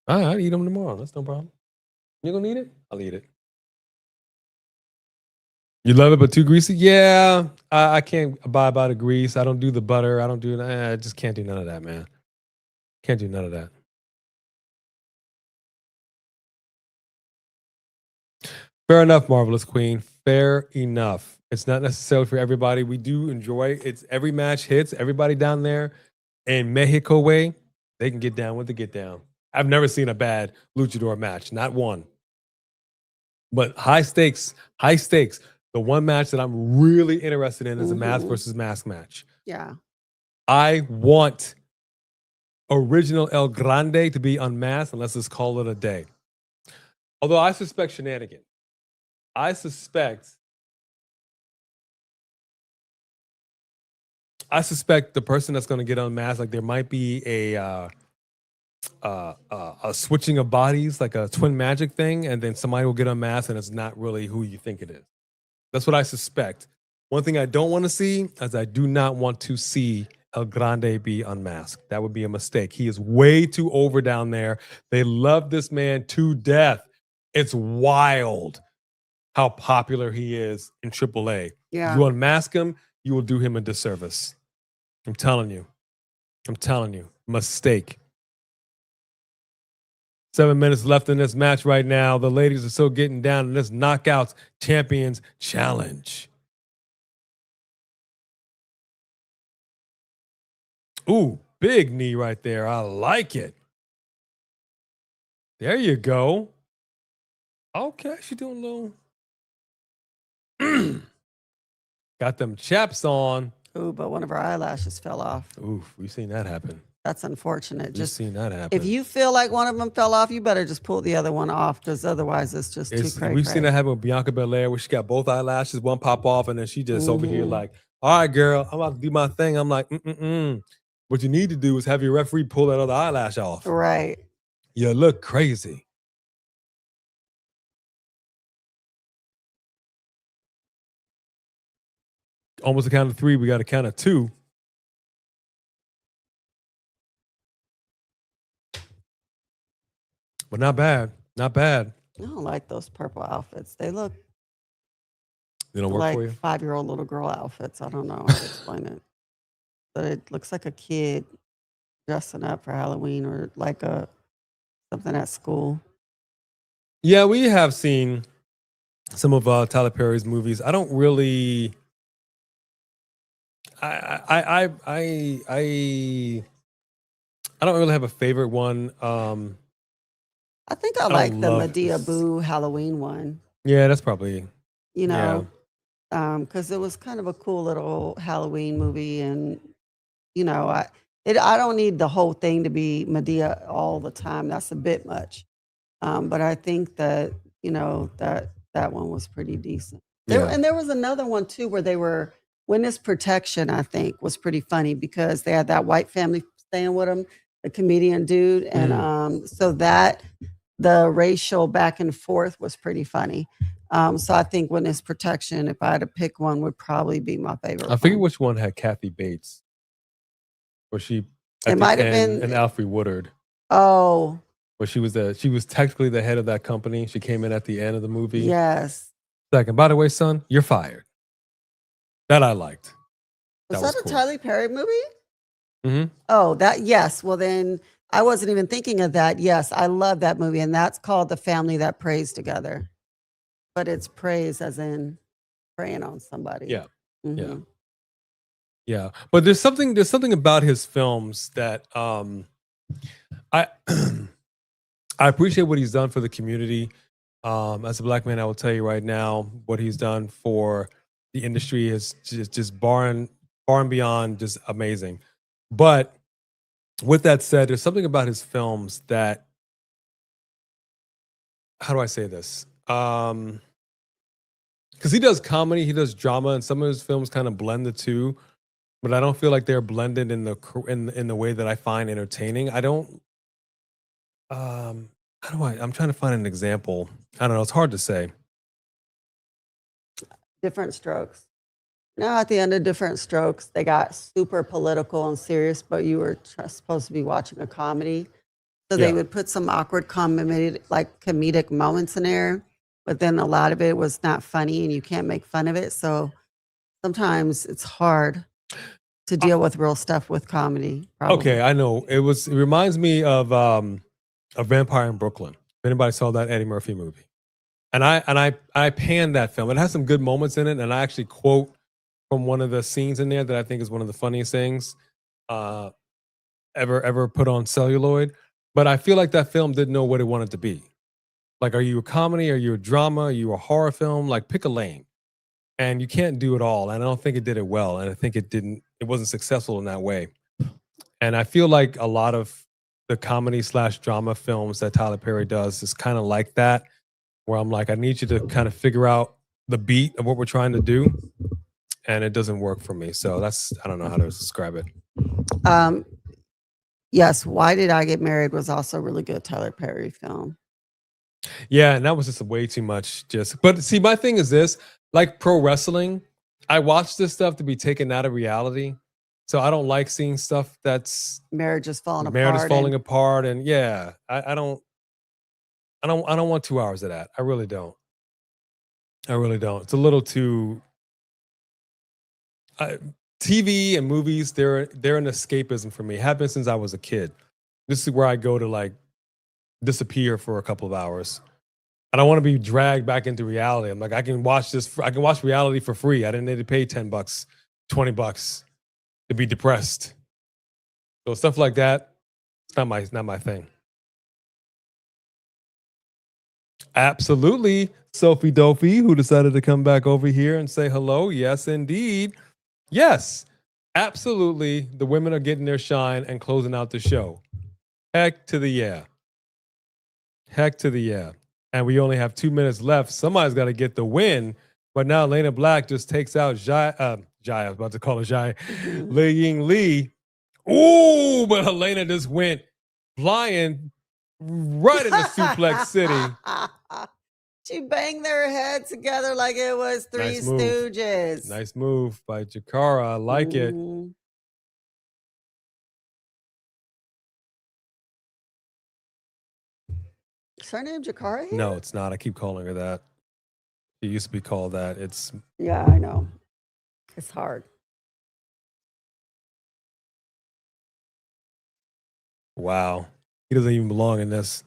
All right, I'll eat them tomorrow. That's no problem. You gonna eat it? I'll eat it. You love it, but too greasy? Yeah, I can't abide by the grease. I don't do the butter. I don't do. I just can't do none of that, man. Can't do none of that. Fair enough, Marvelous Queen. Fair enough. It's not necessarily for everybody. We do enjoy it's every match hits. Everybody down there in Mexico way, they can get down with the get down. I've never seen a bad luchador match, not one. But high stakes, high stakes. The one match that I'm really interested in is a mask versus mask match.
Yeah.
I want original El Grande to be unmasked, and let's just call it a day. Although I suspect shenanigans. I suspect the person that's going to get unmasked, like there might be a switching of bodies, like a twin magic thing, and then somebody will get unmasked, and it's not really who you think it is. That's what I suspect. One thing I don't want to see is I do not want to see El Grande be unmasked. That would be a mistake. He is way too over down there. They love this man to death. It's wild how popular he is in AAA.
Yeah.
If you unmask him, you will do him a disservice. I'm telling you. I'm telling you. Mistake. 7 minutes left in this match right now. The ladies are still getting down in this Knockouts Champions Challenge. Ooh, big knee right there. I like it. There you go. Okay, she doing a little. Got them chaps on.
Ooh, but one of her eyelashes fell off.
Oof, we've seen that happen.
That's unfortunate.
Just seen that happen.
If you feel like one of them fell off, you better just pull the other one off, because otherwise it's just too crazy.
We've seen that happen with Bianca Belair, where she got both eyelashes, one pop off, and then she just over here like, all right, girl, I'm about to do my thing. I'm like, What you need to do is have your referee pull that other eyelash off.
Right.
You look crazy. Almost a count of 3. We got a count of 2. But not bad. Not bad.
I don't like those purple outfits. They look
They don't work
like
for you?
5-year-old little girl outfits. I don't know how to explain it. But it looks like a kid dressing up for Halloween, or like something at school.
Yeah, we have seen some of Tyler Perry's movies. I don't really. I don't really have a favorite one.
I think I like the Medea Boo Halloween one.
Yeah, that's probably.
You know, because it was kind of a cool little Halloween movie, and you know, I don't need the whole thing to be Medea all the time. That's a bit much. But I think that, you know, that one was pretty decent. And there was another one too where they were Witness Protection, I think, was pretty funny, because they had that white family staying with them, the comedian dude, and so that the racial back and forth was pretty funny. So I think Witness Protection, if I had to pick one, would probably be my favorite.
I forget which one had Kathy Bates, or she.
It might have been
and Alfre Woodard.
Oh.
Where she was technically the head of that company. She came in at the end of the movie.
Yes.
Second, by the way, son, you're fired. That I liked.
Was that a
cool.
Tyler Perry movie?
Mm-hmm.
Oh, yes. Well, then I wasn't even thinking of that. Yes, I love that movie, and that's called The Family That Prays Together. But it's praise as in praying on somebody.
Yeah.
Mm-hmm.
Yeah. Yeah. But there's something about his films that I appreciate what he's done for the community. As a black man, I will tell you right now, what he's done for the industry is just far and beyond just amazing. But with that said, there's something about his films that, how do I say this? Because he does comedy, he does drama, and some of his films kind of blend the two. But I don't feel like they're blended in the way that I find entertaining. I don't. I'm trying to find an example. I don't know. It's hard to say.
Different Strokes. Now at the end of Different Strokes, they got super political and serious, but you were supposed to be watching a comedy. So they would put some awkward comedic moments in there, but then a lot of it was not funny and you can't make fun of it. So sometimes it's hard to deal with real stuff with comedy. Probably.
Okay, I know. It reminds me of A Vampire in Brooklyn. If anybody saw that Eddie Murphy movie. And I panned that film. It has some good moments in it, and I actually quote from one of the scenes in there that I think is one of the funniest things ever put on celluloid. But I feel like that film didn't know what it wanted to be. Like, are you a comedy? Are you a drama? Are you a horror film? Like, pick a lane. And you can't do it all. And I don't think it did it well. And I think it wasn't successful in that way. And I feel like a lot of the comedy / drama films that Tyler Perry does is kind of like that, where I'm like, I need you to kind of figure out the beat of what we're trying to do. And it doesn't work for me. So I don't know how to describe it.
Yes. Why Did I Get Married was also a really good Tyler Perry film.
Yeah. And that was just way too much. But see, my thing is this, like pro wrestling, I watch this stuff to be taken out of reality. So I don't like seeing stuff that's
marriage is falling
apart. And yeah, I don't want 2 hours of that. I really don't. It's a little too. TV and movies, they're an escapism for me. Have been since I was a kid. This is where I go to like disappear for a couple of hours. I don't want to be dragged back into reality. I'm like, I can watch reality for free. I didn't need to pay $10, $20 to be depressed. So stuff like that, it's not my thing. Absolutely, Sophie Dopey, who decided to come back over here and say hello. Yes, indeed. Yes, absolutely. The women are getting their shine and closing out the show. Heck to the yeah. And we only have 2 minutes left. Somebody's got to get the win. But now Lena Black just takes out Jai. I was about to call her Jai. Li Ying Lee. Ooh, but Helena just went flying right into Suplex City.
She banged their head together like it was Three Stooges.
Nice move by Jakara. I like it.
Is her name Jakara here?
No, it's not. I keep calling her that. She used to be called that.
Yeah, I know. It's hard.
Wow. He doesn't even belong in this.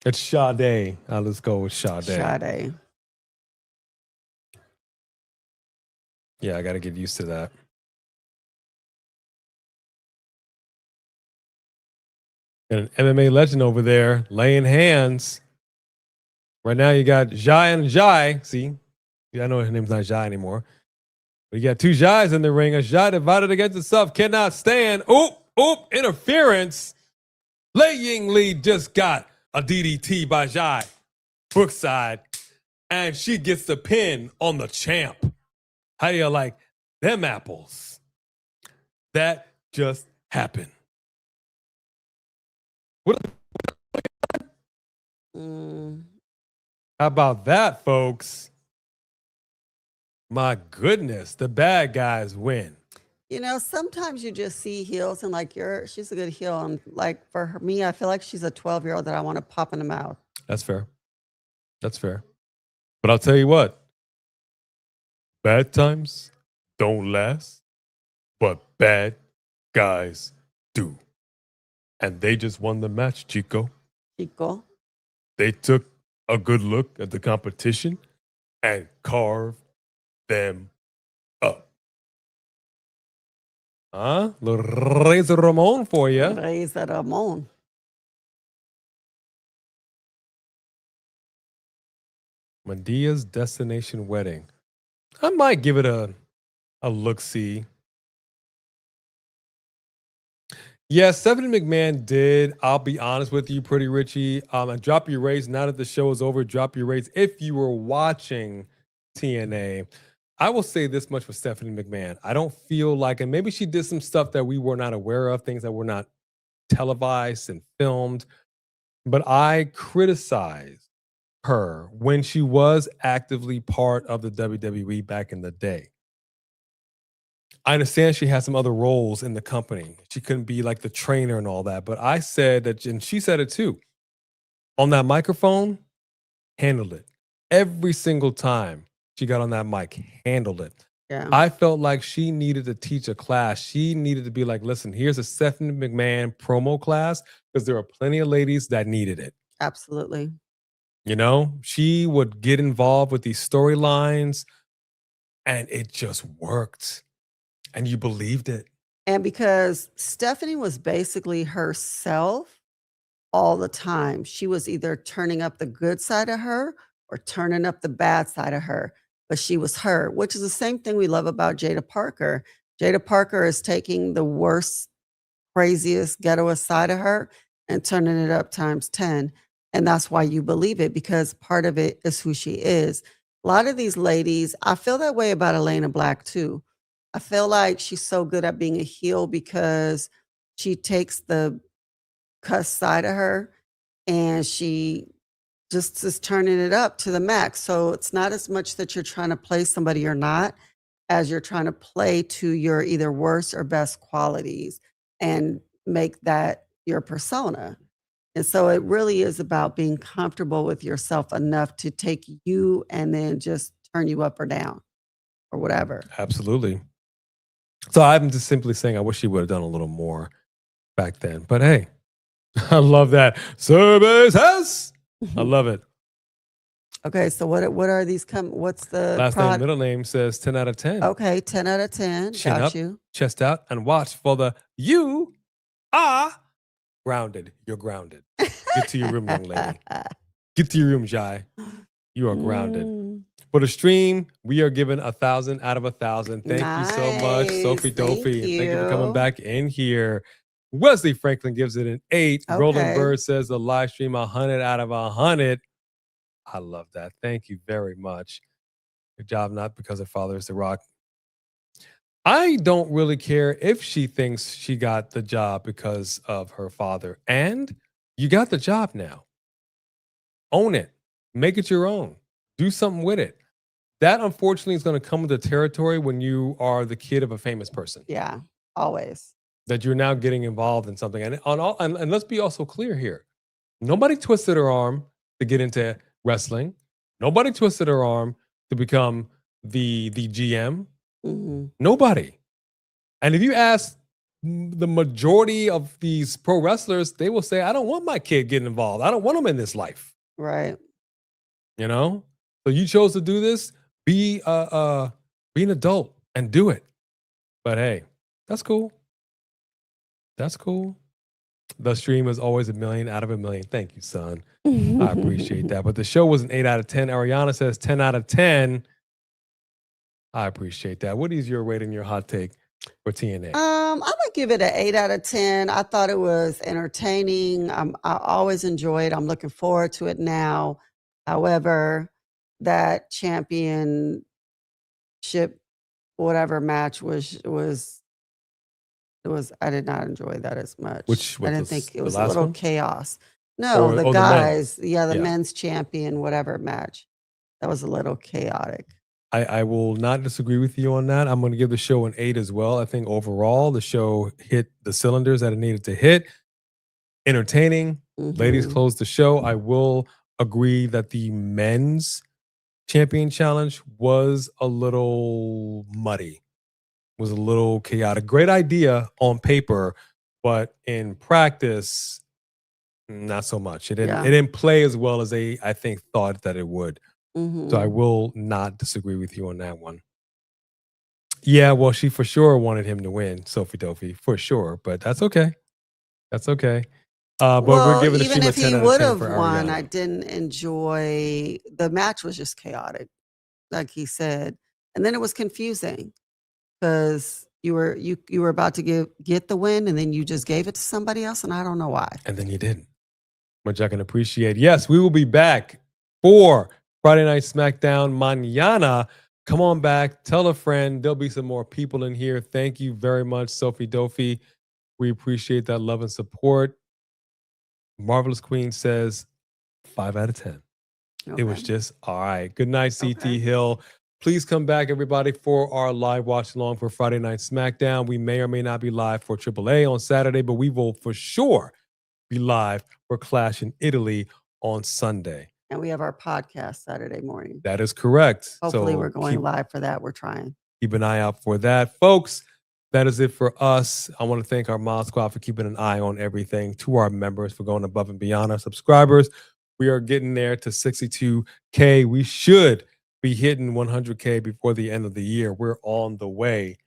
It's Sade. Let's go with Sade.
Sade.
Yeah, I got to get used to that. And an MMA legend over there laying hands. Right now you got Jai and Jai. See? I know her name's not Jai anymore. But you got two Jais in the ring. A Jai divided against itself. Cannot stand. Oop. Interference. Li Ying Lee just got a DDT by Jai. Brookside. And she gets the pin on the champ. How do you like them apples? That just happened. How about that, folks? My goodness, the bad guys win.
You know, sometimes you just see heels and like she's a good heel. And like for me, I feel like she's a 12-year-old that I want to pop in the mouth.
That's fair. But I'll tell you what. Bad times don't last, but bad guys do. And they just won the match, Chico. They took a good look at the competition and carved them up. Little Razor Ramon for you.
Razor Ramon.
Medea's Destination Wedding. I might give it a look-see. Yes, Stephanie McMahon did. I'll be honest with you, Pretty Richie. And drop your rates. Now that the show is over, drop your rates. If you were watching TNA, I will say this much for Stephanie McMahon. I don't feel like, and maybe she did some stuff that we were not aware of, things that were not televised and filmed, but I criticized her when she was actively part of the WWE back in the day. I understand she had some other roles in the company. She couldn't be like the trainer and all that, but I said that, and she said it too. on that microphone, handled it. Every single time she got on that mic, handled it.
Yeah.
I felt like she needed to teach a class. She needed to be like, listen, here's a Stephanie McMahon promo class, because there are plenty of ladies that needed it.
Absolutely.
You know, she would get involved with these storylines and it just worked. And you believed it.
And because Stephanie was basically herself all the time, she was either turning up the good side of her or turning up the bad side of her, but she was her, which is the same thing we love about Jada Parker. Jada Parker is taking the worst, craziest, ghettoest side of her and turning it up times 10. And that's why you believe it, because part of it is who she is. A lot of these ladies, I feel that way about Elena Black too. I feel like she's so good at being a heel because she takes the cuss side of her and she just is turning it up to the max. So it's not as much that you're trying to play somebody or not, as you're trying to play to your either worst or best qualities and make that your persona. And so it really is about being comfortable with yourself enough to take you and then just turn you up or down or whatever.
Absolutely. So I'm just simply saying I wish she would have done a little more back then. But hey, I love that. Services. I love it.
Okay, so what are these what's the
last name, middle name says 10 out of 10.
Okay, 10 out of 10.
Chin
Got
up,
you.
chest out, and watch for the you are grounded. You're grounded. Get to your room, young lady. Get to your room, Jai. You are grounded. For the stream, we are giving 1,000 out of 1,000. Thank you so much, Sophie Dopey. Thank you for coming back in here. Wesley Franklin gives it an 8.
Okay.
Roland Bird says the live stream 100 out of 100. I love that. Thank you very much. Good job, not because her father is The Rock. I don't really care if she thinks she got the job because of her father. And you got the job now. Own it. Make it your own. Do something with it. That, unfortunately, is going to come with the territory when you are the kid of a famous person.
Yeah, always.
That you're now getting involved in something. And let's be also clear here. Nobody twisted her arm to get into wrestling. Nobody twisted her arm to become the GM.
Mm-hmm.
Nobody. And if you ask the majority of these pro wrestlers, they will say, I don't want my kid getting involved. I don't want them in this life.
Right.
You know? So you chose to do this. Be an adult and do it. But hey, that's cool. That's cool. The stream is always 1,000,000 out of 1,000,000. Thank you, son. I appreciate that. But the show was an 8 out of 10. Ariana says 10 out of 10. I appreciate that. What is your rating, your hot take for TNA?
I'm gonna give it an 8 out of 10. I thought it was entertaining. I always enjoy it. I'm looking forward to it now. However, that championship whatever match was I did not enjoy that as much. I didn't think it was a little chaos. No, the guys, the men's champion whatever match. That was a little chaotic.
I will not disagree with you on that. I'm going to give the show an 8 as well. I think overall the show hit the cylinders that it needed to hit. Entertaining. Mm-hmm. Ladies closed the show. I will agree that the men's champion challenge was a little muddy, was a little chaotic. Great idea on paper, but in practice, not so much. It didn't play as well as I think thought that it would. Mm-hmm. So I will not disagree with you on that one. Yeah, well, she for sure wanted him to win, Sophie Dopey, for sure. But that's okay. That's okay. But we're giving
even
the
if he would have won, I didn't enjoy the match. Was just chaotic, like he said, and then it was confusing because you were about to get the win, and then you just gave it to somebody else, and I don't know why.
And then you didn't, which I can appreciate. Yes, we will be back for Friday Night SmackDown mañana. Come on back. Tell a friend. There'll be some more people in here. Thank you very much, Sophie Dopey. We appreciate that love and support. Marvelous Queen says 5 out of 10. Okay. It was just all right. Good night, CT Hill. Please come back, everybody, for our live watch along for Friday Night SmackDown. We may or may not be live for AAA on Saturday, but we will for sure be live for Clash in Italy on Sunday.
And we have our podcast Saturday morning.
That is correct.
Hopefully we're going live for that. We're trying.
Keep an eye out for that. Folks, that is it for us. I want to thank our Mod Squad for keeping an eye on everything, to our members for going above and beyond, our subscribers. We are getting there to 62K. We should be hitting 100K before the end of the year. We're on the way.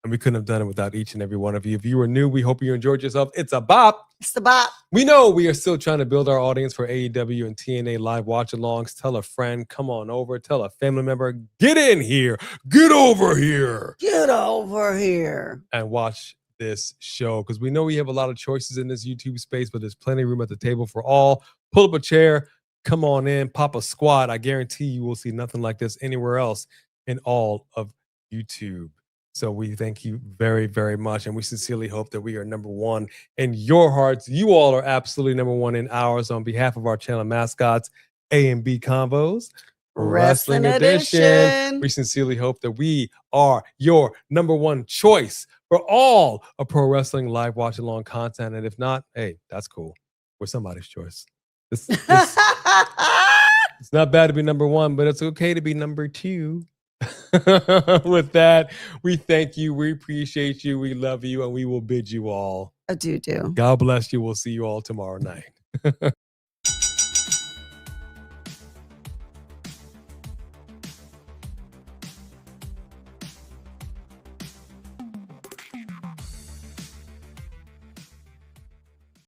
And we couldn't have done it without each and every one of you. If you were new, we hope you enjoyed yourself. It's a bop.
It's the bop.
We know we are still trying to build our audience for AEW and TNA live watch-alongs. Tell a friend, come on over. Tell a family member, get in here. Get over here.
Get over here.
And watch this show. Because we know we have a lot of choices in this YouTube space, but there's plenty of room at the table for all. Pull up a chair. Come on in. Pop a squat. I guarantee you will see nothing like this anywhere else in all of YouTube. So we thank you very, very much. And we sincerely hope that we are number one in your hearts. You all are absolutely number one in ours. On behalf of our channel mascots, A and B Convos, Wrestling Edition. We sincerely hope that we are your number one choice for all of pro wrestling live watch along content. And if not, hey, that's cool. We're somebody's choice. It's not bad to be number one, but it's okay to be number two. With that, we thank you. We appreciate you. We love you. And we will bid you all
adieu.
God bless you. We'll see you all tomorrow night.